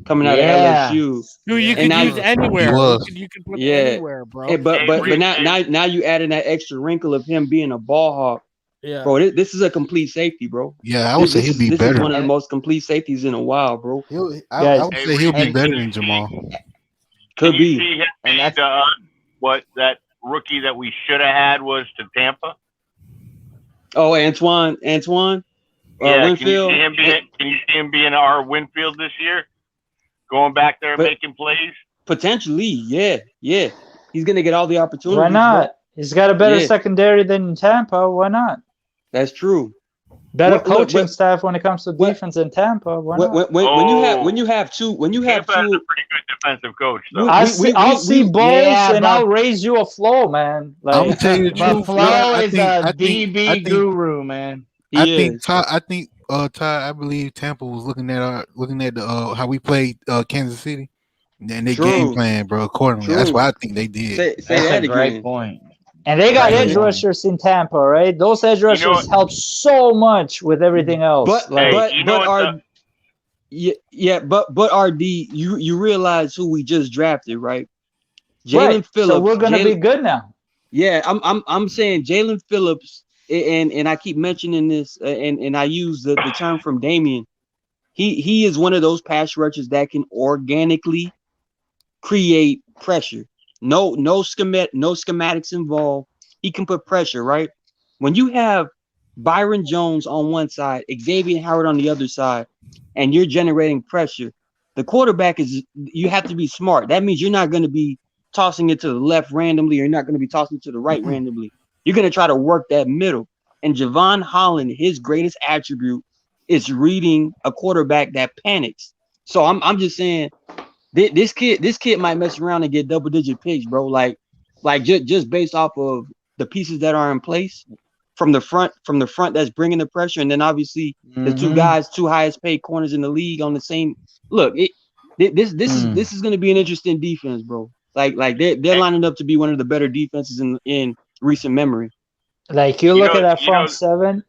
coming out of LSU. Who you could use anywhere. You could put anywhere, bro. Hey, but now you add in that extra wrinkle of him being a ball hawk. Yeah. Bro, this is a complete safety, bro. Yeah, I would say he'll be better. This is one of the most complete safeties in a while, bro. I would say he'll be better than Jamal. Could be. See him what that rookie that we should have had was to Tampa? Oh, Antoine. Yeah, Winfield. can you see him being our Winfield this year? Going back there making plays? Potentially, yeah. He's gonna get all the opportunities. Why not? Bro. He's got a better secondary than Tampa. Why not? That's true. Better coaching staff when it comes to defense in Tampa. Why not? When you have two, Tampa has a pretty good defensive coach. Though. I'll see balls and I'll raise you a flow, man. Like, I'm telling you the truth. Flo is a DB guru, man. I think Todd. I believe Tampa was looking at how we played Kansas City, and they game plan, bro. Accordingly, that's what I think they did. That's a great point. And they got edge rushers in Tampa, right? Those edge rushers help so much with everything else. But RD, you realize who we just drafted, right? Jaylen Phillips. So we're gonna be good now. Yeah, I'm saying Jaylen Phillips, and I keep mentioning this, and I use the term from Damien. He is one of those pass rushers that can organically create pressure. No schematics involved. He can put pressure, right? When you have Byron Jones on one side, Xavier Howard on the other side, and you're generating pressure, the quarterback you have to be smart. That means you're not going to be tossing it to the left randomly, or you're not going to be tossing it to the right randomly. You're going to try to work that middle. And Javon Holland, his greatest attribute is reading a quarterback that panics. So I'm just saying, this kid might mess around and get double-digit picks, bro. Like just based off of the pieces that are in place from the front that's bringing the pressure, and then obviously the two highest paid corners in the league on the same look. This is going to be an interesting defense, bro. Like they're lining up to be one of the better defenses in recent memory. Like you look at that front seven.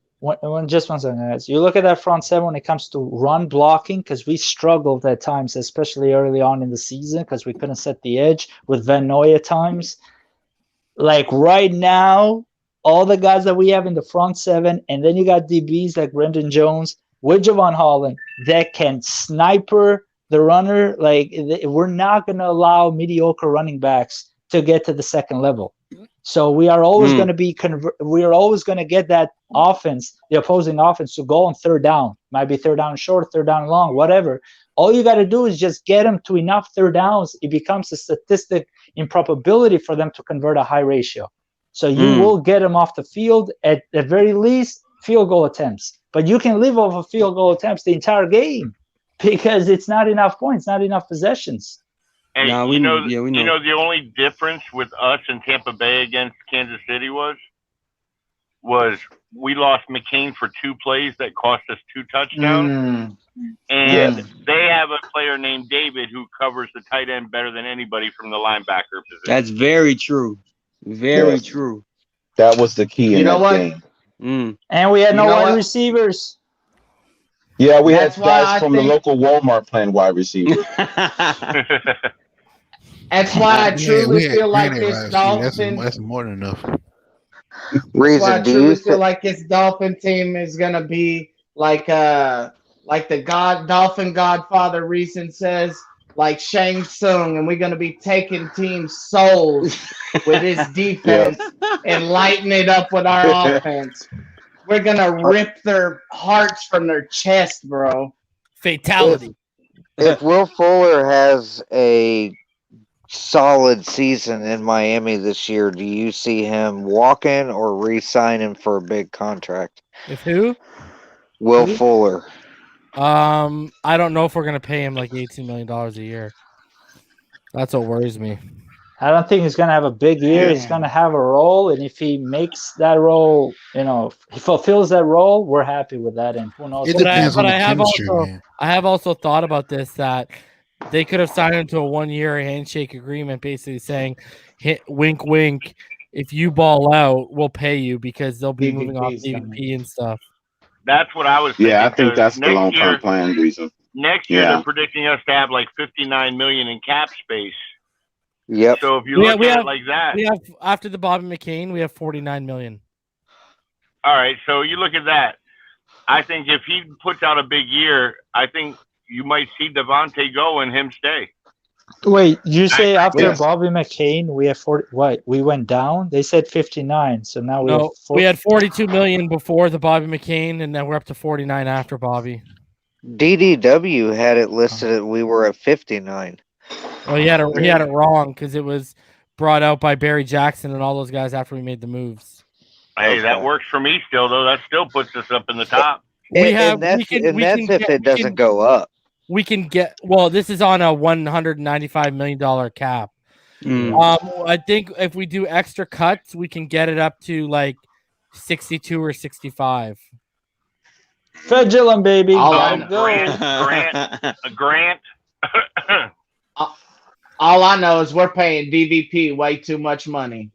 Just 1 second, guys. You look at that front seven when it comes to run blocking, because we struggled at times, especially early on in the season, because we couldn't set the edge with Van Noy at times. Like right now, all the guys that we have in the front seven, and then you got DBs like Brendan Jones with Javon Holland that can sniper the runner. Like we're not going to allow mediocre running backs to get to the second level. So we are always going to be we are always going to get that offense, the opposing offense, to go on third down. Might be third down short, third down long, whatever. All you got to do is just get them to enough third downs. It becomes a statistic in probability for them to convert a high ratio. So you will get them off the field at the very least field goal attempts. But you can live off of field goal attempts the entire game because it's not enough points, not enough possessions. Hey, we know. The only difference with us in Tampa Bay against Kansas City was we lost McCain for 2 plays that cost us 2 touchdowns. And they have a player named David who covers the tight end better than anybody from the linebacker position. That's very true. Very true. That was the key in that game. And we had no wide receivers. Yeah, we had guys from the local Walmart playing wide receiver. That's why I truly feel like this Dolphin. That's more than enough. I truly feel like this Dolphin team is gonna be like the Dolphin Godfather Reason says, like Shang Tsung, and we're gonna be taking teams' souls with his defense and lighting it up with our offense. We're gonna rip their hearts from their chest, bro. Fatality. If Will Fuller has a solid season in Miami this year, do you see him walking or re-signing for a big contract? If who? Will Fuller. I don't know if we're gonna pay him like $18 million a year. That's what worries me. I don't think he's going to have a big year. He's going to have a role, and if he makes that role, he fulfills that role, we're happy with that. And who knows? I have also thought about this, that they could have signed him to a 1-year handshake agreement, basically saying, "Wink, wink. If you ball out, we'll pay you," because they'll be moving off DVP and stuff. That's what I was thinking. Yeah, I think that's the long-term plan reason. Next year, they're predicting us to have like $59 million in cap space. Yep. So if you look at it like that, we have after the Bobby McCain, we have $49 million. All right, so you look at that. I think if he puts out a big year, I think you might see Devontae go and him stay. Wait, you say after Bobby McCain we have 40? What? We went down? They said 59, so now we have 40. We had $42 million before the Bobby McCain, and then we're up to 49 after Bobby. DDW had it listed that we were at 59. Well, he had it wrong because it was brought out by Barry Jackson and all those guys after we made the moves. Hey, that works for me still, though. That still puts us up in the top. That's if it doesn't go up. We can get this is on a $195 million cap. I think if we do extra cuts, we can get it up to like 62 or 65. Fedulum, baby. Grant. All I know is we're paying DVP way too much money.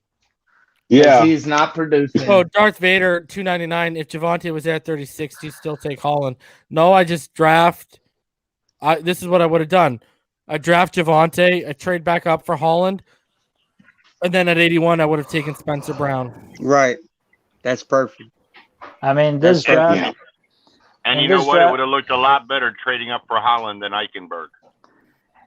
Yeah, he's not producing. Oh, Darth Vader, $299. If Javonte was there at 36, you still take Holland. No, I just draft. This is what I would have done. I draft Javonte, I trade back up for Holland, and then at 81, I would have taken Spencer Brown. Right. That's perfect. I mean, this draft. And you know what? It would have looked a lot better trading up for Holland than Eichenberg.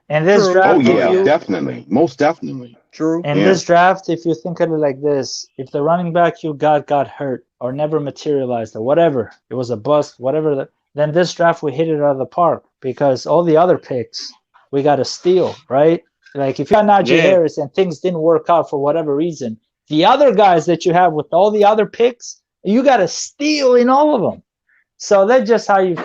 And this draft, definitely, most definitely, true. And this draft, if you think of it like this, if the running back you got hurt or never materialized or whatever, it was a bust, whatever, then this draft we hit it out of the park because all the other picks we got to steal, right? Like if you got Najee Harris and things didn't work out for whatever reason, the other guys that you have with all the other picks, you got to steal in all of them. So that's just how you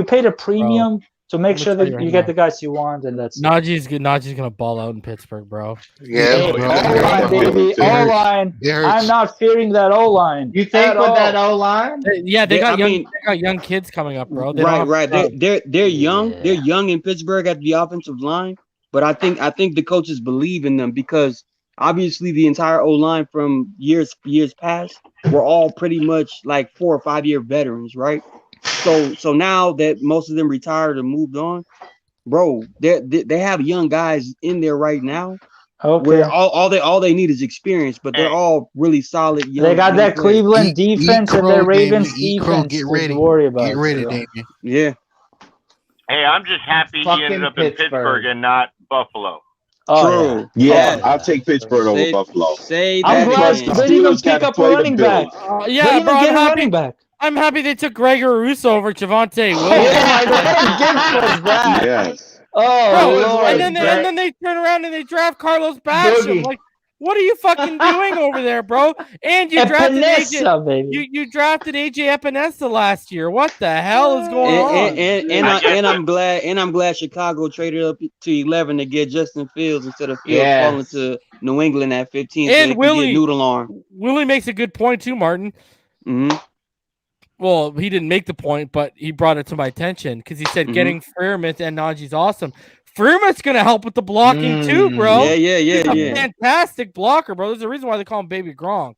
paid a premium to make sure that you get the guys you want, and that's Najee's good. Najee's gonna ball out in Pittsburgh, bro. Yeah, O-line, baby, O-line. I'm not fearing that O-line. You think with that O-line? Yeah, they got young kids coming up, bro. Right. They're young. Yeah. They're young in Pittsburgh at the offensive line, but I think the coaches believe in them because Obviously, the entire O line from years past were all pretty much like 4 or 5 year veterans, right? So now that most of them retired or moved on, bro, they have young guys in there right now. Okay. Where all they need is experience, but they're all really solid. They got that players. Cleveland defense and the Ravens defense get to ready. worry about. Get ready, so. Damien. Yeah. Hey, I'm just happy he ended up in Pittsburgh and not Buffalo. True. Yeah, I'll take Pittsburgh over Buffalo. I'm glad they didn't even pick up a running back. Yeah, bro, get a running back. I'm happy they took Gregor Rousseau over Javonte Williams. Yes. Oh, bro, Lord, and then they turn around and they draft Carlos Basham. Like, what are you fucking doing over there, bro? And you drafted Epinesa, you drafted AJ Epinesa last year. What the hell is going on? And I'm glad Chicago traded up to 11 to get Justin Fields instead of Fields falling to New England at 15. And so Willie noodle arm. Willie makes a good point too, Martin. Mm-hmm. Well, he didn't make the point, but he brought it to my attention because he said getting Freiermuth and Najee's awesome. Freiermuth's going to help with the blocking too, bro. Yeah. He's a fantastic blocker, bro. There's a reason why they call him Baby Gronk.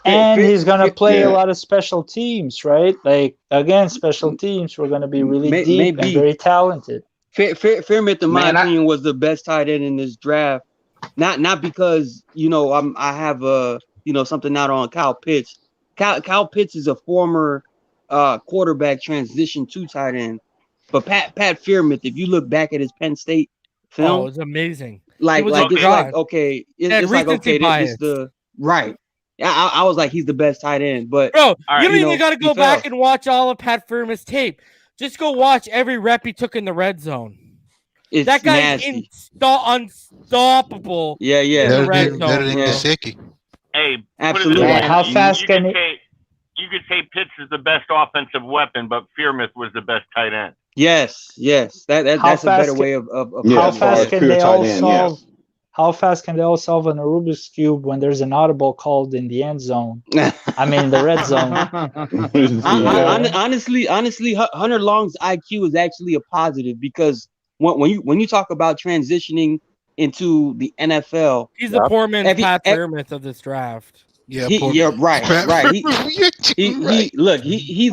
And he's going to play a lot of special teams, right? Like, again, special teams, we're going to be really deep and very talented. Freiermuth, in my opinion, was the best tight end in this draft. Not because, I have something out on Kyle Pitts. Kyle Pitts is a former quarterback transition to tight end. But Pat Freiermuth, if you look back at his Penn State film, it's amazing. It's like okay, this the right. I was like, he's the best tight end, but bro, you don't even got to go back and watch all of Pat Freiermuth's tape. Just go watch every rep he took in the red zone. That guy's unstoppable. Yeah. In the red zone. Better than Gesicki. Hey, absolutely. How fast can he? You could say Pitts is the best offensive weapon, but Freiermuth was the best tight end. Yes. That's a better way of how fast can they all solve? How fast can they all solve on a Rubik's Cube when there's an audible called in the end zone? I mean, the red zone. Honestly, Hunter Long's IQ is actually a positive because when you talk about transitioning into the NFL, he's the poor man's Pat Freiermuth of this draft. Right. He's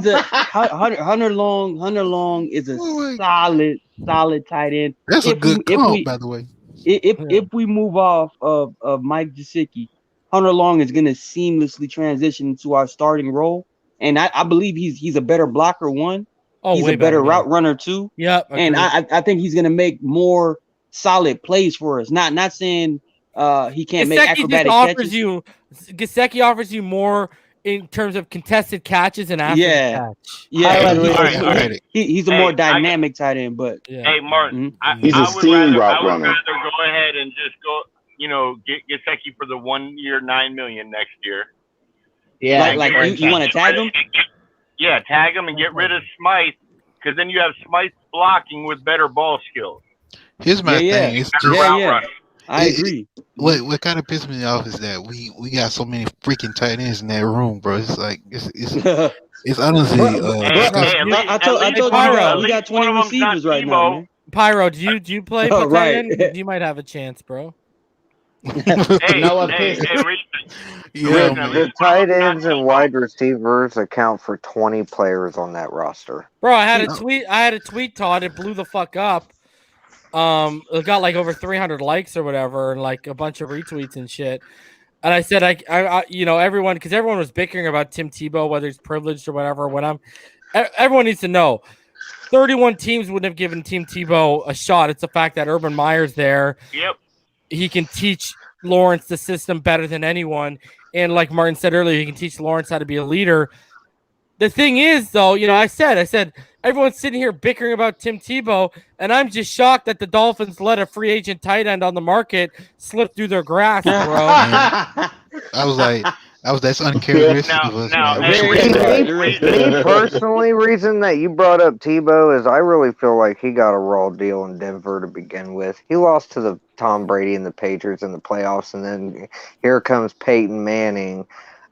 a Hunter Long is a solid tight end. That's a good comp, by the way. If we move off of Mike Gesicki, Hunter Long is going to seamlessly transition into our starting role, and I believe he's a better blocker. He's a better route runner too. Yep, and I think he's going to make more solid plays for us. Not saying he can't make acrobatic catches. Gesicki offers you more in terms of contested catches and after the catch. Yeah. He's a more dynamic tight end, but hey, Martin, he's a steam route runner. I would rather go ahead and just go, get Gesicki for the 1 year, $9 million next year. Yeah, you want to tag him? Yeah, tag him and get rid of Smythe, because then you have Smythe blocking with better ball skills. Here's my thing. It's just, I agree. What kind of pisses me off is that we got so many freaking tight ends in that room, bro. It's like it's honestly. I told you that we got 20 receivers right now, man. Pyro, do you play tight end? You might have a chance, bro. The tight ends and wide receivers account for 20 players on that roster. Bro, I had a tweet, Todd. It blew the fuck up. It got like over 300 likes or whatever, and like a bunch of retweets and shit. And I said, I everyone, because everyone was bickering about Tim Tebow, whether he's privileged or whatever. Everyone needs to know, 31 teams wouldn't have given Tim Tebow a shot. It's the fact that Urban Meyer's there. Yep. He can teach Lawrence the system better than anyone. And like Martin said earlier, he can teach Lawrence how to be a leader. The thing is, though, I said, everyone's sitting here bickering about Tim Tebow, and I'm just shocked that the Dolphins let a free agent tight end on the market slip through their grasp, bro. That's uncharacteristic of us. Me personally, reason that you brought up Tebow is I really feel like he got a raw deal in Denver to begin with. He lost to the Tom Brady and the Patriots in the playoffs, and then here comes Peyton Manning.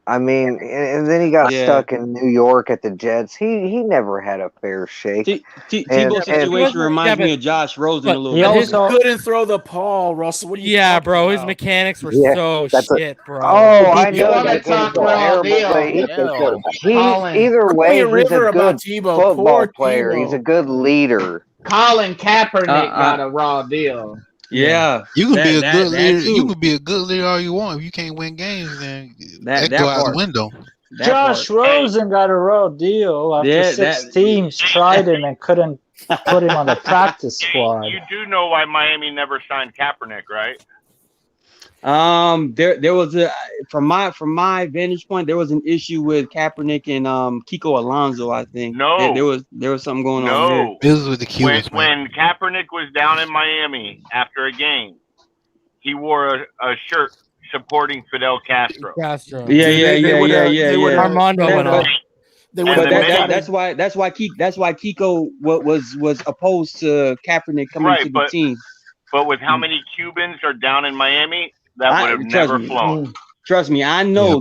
I mean, and then he got stuck in New York at the Jets. He never had a fair shake. Tebow's situation reminds me of Josh Rosen a little bit. He couldn't throw the ball, Russell. What are you talking bro. about? His mechanics were so shit, bro. Oh, I You know want to that talk game's raw terrible, but deal? either way, he's a good Tebow. football Poor player. Tebow. He's a good leader. Colin Kaepernick got a raw deal. Yeah, You can be a that- good that leader. too. You can be a good leader all you want. If you can't win games, then that go out the window. Josh Rosen got a raw deal after Yeah, six that- teams tried him and couldn't put him on the practice squad. You do know why Miami never signed Kaepernick, right? There was from my vantage point, there was an issue with Kaepernick and Kiko Alonso. I think No. there was something going on there. No. This was with the Cubans, When Kaepernick was down in Miami after a game, he wore a shirt supporting Fidel Castro. Yeah. Armando went off. But that's why Kiko was opposed to Kaepernick coming to the team. But with how many Cubans are down in Miami, that would have never flown. Trust me, I know,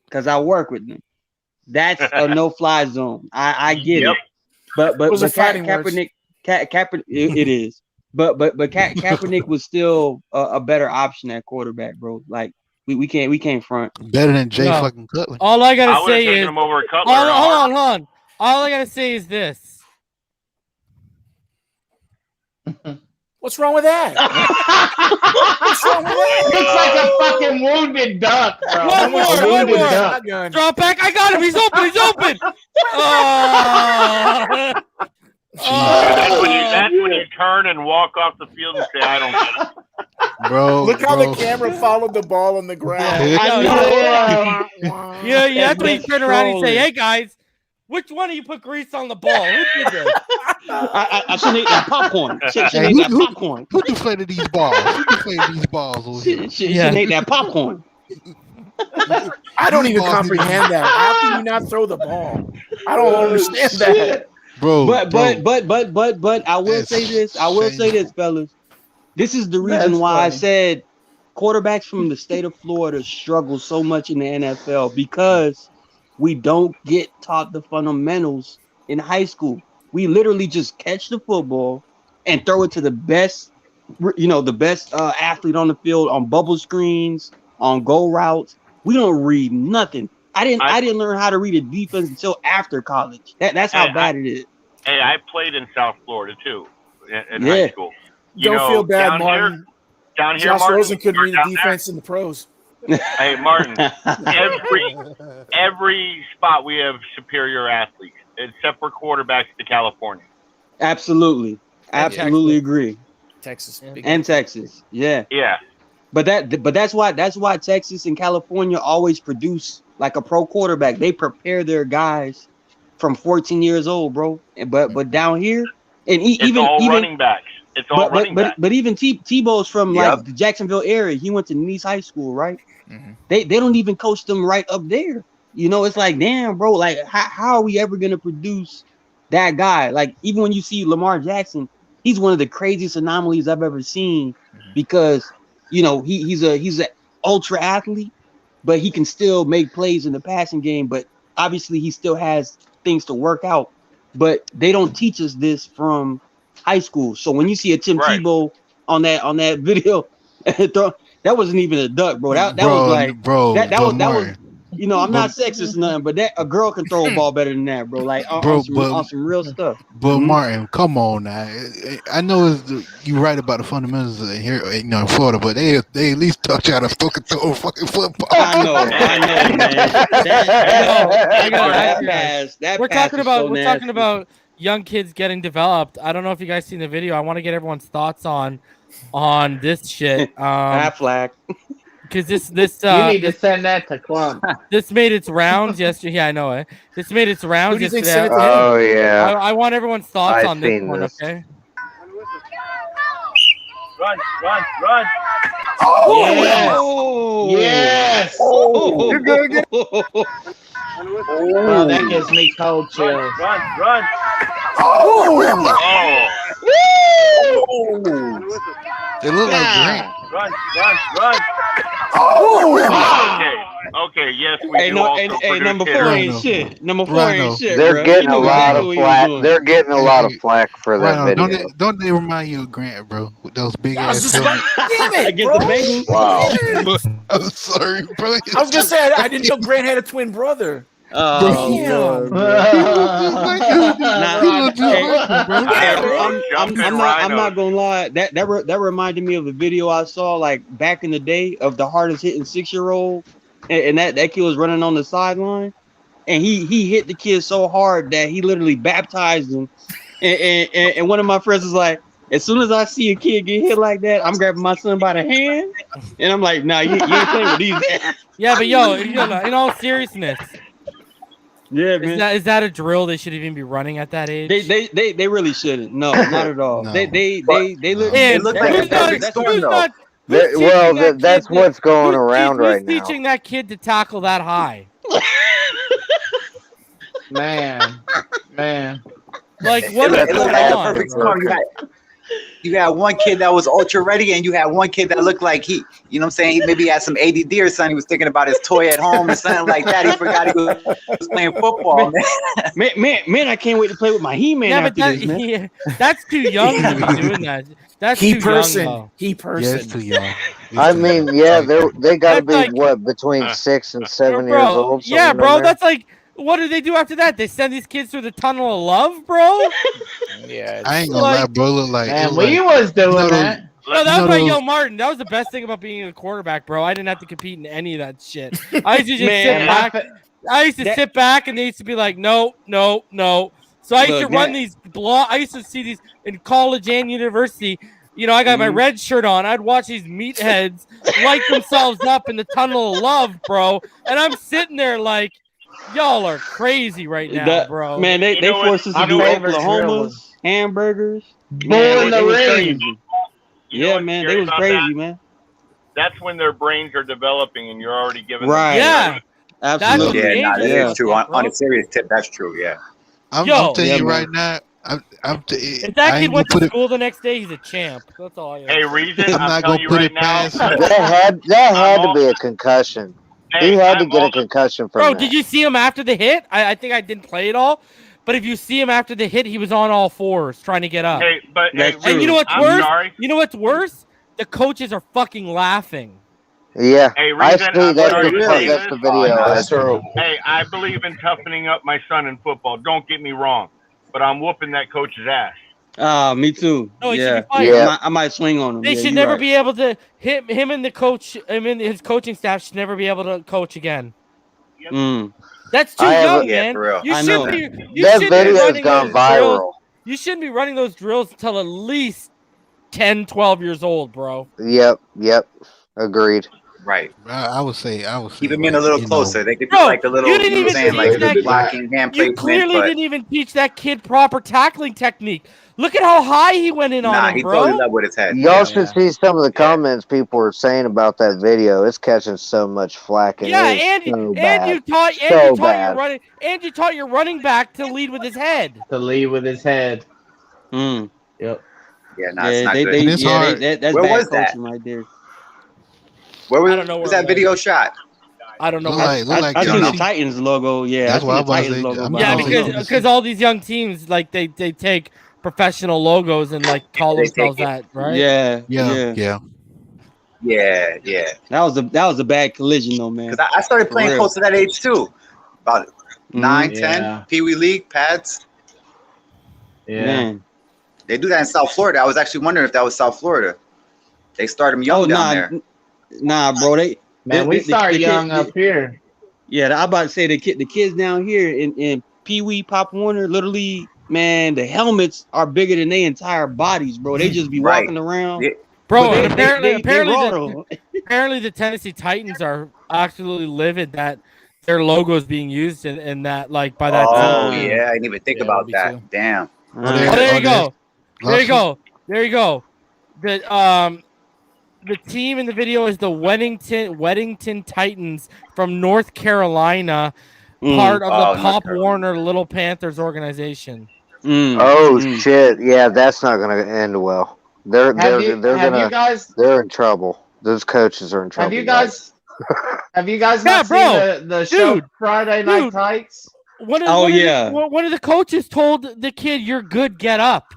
because I work with them. That's a no-fly zone. I get it. But Those are fighting Kaepernick, it is. But Kaepernick was still a better option at quarterback, bro. Like we can't front. Better than Jay fucking Cutler. All I gotta I would've say taken is, him over Cutler. hold on. All I gotta say is this. What's wrong with that? What's wrong with that? Looks like a fucking wounded duck, bro. One more. Shotgun. Drop back. I got him. He's open. Oh. That's when you turn and walk off the field and say, I don't get it. Bro, Look how the camera followed the ball on the ground. Yeah, that's when you turn around and say, hey, guys, which one of you put grease on the ball? Who did this? I should eat that popcorn. Should Hey, eat that popcorn. Who deflated these balls? Who deflated these balls over here? Should eat that popcorn. I don't even comprehend that. How can you not throw the ball? I don't understand that. Bro, But I will say this. I will say this, fellas. This is the reason why I said quarterbacks from the state of Florida struggle so much in the NFL, because we don't get taught the fundamentals in high school. We literally just catch the football and throw it to the best, athlete on the field on bubble screens, on goal routes. We don't read nothing. I didn't learn how to read a defense until after college. That's how bad it is. Hey, I played in South Florida, too, in high school. Don't feel bad, Martin. Down here, Josh Martin, Rosen couldn't or read down the defense in the pros. Hey, Martin, every spot we have superior athletes, except for quarterbacks to California. Absolutely agree. Texas and Texas, yeah. But that's why Texas and California always produce like a pro quarterback. They prepare their guys from 14 years old, bro. But down here, and even running backs. It's all running backs. But even Tebow's from like the Jacksonville area. He went to Nice High School, right? Mm-hmm. They don't even coach them right up there. You know, it's like, damn, bro. Like, how are we ever gonna produce that guy? Like, even when you see Lamar Jackson, he's one of the craziest anomalies I've ever seen, because he's an ultra athlete, but he can still make plays in the passing game. But obviously, he still has things to work out. But they don't teach us this from high school. So when you see a Tim Tebow on that video, that wasn't even a duck, bro. That was like, bro. That was. I'm not sexist or nothing, but a girl can throw a ball better than that, bro. Like on some real stuff. But Martin, come on now. I know you're right about the fundamentals here, in Florida, but they at least touch out a fucking throw a fucking football. I know, man. We're talking about young kids getting developed. I don't know if you guys seen the video. I want to get everyone's thoughts on this shit. Flag. Because this you need to send that to Clump. This made its rounds yesterday. Yeah, I know it. This made its rounds yesterday. Oh yeah. I want everyone's thoughts on this one. Okay. Run! Oh yes! Oh. You're good. Oh, that gives me cold chills. Run! They look like green. Run. Oh! Okay, yes, we do also produce number 4 hitters. ain't shit. Number 4 ain't shit, They're bro. getting He a knew lot exactly of what he was flack. doing. They're getting a lot of flack for that Rhino, video. don't they remind you of Grant, bro? With those big I was ass just about, helmets. damn it, Against bro. the Bengals? Wow. I'm sorry, bro. I was gonna say I didn't know Grant had a twin brother. Oh, Damn. Lord, bro. I'm not gonna lie. That reminded me of a video I saw like back in the day of the hardest hitting 6-year-old, and that kid was running on the sideline, and he hit the kid so hard that he literally baptized him. And one of my friends was like, as soon as I see a kid get hit like that, I'm grabbing my son by the hand, and I'm like, nah, you ain't playing with these. Yeah, but yo, in all seriousness. Yeah, man. Is that a drill they should even be running at that age? They really shouldn't. No, not at all. No. They look like a perfect storm, though. That's what's going around who's right now. teaching that kid to tackle that high? Man. Like what? It looked like a perfect storm. You had one kid that was ultra ready, and you had one kid that looked like he, you know what I'm saying? He maybe had some ADD or something. He was thinking about his toy at home or something like that. He forgot he was playing football, man, I can't wait to play with my He-Man Yeah, after but this, man. yeah, that's too young to be doing that. That's He too person. young, though. He person. Yeah, it's too young. I mean, yeah, they got to That's be like- between 6 and 7 Bro, years old. yeah, somewhere bro. in there? That's like, what do they do after that? They send these kids through the tunnel of love, bro. Yeah, I ain't gonna lie, bro. Look like it Man, was we like, was doing you know that. No, that was know by those- Yo Martin. That was the best thing about being a quarterback, bro. I didn't have to compete in any of that shit. I used to just Man, sit back. I used to sit back, and they used to be like, no. So I used to Look, run these I used to see these in college and university. You know, I got my red shirt on. I'd watch these meatheads light themselves up in the tunnel of love, bro. And I'm sitting there like, y'all are crazy right now, bro. Man, they forced us to do Oklahomas, hamburgers, Bull in the was ring. crazy. Yeah, man, they was crazy, man. That's when their brains are developing, and you're already giving Right. them. Yeah. Absolutely. Yeah, nah, that dangerous. is true. On a serious tip, that's true. Yeah. I'm Yo. telling you man. right now. If that kid went to school the next day, he's a champ. That's all I Hey, Reason, I'm I'm not telling gonna you put right it now. past. That had to be a concussion. Hey, He had to I'm get a all- concussion from Bro, that. did you see him after the hit? I think I didn't play it all, but if you see him after the hit, he was on all fours trying to get up. Hey, but hey, That's And you know what's I'm worse? sorry. You know what's worse? The coaches are fucking laughing. Yeah, Hey, I Reason, see. I'm That's sorry the to part. say That's this. the video. That's terrible. Hey, I believe in toughening up my son in football. Don't get me wrong, but I'm whooping that coach's ass. Me too. No, he should yeah. be fired. Yeah. I might swing on him. They Yeah, should you're never right. be able to hit him and the coach. I mean, his coaching staff should never be able to coach again. Mm. That's too I have young, a- Yeah, man. for real. You I shouldn't know. be. You That shouldn't be video's running gone those drills. viral. You shouldn't be running those drills until at least 10, 12 years old, bro. Yep. Agreed. Right. I would say. Keep them in a little you know, closer. They could do Bro, like the little, you didn't you know what I'm even saying, teach like that blocking hand You placement. clearly But didn't even teach that kid proper tackling technique. Look at how high he went in nah, on him, he bro. totally left with his head. Y'all should see some of the comments people were saying about that video. It's catching so much flack, and Yeah, it's and so bad. you taught So bad. your running back to lead with his head. To lead with his head. Mm. Yep. Yeah, nah, it's not they, good. they, And it's yeah, hard. that's Where bad was that? coaching right there. Where was, I don't know where was it that was. video shot? I don't know. Look how- like I you seen know, the Titans logo. Yeah, That's I what seen I'm the about to Titans say. logo. I'm but yeah, I not don't gonna know. because all these young teams like they take professional logos and like call They take themselves it. that, right? Yeah. Yeah. That was a bad collision though, man. Because I started For playing real. close to that age too. About 9, 10, Yeah. Pee Wee League, pads. Yeah. Man. They do that in South Florida. I was actually wondering if that was South Florida. They start them young down there. Nah, bro. Man, we start young kid- up here. Yeah, I'm about to say the kids down here in Pee Wee, Pop Warner, Little League, man, the helmets are bigger than their entire bodies, bro. They just be Right. walking around. Yeah. Bro, But and apparently raw, though. apparently the Tennessee Titans are absolutely livid that their logo is being used in that like by that Oh team. yeah, I didn't even think Yeah, about me that. too. Damn. Oh, there you go. There you go. There you go. The team in the video is the Weddington Titans from North Carolina, part of Oh, the North Pop Carolina. Warner Little Panthers organization. Oh shit! Yeah, that's not gonna end well. They're Have you guys they're in trouble. Those coaches are in trouble. have you guys Yeah, not bro. seen the show Dude, Friday Night dude. Tights? One Oh, of yeah. one of the coaches told the kid, "You're good. Get up."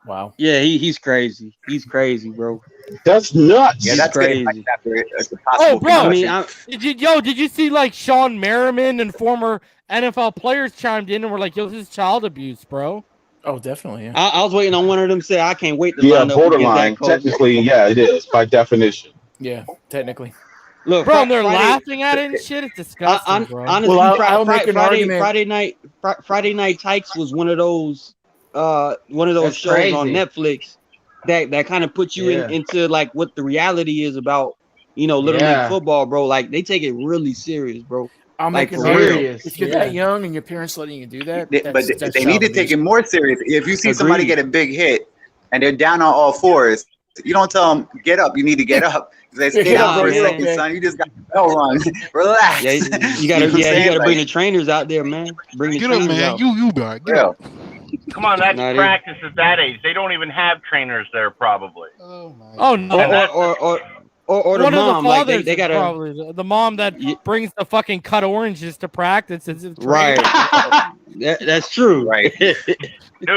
Wow. Yeah, he's crazy. He's crazy, bro. That's nuts. Yeah, He's that's crazy. crazy. It's a Oh, possible bro. I mean, concussion. Did you see like Sean Merriman and former NFL players chimed in and were like, "Yo, this is child abuse, bro." Oh, definitely. Yeah. I was waiting on one of them to say, I can't wait to Yeah, line up borderline. against that coach. Technically, yeah, it is by definition. Yeah, technically. Look, Bro, and they're Friday, laughing at it and shit. It's disgusting, bro. honestly, Well, I'll make an argument. Friday Night Tights was one of those That's shows crazy. on Netflix that kind of puts you into like what the reality is about, little league football, bro. Like they take it really serious, bro. I'll Like, make an for real. argument. If you're that young and your parents letting you do that, But that's they need to child take it abuse. more serious. If you see somebody Agreed. get a big hit and they're down on all fours, you don't tell them get up. You need to get up. They stay Get down up, for a bro, second, okay. son. You just got to bell run. Relax. Yeah, you know what gotta I'm saying? bring the trainers out there, man. Bring the Get up, trainers man. out. You got get Yeah. up. Come on, that's Not practice at that age. They don't even have trainers there, probably. Oh my. Oh no. Or the One mom, of the like fathers they is gotta probably the mom that brings the fucking cut oranges to practice. right. That's true. Right. Dude,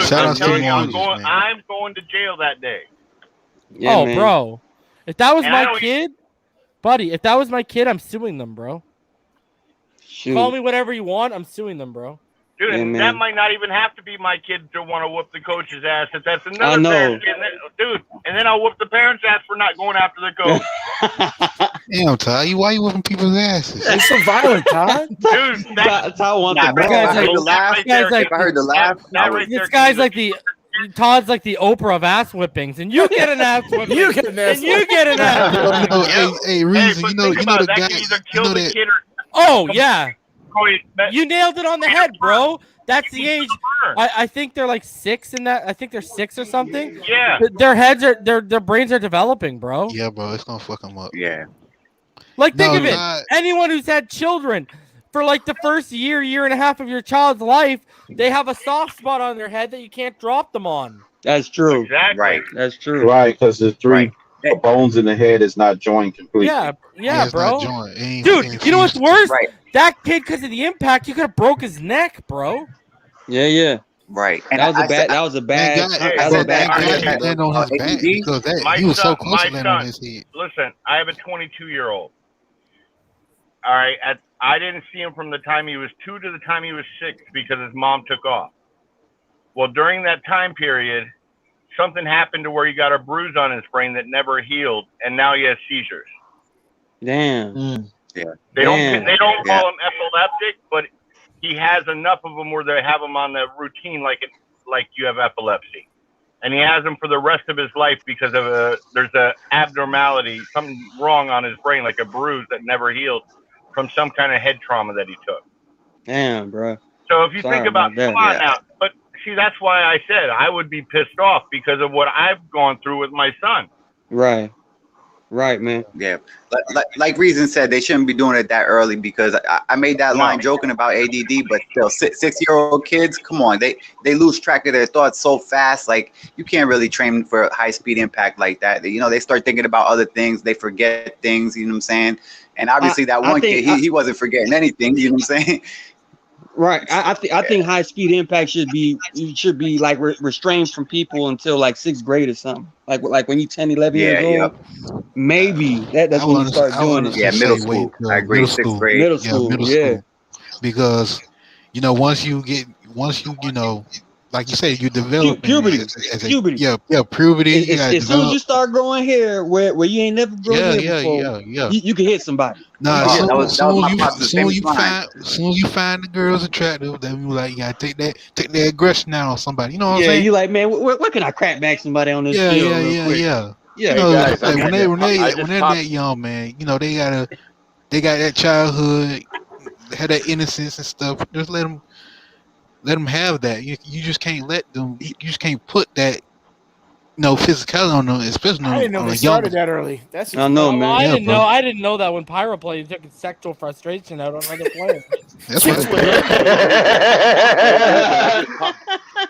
Shout I'm out to telling the you, oranges, man. I'm going to jail that day. Yeah, Oh, man. bro. If that was And I my don't- kid, buddy, if that was my kid, I'm suing them, bro. Shoot. Call me whatever you want. I'm suing them, bro. Dude, Yeah, and man. that might not even have to be my kid to want to whoop the coach's ass. If that's another I know. parent's kid, dude, and then I'll whoop the parent's ass for not going after the coach. Damn, Ty, why you whooping people's asses? It's so violent, Todd. Dude, That's how I want Nah, the bro, if ball. I heard the that laugh, right there, like- if I heard the laugh, that right This there guy's can be like the Todd's like the Oprah of ass whippings, and you get an ass whipping, You get an ass and you get an ass. No, whipping. no, Yeah. hey, Reason, but you know think about the it, that guy, can either you kill know the that. kid or Oh yeah, that- you nailed it on the head, bro. That's the age. I think they're like 6 in that. I think they're 6 or something. Yeah. Their heads are their brains are developing, bro. Yeah, bro, it's gonna fuck him up. yeah. Like think No, of it. not- Anyone who's had children for like the first year and a half of your child's life, they have a soft spot on their head that you can't drop them on. That's true. Exactly. Right. That's true. Right, because the three Right. bones in the head is not joined completely. Yeah, yeah, it's not bro. joint. It ain't- Dude, it ain't you know what's fused. worse? Right. That kid, because of the impact, you could have broke his neck, bro. Yeah. Right. And That was a bad. I That was a Thank bad. God, That was a thank bad. God idea. he landed on his back ADD? because My he was so son- close to my landing on son- his head. Listen, I have a 22-year-old. All right, I didn't see him from the time he was 2 to the time he was 6 because his mom took off. Well, during that time period, something happened to where he got a bruise on his brain that never healed, and now he has seizures. Damn. Yeah. They Damn. don't call him epileptic, but he has enough of them where they have him on the routine like you have epilepsy, and he has them for the rest of his life because of there's a abnormality, something wrong on his brain, like a bruise that never healed from some kind of head trauma that he took. Damn, bro. So if you Sorry think about, about that. come on Yeah. now, but see, that's why I said I would be pissed off because of what I've gone through with my son. Right, man. Yeah, like Reason said, they shouldn't be doing it that early because I made that line joking about ADD, but still, 6-year-old kids, come on, they lose track of their thoughts so fast. Like you can't really train them for high speed impact like that. You know, they start thinking about other things, they forget things. You know what I'm saying? And obviously, that one kid, he wasn't forgetting anything. You know what I'm saying? Right. I think high speed impact should be like restrained from people until like 6th grade or something. Like when you 10, 11 years old, maybe that's when you start doing it. Yeah, middle school. I agree. 6th grade. Middle school. Because once you like you said, you develop puberty. Puberty. Yeah, puberty. As soon as you start growing hair where you ain't never grown hair before, you can hit somebody. Nah, soon you line. find the girls attractive, then you like, you gotta take that aggression out on somebody. You know what I'm Yeah, saying? you like, man, where can I crack back somebody on this Yeah, field? yeah, real yeah, quick? yeah. Yeah, You know, guys, like, when they're just that young, man, you know, they got that childhood, had that innocence and stuff. Just let them have that. You just can't let them. You just can't put that, physicality on them, especially I didn't know on they a young. started that early. That's I know, man. I Yeah, didn't bro. know. I didn't know that when Pyro played, he took his sexual frustration out on other players. That's what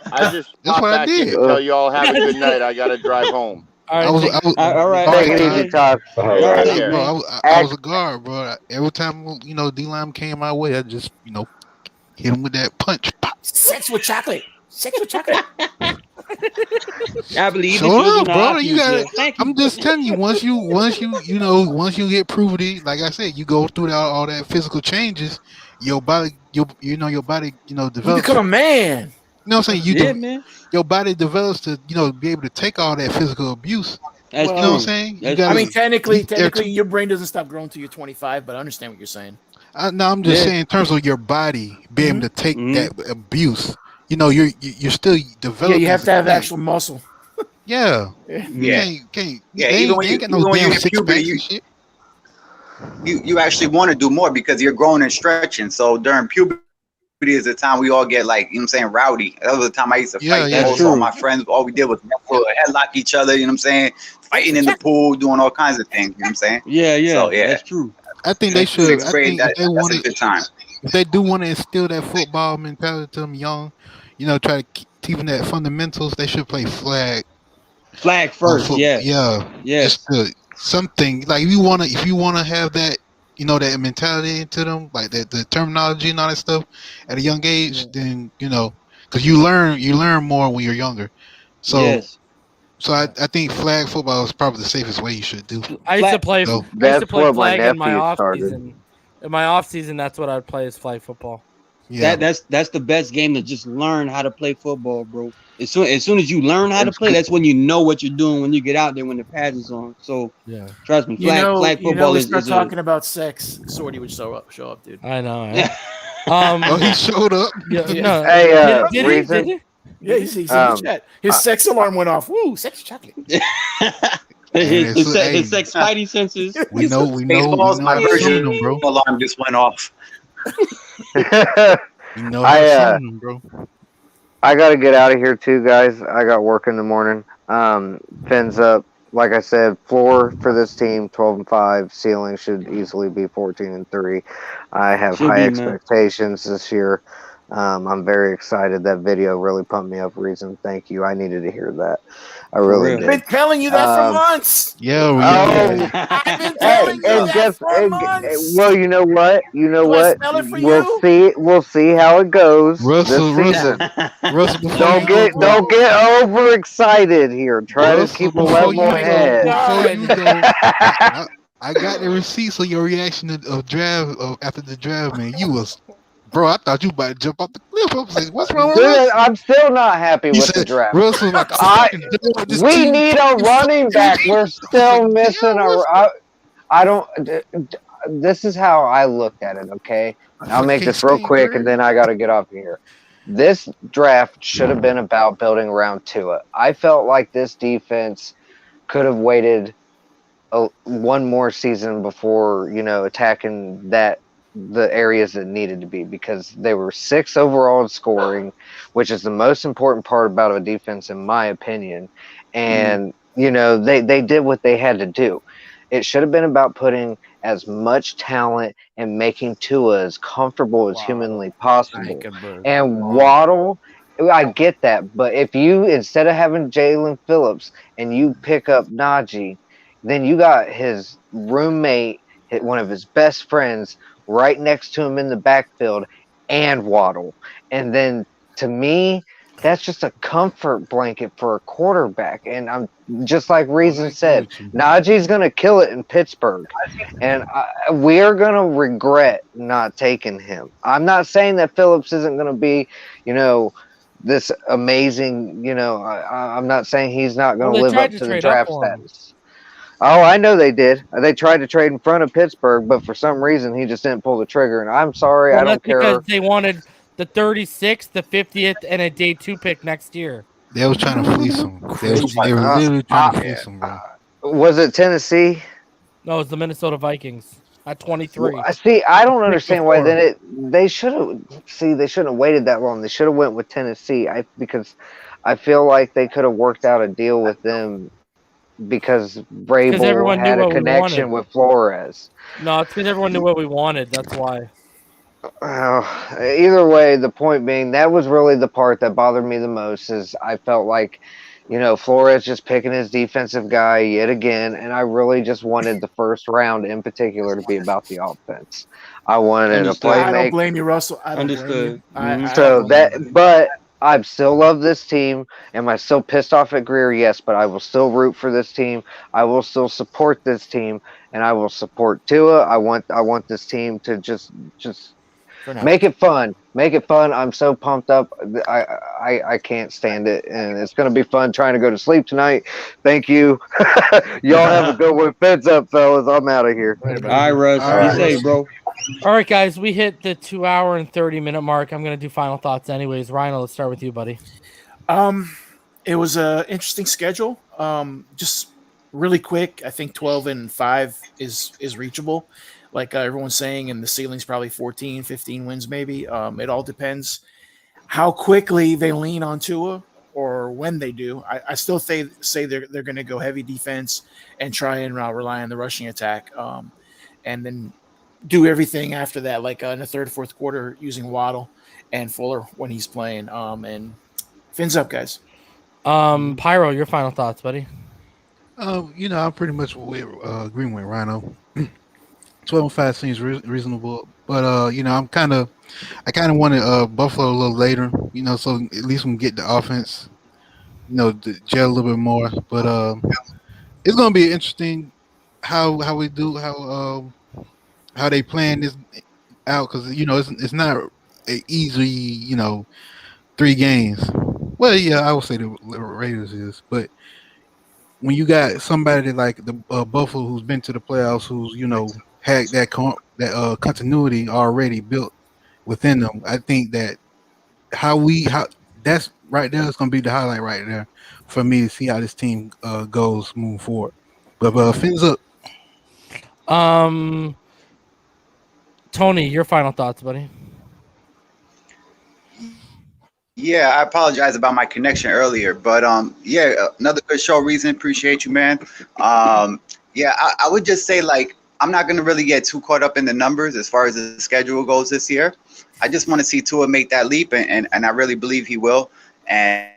I just That's popped what I back in did. to tell you all have a good night. I got to drive home. I was all right. Take it easy, Todd. Take care. bro. I was a guard, bro. Every time D-line came my way, I just hit him with that punch. Pop. Sex with chocolate. Sex with chocolate. I believe Show the children up, bro. are You got future. it. Thank you. I'm just telling you. Once you get puberty, like I said, you go through all that physical changes. Your body, your body, You develops. become a man. You know what I'm saying? Yeah, man. Your body develops to be able to take all that physical abuse. That's You know true. what I'm saying? You That's gotta, I mean, technically, they're your brain doesn't stop growing till you're 25, but I understand what you're saying. No, I'm just saying in terms of your body being able to take that abuse. You're still developing. Yeah, you have as to a have man. actual muscle. Yeah. Yeah. Can't. Yeah, They even when ain't you got even no when you damn hit six puberty, packs and shit. you actually want to do more because you're growing and stretching. So during puberty is the time we all get rowdy. That was the time I used to fight the most. All my friends, all we did was headlock each other, you know what I'm saying? Fighting in the pool, doing all kinds of things, you know what I'm saying? Yeah, So, yeah. that's true. I think they should. Sixth I grade, think that's a good time. if they do want to instill that football mentality to them young, try to keep them that fundamentals, they should play flag. Flag first, yeah. Just something like if you wanna have that, that mentality into them, like that the terminology and all that stuff at a young age, then because you learn more when you're younger. So I think flag football is probably the safest way you should do. I used to play. So, I used to play what my flag in my nephew off started. season. In my off season, that's what I'd play is flag football. Yeah, that's the best game to just learn how to play football, bro. As soon as you learn how to play, that's when you know what you're doing when you get out there when the pads is on. So trust me, flag football we is start talking about sex. Sorty would show up, dude. I know. he showed up. Yeah, no. Hey, did reason? he? Yeah, he's in the chat. His sex alarm went off. Woo, sex chocolate. his sex spidey senses. We know. My how to version summon them, bro. alarm just went off. We know how to summon them, bro. I got to get out of here too, guys. I got work in the morning. Fins up. Like I said, floor for this team 12-5. Ceiling should easily be 14-3. I have high expectations this year. I'm very excited. That video really pumped me up. Reason, thank you. I needed to hear that. I really did. I've been telling you that for months. Yeah, I've been telling you that for months. Well, you know what? Do I smell it for you? See. We'll see how it goes this season. Don't get overexcited here. Try to keep a level head. I got the receipts of your reaction of draft after the draft, man. You was, bro. I thought you about to jump off the cliff. I was like, "What's wrong with Russell?" I'm still not happy with the draft. Russell, like, we need a running back. We're still missing I don't. This is how I look at it. Okay, I'll make this real quick, and then I got to get off here. This draft should have been about building around Tua. I felt like this defense could have waited one more season before attacking the areas that needed to be, because they were 6th overall in scoring, which is the most important part about a defense in my opinion. And they did what they had to do. It should have been about putting as much talent and making Tua as comfortable as humanly possible. And Waddle, I get that, but if you, instead of having Jalen Phillips and you pick up Najee, then you got his roommate, one of his best friends, right next to him in the backfield, and Waddle. And then, to me, that's just a comfort blanket for a quarterback. And I'm just like Reason said, Najee's going to kill it in Pittsburgh. And we're going to regret not taking him. I'm not saying that Phillips isn't going to be, this amazing, I'm not saying he's not going to live up to the draft status. Oh, I know they did. They tried to trade in front of Pittsburgh, but for some reason he just didn't pull the trigger. And I'm sorry, I don't care. Because they wanted the 36th, the 50th, and a day 2 pick next year. They was trying to fleece him. They were literally trying to fleece him, bro. Was it Tennessee? No, it was the Minnesota Vikings at 23. See, I don't understand why they should have. See, they shouldn't have waited that long. They should have went with Tennessee. Because I feel like they could have worked out a deal with them, because Vrabel had a connection with Flores. No, it's because everyone knew what we wanted. That's why. Either way, the point being that was really the part that bothered me the most. Is I felt like, Flores just picking his defensive guy yet again, and I really just wanted the first round in particular to be about the offense. I wanted a I don't playmaker. blame you, Russell. I don't blame you. Understood. I So don't blame you. but I still love this team. Am I still pissed off at Greer? Yes, but I will still root for this team. I will still support this team, and I will support Tua. I want this team to just make it fun. Make it fun. I'm so pumped up. I can't stand it, and it's gonna be fun trying to go to sleep tonight. Thank you. Y'all have a good one. Feds up, fellas. I'm out of here. All right, Russ. Be safe, bro. All right, guys, we hit the 2 hour and 30-minute mark. I'm gonna do final thoughts anyways. Ryan, let's start with you, buddy. It was an interesting schedule. Just really quick. I think 12-5 is reachable, like everyone's saying, and the ceiling's probably 14, 15 wins maybe. It all depends how quickly they lean on Tua or when they do. I still say they're going to go heavy defense and try and rely on the rushing attack, and then do everything after that, like in the third, fourth quarter, using Waddle and Fuller when he's playing. And fins up, guys. Pyro, your final thoughts, buddy. I'm pretty much agreeing with Rhino. 12-5 seems reasonable, but I kind of wanted Buffalo a little later, so at least we can get the offense, to gel a little bit more. But it's gonna be interesting how we do how they plan this out, because it's not an easy 3 games. Well, yeah, I would say the Raiders is, but when you got somebody like the Buffalo who's been to the playoffs, who's had that continuity already built within them, I think that how that's right there is going to be the highlight right there for me to see how this team goes moving forward. But fins up. Tony, your final thoughts, buddy. Yeah, I apologize about my connection earlier, but another good show. Reason, appreciate you, man. I would just say, like, I'm not gonna really get too caught up in the numbers as far as the schedule goes this year. I just want to see Tua make that leap, and I really believe he will. And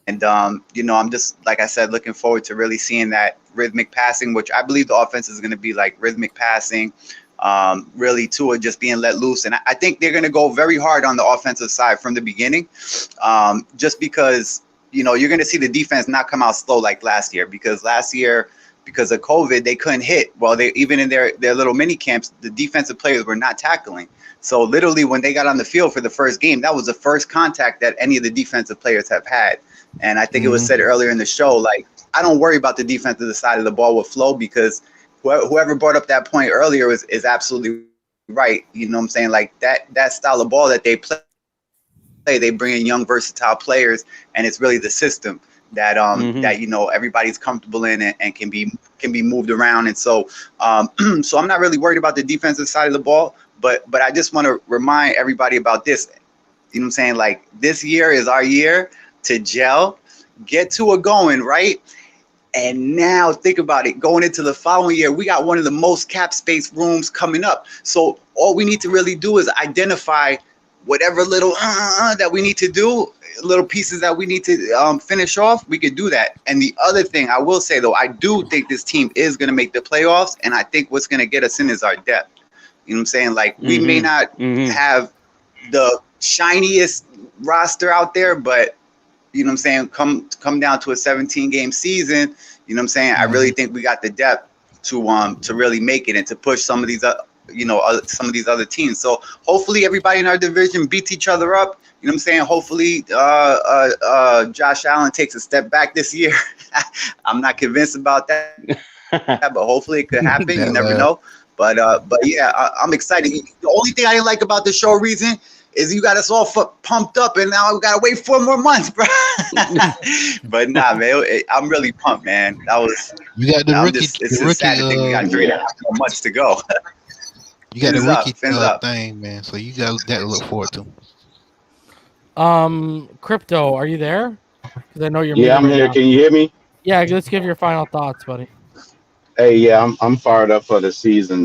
I'm just, like I said, looking forward to really seeing that rhythmic passing, which I believe the offense is gonna be like rhythmic passing. Really Tua just being let loose, and I think they're going to go very hard on the offensive side from the beginning, just because you're going to see the defense not come out slow like last year, because last year, because of COVID, they couldn't hit. Well, they even in their little mini camps, the defensive players were not tackling. So literally when they got on the field for the first game, that was the first contact that any of the defensive players have had. And I think it was said earlier in the show, like, I don't worry about the defensive side of the ball with flow, because whoever brought up that point earlier is absolutely right. You know what I'm saying? Like that style of ball that they play, they bring in young, versatile players, and it's really the system that that everybody's comfortable in and can be moved around. And so so I'm not really worried about the defensive side of the ball, but I just want to remind everybody about this. You know what I'm saying? Like, this year is our year to gel, get to a going, right? And now think about it, going into the following year, we got one of the most cap space rooms coming up. So all we need to really do is identify whatever little that we need to do, little pieces that we need to finish off. We could do that. And the other thing I will say, though, I do think this team is going to make the playoffs. And I think what's going to get us in is our depth. You know what I'm saying? Like, we may not have the shiniest roster out there, but you know what I'm saying, come down to a 17-game season, you know what I'm saying, I really think we got the depth to really make it and to push some of these some of these other teams. So hopefully everybody in our division beats each other up. You know what I'm saying? Hopefully Josh Allen takes a step back this year. I'm not convinced about that, but hopefully it could happen. You never know. But yeah, I'm excited. The only thing I didn't like about the show, Reason, is you got us all pumped up, and now we got to wait 4 more months, bro. But nah, man, I'm really pumped, man. That was, you got the rookie. It's just sad to think we got 3.5 more months to go. You got the rookie thing, man. So you got that to look forward to. Crypto, are you there? Because I know you're. Yeah, I'm here. Can you hear me? Yeah, let's give your final thoughts, buddy. Hey, yeah, I'm fired up for the season.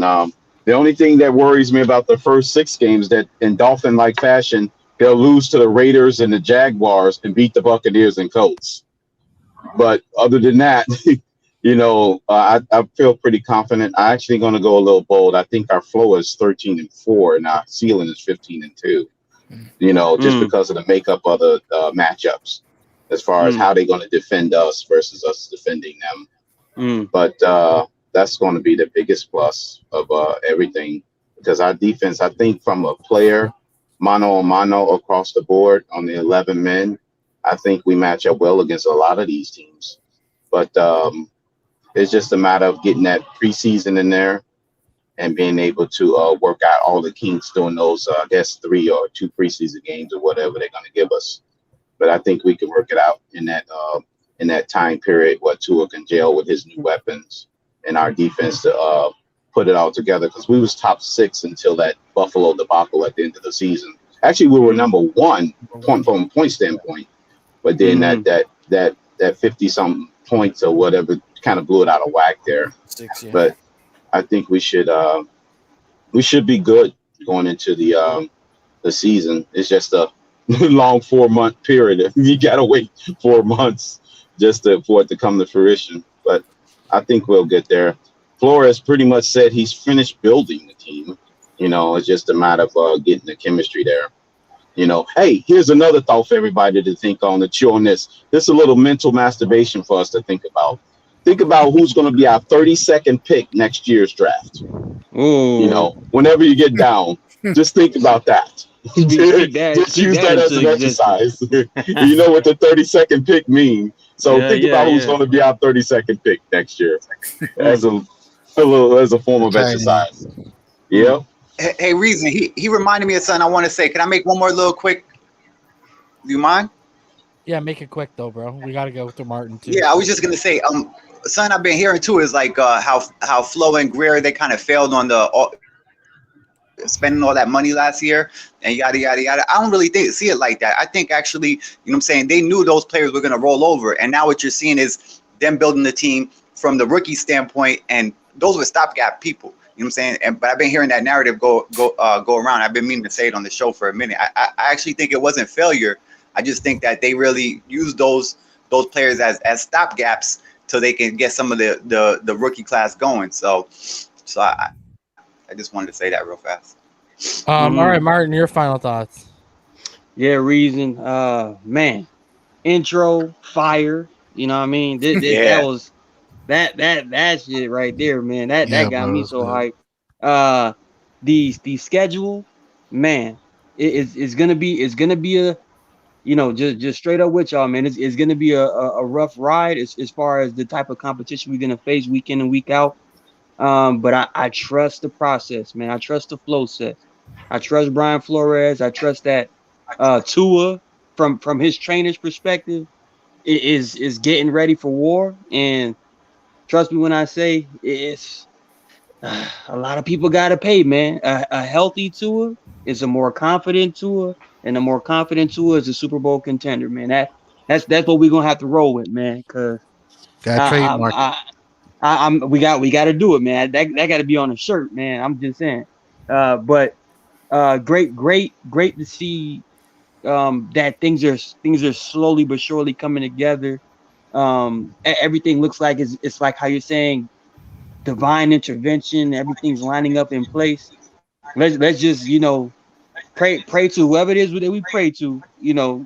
The only thing that worries me about the first 6 games that in Dolphin-like fashion, they'll lose to the Raiders and the Jaguars and beat the Buccaneers and Colts. But other than that, I feel pretty confident. I'm actually going to go a little bold. I think our floor is 13-4 and our ceiling is 15-2. Just because of the makeup of the matchups, as far as how they're going to defend us versus us defending them. But that's going to be the biggest plus of everything, because our defense, I think, from a player mano a mano across the board on the 11 men, I think we match up well against a lot of these teams. But it's just a matter of getting that preseason in there and being able to work out all the kinks during those, 3 or 2 preseason games or whatever they're going to give us. But I think we can work it out in that time period where Tua can gel with his new weapons and our defense to put it all together, because we was top 6 until that Buffalo debacle at the end of the season. Actually, we were number 1 from a point standpoint, but then that 50-something points or whatever kind of blew it out of whack there. 6, yeah. But I think we should be good going into the season. It's just a long 4-month period. You gotta wait 4 months just for it to come to fruition. But I think we'll get there. Flores pretty much said he's finished building the team. It's just a matter of getting the chemistry there. Hey, here's another thought for everybody to think on, to chew on this. This is a little mental masturbation for us to think about. Think about who's going to be our 32nd pick next year's draft. Whenever you get down, just think about that. Just use that as an exercise. You know what the 32nd pick means. So think about who's going to be our 32nd pick next year as a form of exercise. Yeah. Hey, Reason, he reminded me of something I want to say. Can I make one more little quick? Do you mind? Yeah, make it quick though, bro. We got to go to Martin too. Yeah, I was just gonna say, something I've been hearing too is like how Flo and Greer, they kind of failed on spending all that money last year and yada yada yada. I don't really see it like that. I think actually, you know what I'm saying, they knew those players were gonna roll over, and now what you're seeing is them building the team from the rookie standpoint, and those were stopgap people. You know what I'm saying? But I've been hearing that narrative go around. I've been meaning to say it on the show for a minute. I actually think it wasn't failure. I just think that they really used those players as stopgaps till they can get some of the rookie class going. So I just wanted to say that real fast. All right, Martin, your final thoughts. Yeah, Reason. Man, intro fire. You know what I mean? That was that shit right there, man. That got me so hyped. The schedule, man, it's gonna be a, just straight up with y'all, man. It's gonna be a rough ride as far as the type of competition we're gonna face week in and week out. But I trust the process, man. I trust the flow set. I trust Brian Flores. I trust that Tua, from his trainer's perspective, is getting ready for war. And trust me when I say it's a lot of people got to pay, man. A healthy Tua is a more confident Tua, and a more confident Tua is a Super Bowl contender, man. That's what we're gonna have to roll with, man. Cause we got to do it, man. That got to be on a shirt, man. I'm just saying. But great to see that things are slowly but surely coming together. Everything looks like it's like how you're saying, divine intervention. Everything's lining up in place. Let's just pray to whoever it is that we pray to.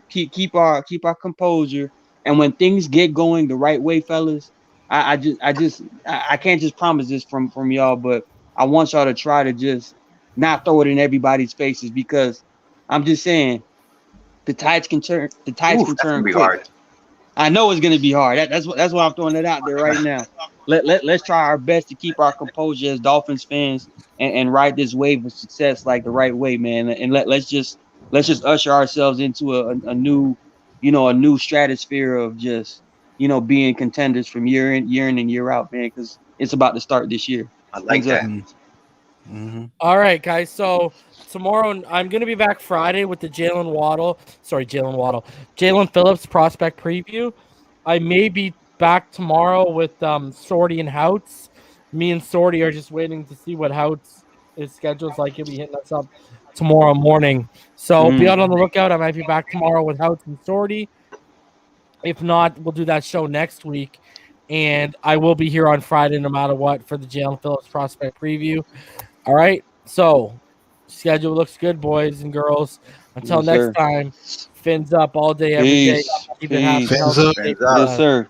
Keep our composure. And when things get going the right way, fellas, I can't just promise this from y'all, but I want y'all to try to just not throw it in everybody's faces, because I'm just saying the tides can turn. The tides can turn quick. Hard. I know it's gonna be hard. That's why I'm throwing it out there right now. Let's try our best to keep our composure as Dolphins fans and ride this wave of success like the right way, man. And let's just usher ourselves into a new, a new stratosphere of just, being contenders from year in and year out, man. Because it's about to start this year. I like that. All right, guys. So tomorrow I'm going to be back Friday with the Jaylen Phillips prospect preview. I may be back tomorrow with Sorty and Houts. Me and Sorty are just waiting to see what Houts his schedule's like. He'll be hitting us up tomorrow morning. So be out on the lookout. I might be back tomorrow with Houts and Sorty. If not, we'll do that show next week. And I will be here on Friday no matter what for the Jalen Phillips prospect preview. All right. So schedule looks good, boys and girls. Until next time, fins up all day, every day. Keep it happy. Fins up. Yes, sir.